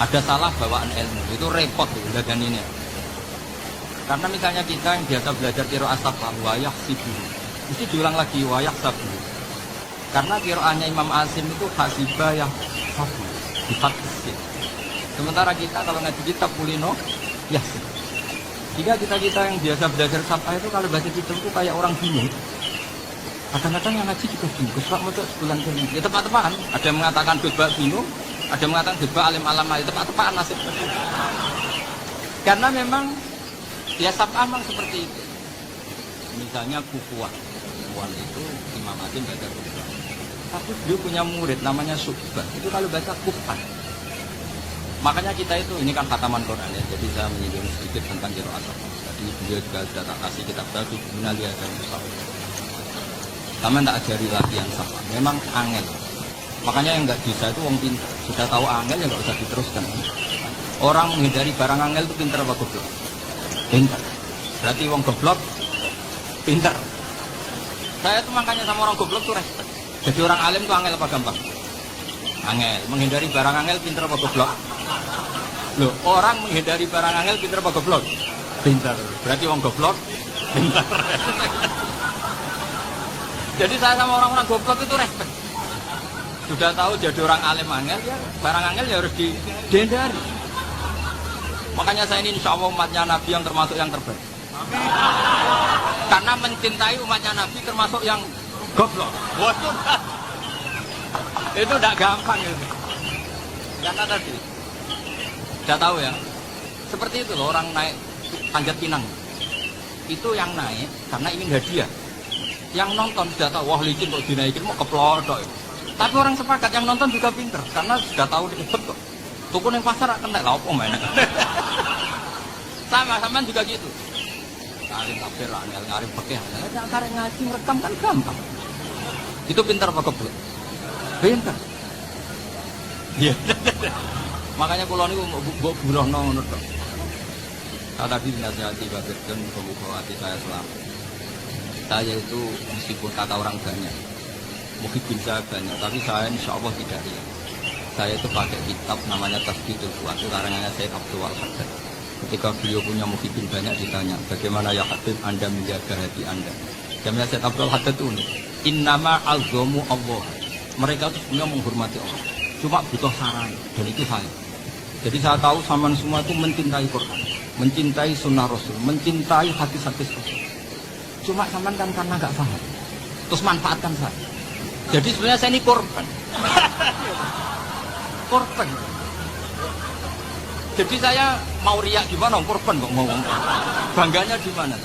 Ada salah bawaan ilmu, itu repot tuh, dan ini. Karena misalnya kita yang biasa belajar qiraat asafah, wayak sibu, mesti diulang lagi wayak sabu. Karena qiraatnya Imam Asim itu hasibah yang sabu, difatkasi. Sementara kita kalau ngaji kitab kulino, ya. Jika kita yang biasa belajar sabah itu kalau baca kitab itu kayak orang bingung. Kadang-kadang yang ngaji juga bingung, sebab untuk sebulan ini. Ya tepat-tepatan, ada yang mengatakan khutbah bingung, ada yang mengatakan khutbah alim-alam, ya tepat-tepatan nasib. Karena memang ya sabah memang seperti itu. Misalnya kufuan itu Imam Asim baca khutbah. Tapi dia punya murid namanya Subhan, itu kalau baca kufan. Makanya kita itu, ini kan khataman Quran ya, jadi saya menyinggung sedikit tentang qiraat sabah. Tadi beliau juga sudah tak kasih kitab baru, Gunalia dan Musafir. Kami tak ajari lagi yang sama. Memang angel. Makanya yang nggak bisa itu wong pintar. Sudah tahu angel ya nggak usah diteruskan. Orang menghindari barang angel itu pintar apa goblok? Pintar. Berarti wong goblok pintar. Saya tuh makanya sama orang goblok tuh respect. Jadi orang alim tuh angel apa gampang? Angel. Menghindari barang angel pintar apa goblok? Loh, orang menghindari barang angel pintar apa goblok? Pintar. Berarti wong goblok pintar. Jadi saya sama orang-orang goblok itu respect. Sudah tahu jadi orang alim angel, ya barang angel ya harus dihindari. Makanya saya ini insya Allah umatnya Nabi yang termasuk yang terbaik. Karena mencintai umatnya Nabi termasuk yang goblok. Itu tidak gampang itu. Karena tadi, sudah tahu ya. Seperti itu loh orang naik Panjat Pinang. Itu yang naik karena ingin hadiah. Yang nonton sudah tahu, wah licin kok dinaikin mau keplodok. Tapi orang sepakat yang nonton juga pinter karena sudah tahu ribet kok. Tuku yang pasar akan naik lauk main. Sama juga gitu. Ngalim kafir, ngalim pakai, ngalim ngaji merekam kan gampang. Itu pinter apa goblok? Pinter. Iya. Makanya kalau ini mbok burohno ngono tok. Saya tadi dinasihati Pak Firdan membuka hati saya selamat. Saya itu meskipun kata orang banyak, mungkin bisa banyak, tapi saya insya Allah tidak riya. Saya itu pakai kitab namanya Tasbihul Fuad, itu karangannya Syekh Abdul Haddad. Ketika beliau punya muhibin banyak ditanya, bagaimana ya Habib Anda menjaga hati Anda? Jamnya Syekh Abdul Haddad itu unik. Innama alzomu Allah. Mereka itu sebenarnya menghormati Allah. Cuma butuh saran, dan itu saya. Jadi saya tahu sama semua itu mencintai Quran, mencintai sunnah Rasul, mencintai hadis-hadis Rasul. Cuma sampean kan karena nggak paham, terus manfaatkan saya. Jadi sebenarnya saya ini korban. Korban. Jadi saya mau riak gimana? Korban kok mau bangganya di mana?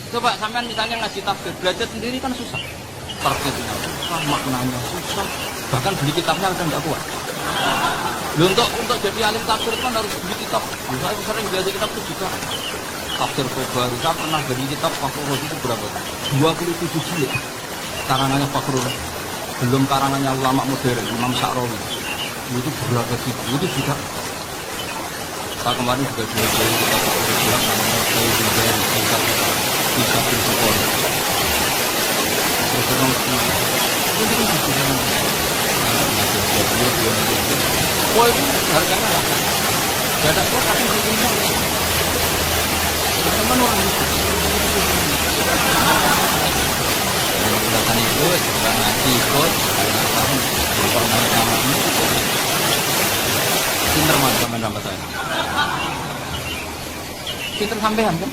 Coba sampean misalnya ngaji tafsir, belajar sendiri kan susah. Tafsirnya susah, maknanya susah. Bahkan beli kitabnya udah nggak kuat. Untuk jadi alim tafsir kan harus beli kitab. Saya sering belajar kitab itu juga. Tafsir Tobaru, saya pernah beli kitab Fakhrul itu berapa? 27 jilid. Karangannya Fakhrul. Belum karangannya ulama modern, Imam Sa'rawi. Itu berapa kitab? Itu juga. Saya kemarin juga belajar kitab Fakhrul Islam namanya Sayyidul Bari, Kisah Filsafat. Terus orang itu kan bisa. Wah itu harganya lah. Gak ada kok tapi begini. Teman orang itu. Bukan itu, bukan ngaji ikut, karena tahun berkorban sama ini. Pinter mas sama saya. Pinter sampean kan?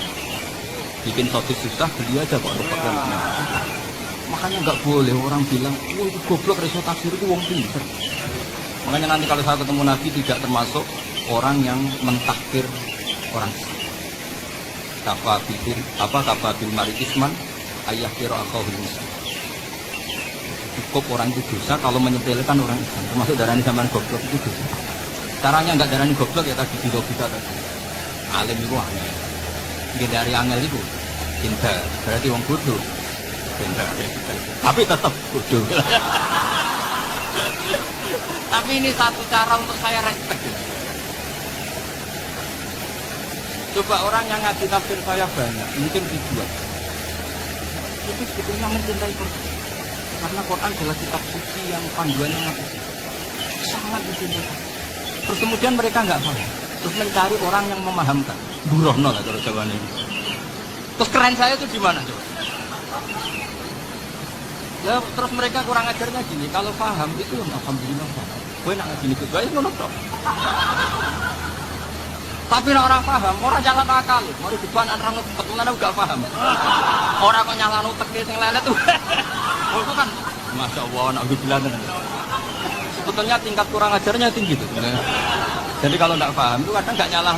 Bikin sosis susah, beli aja kok repotkan. Makanya nggak boleh orang bilang, wah itu goblok reso tafsir itu wong pinter. Makanya nanti kalau saya ketemu Nabi tidak termasuk orang yang mentahkir orang. Kafabil mari isman ayah kira akauhul muslim. Cukup orang itu dosa kalau menyepelekan orang Islam. Termasuk darani zaman goblok itu dosa. Caranya nggak darani goblok ya tadi di logika tadi. Alim itu angel. Dari angel itu cinta. Berarti wong bodoh Tapi tetap bodoh. Tapi ini satu cara untuk saya respect. Coba orang yang ngaji tafsir saya banyak, mungkin ribuan. Itu sebetulnya mencintai Quran. Karena Quran adalah kitab suci yang panduannya sangat dicintai. Terus kemudian mereka nggak paham. Terus mencari orang yang memahamkan. Burohno lah kalau jawabannya. Terus keren saya itu di mana coba? Ya terus mereka kurang ajarnya gini. Kalau paham itu alhamdulillah paham. Gue nak ngaji itu baik ngono tok. Tapi orang paham, orang jalan akal. Mau dibuat orang kebetulan udah paham. Orang kok nyala utek sing lelet tuh. Oh itu kan, masya Allah, nak bilang. Sebetulnya tingkat kurang ajarnya tinggi tuh. Jadi kalau tidak paham itu kadang nggak nyalah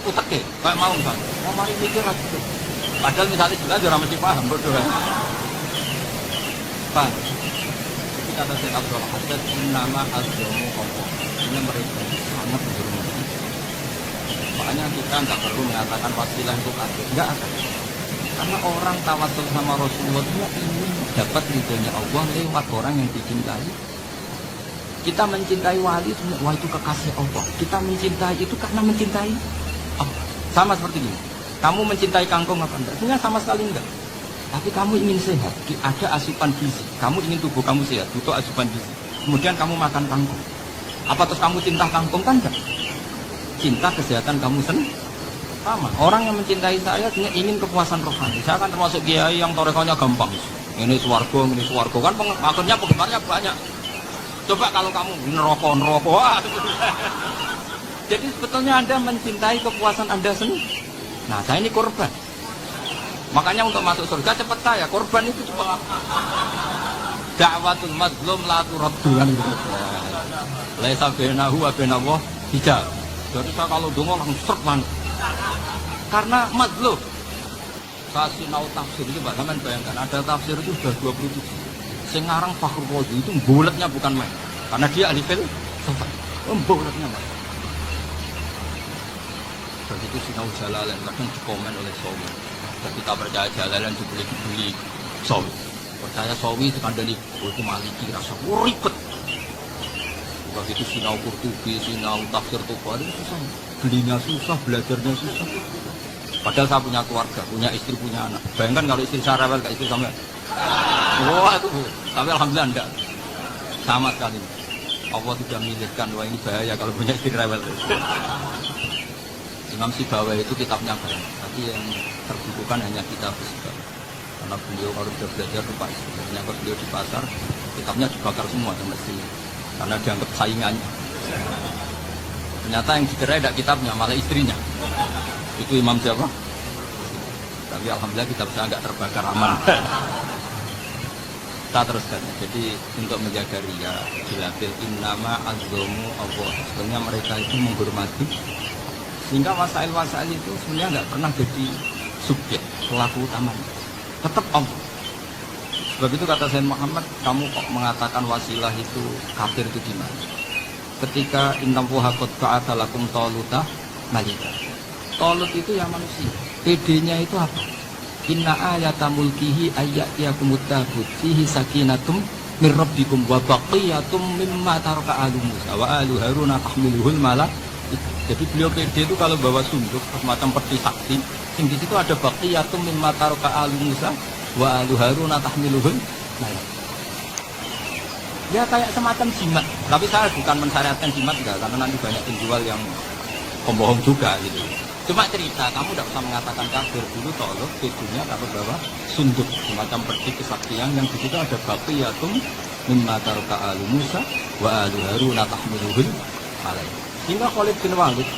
utek deh. Kayak mau kan, mau mari mikir lagi. Padahal misalnya jelas orang mesti paham, bodoh. Paham? Tapi kata Syekh Abdul Haddad, nama azzamu Allah. Ini mereka sangat berhormat. Makanya kita nggak perlu mengatakan wasilah itu kafir, nggak ada. Karena orang tawasul sama Rasulullah dia ingin dapat ridhonya Allah lewat orang yang dicintai. Kita mencintai wali, wah itu kekasih Allah. Kita mencintai itu karena mencintai Allah. Sama seperti ini. Kamu mencintai kangkung apa enggak? Sebenarnya sama sekali enggak. Tapi kamu ingin sehat, ada asupan gizi. Kamu ingin tubuh kamu sehat, butuh asupan gizi. Kemudian kamu makan kangkung. Apa terus kamu cinta kangkung kan enggak? Cinta kesehatan kamu sendiri. Sama. Orang yang mencintai saya ingin kepuasan rohani. Saya kan termasuk kiai yang torekonya gampang. Ini swargo kan akhirnya penggemarnya banyak. Coba kalau kamu neraka. Jadi sebetulnya Anda mencintai kepuasan Anda sendiri. Nah, saya ini korban. Makanya untuk masuk surga cepat saya. Korban itu cepat. Da'watul mazlum la turaddu. Laisa bainahu wa bainallah hijab. Jadi saya kalau dongo langsung serp banget. Karena mazlum. Saya sinau tafsir itu Pak, sampean bayangkan ada tafsir itu sudah 27. Sengarang Fakhrul Razi itu bulatnya bukan main. Karena dia ahli filsafat. Bulatnya main. Dan itu sinau Jalalain kadang dikomen oleh Sawi. Ketika percaya Jalalain dibeli Sawi. Percaya Sawi sekandani itu Maliki rasa ribet. Begitu sinau Qurtubi, sinau tafsir Tabari susah. Belinya susah, belajarnya susah. Padahal saya punya keluarga, punya istri, punya anak. Bayangkan kalau istri saya rewel, istri sampai. Wah itu, tapi alhamdulillah enggak. Sama sekali. Allah tidak milihkan, wah ini bahaya kalau punya istri rewel. Imam Sibawa itu kitabnya banyak, tapi yang terbukukan hanya kitab Sibawa. Karena beliau kalau sudah belajar lupa istrinya, kalau beliau di pasar, kitabnya dibakar semua sama istrinya. Karena dianggap saingannya. Ternyata yang dicerai tidak kitabnya, malah istrinya. Itu imam siapa? Tapi alhamdulillah kitab saya nggak terbakar, aman. Kita teruskan. Jadi untuk menjaga ria, dilatil innama azzamu Allah. Sebenarnya mereka itu menghormati. Sehingga wasail-wasail itu sebenarnya nggak pernah jadi subjek, pelaku utamanya. Tetap Allah. Sebab itu kata Sayyid Muhammad, kamu kok mengatakan wasilah itu kafir itu di mana? Ketika innallaha qad ba'atsa lakum taluta malika. Talut itu yang manusia. PD-nya itu apa? Inna ayata mulkihi ayyatiyakumut tabut fihi sakinatum min rabbikum wa baqiyatum mimma taraka alu Musa wa alu Haruna tahmiluhul malak. Jadi beliau PD itu kalau bawa sunduk semacam peti sakti, yang di situ ada baqiyatum mimma taraka alu Musa wa alu Haruna tahmiluhul malak. Ya kayak semacam jimat. Tapi saya bukan mensyariatkan jimat enggak, karena nanti banyak penjual yang pembohong juga gitu. Cuma cerita, kamu tidak usah mengatakan kafir dulu. Tolong videonya kamu bawa sunduk semacam peti kesaktian yang di situ ada baqiyatum mimma taraka alu Musa wa alu Haruna tahmiluhul malak. Hingga Khalid bin Walid,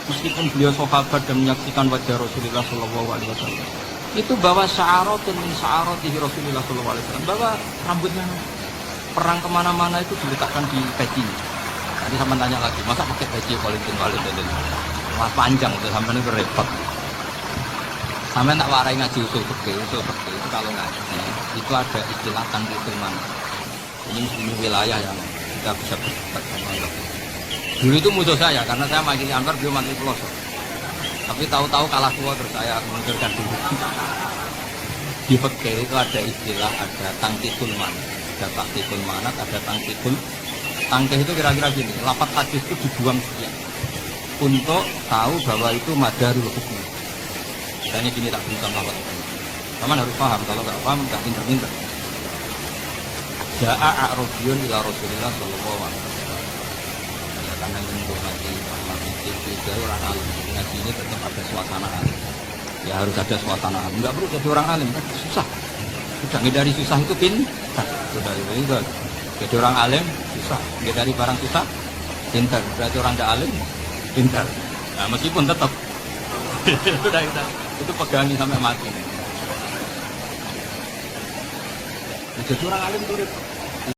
meskipun beliau sahabat dan menyaksikan wajah Rasulullah SAW, itu bawa sya'aratun min sya'aratihi Rasulullah SAW, bawa rambutnya. Perang kemana-mana itu diletakkan di pecinya. Tadi sama tanya lagi, masa pakai peci Khalid bin Walid? Wah panjang itu sampai ini repot. Sampai tak warai ngaji usul fikih itu kalau ngaji itu ada istilah tangkil mana. Ini wilayah yang kita bisa berdebat. Dulu itu musuh saya karena saya makin Anwar, beliau mati pelosok. Tapi tahu-tahu kalah tua terus saya mengundurkan diri. Di fikih itu ada istilah, ada tangkihul manat, ada tangkihul manat, ada tangkihul. Tangkih itu kira-kira gini, lafaz hadis itu dibuang sekian untuk tahu bahwa itu madarul hukum. Misalnya gini, tak berikan lafaz. Teman harus paham, kalau nggak paham nggak pinter-pinter. Ja'a a'rabiyun ila Rasulillah sallallahu alaihi wasallam. Ya karena menunggu nanti sama itu orang alim. Ngaji ini tetap ada suasana alim. Ya harus ada suasana alim. Enggak perlu jadi orang alim, kan susah. Sudah ngedari susah itu pintar. Sudah itu. Jadi orang alim susah. Ngedari barang susah pintar. Berarti orang tidak alim pintar. Nah, meskipun tetap sudah itu pegangi sampai mati. Jadi orang alim itu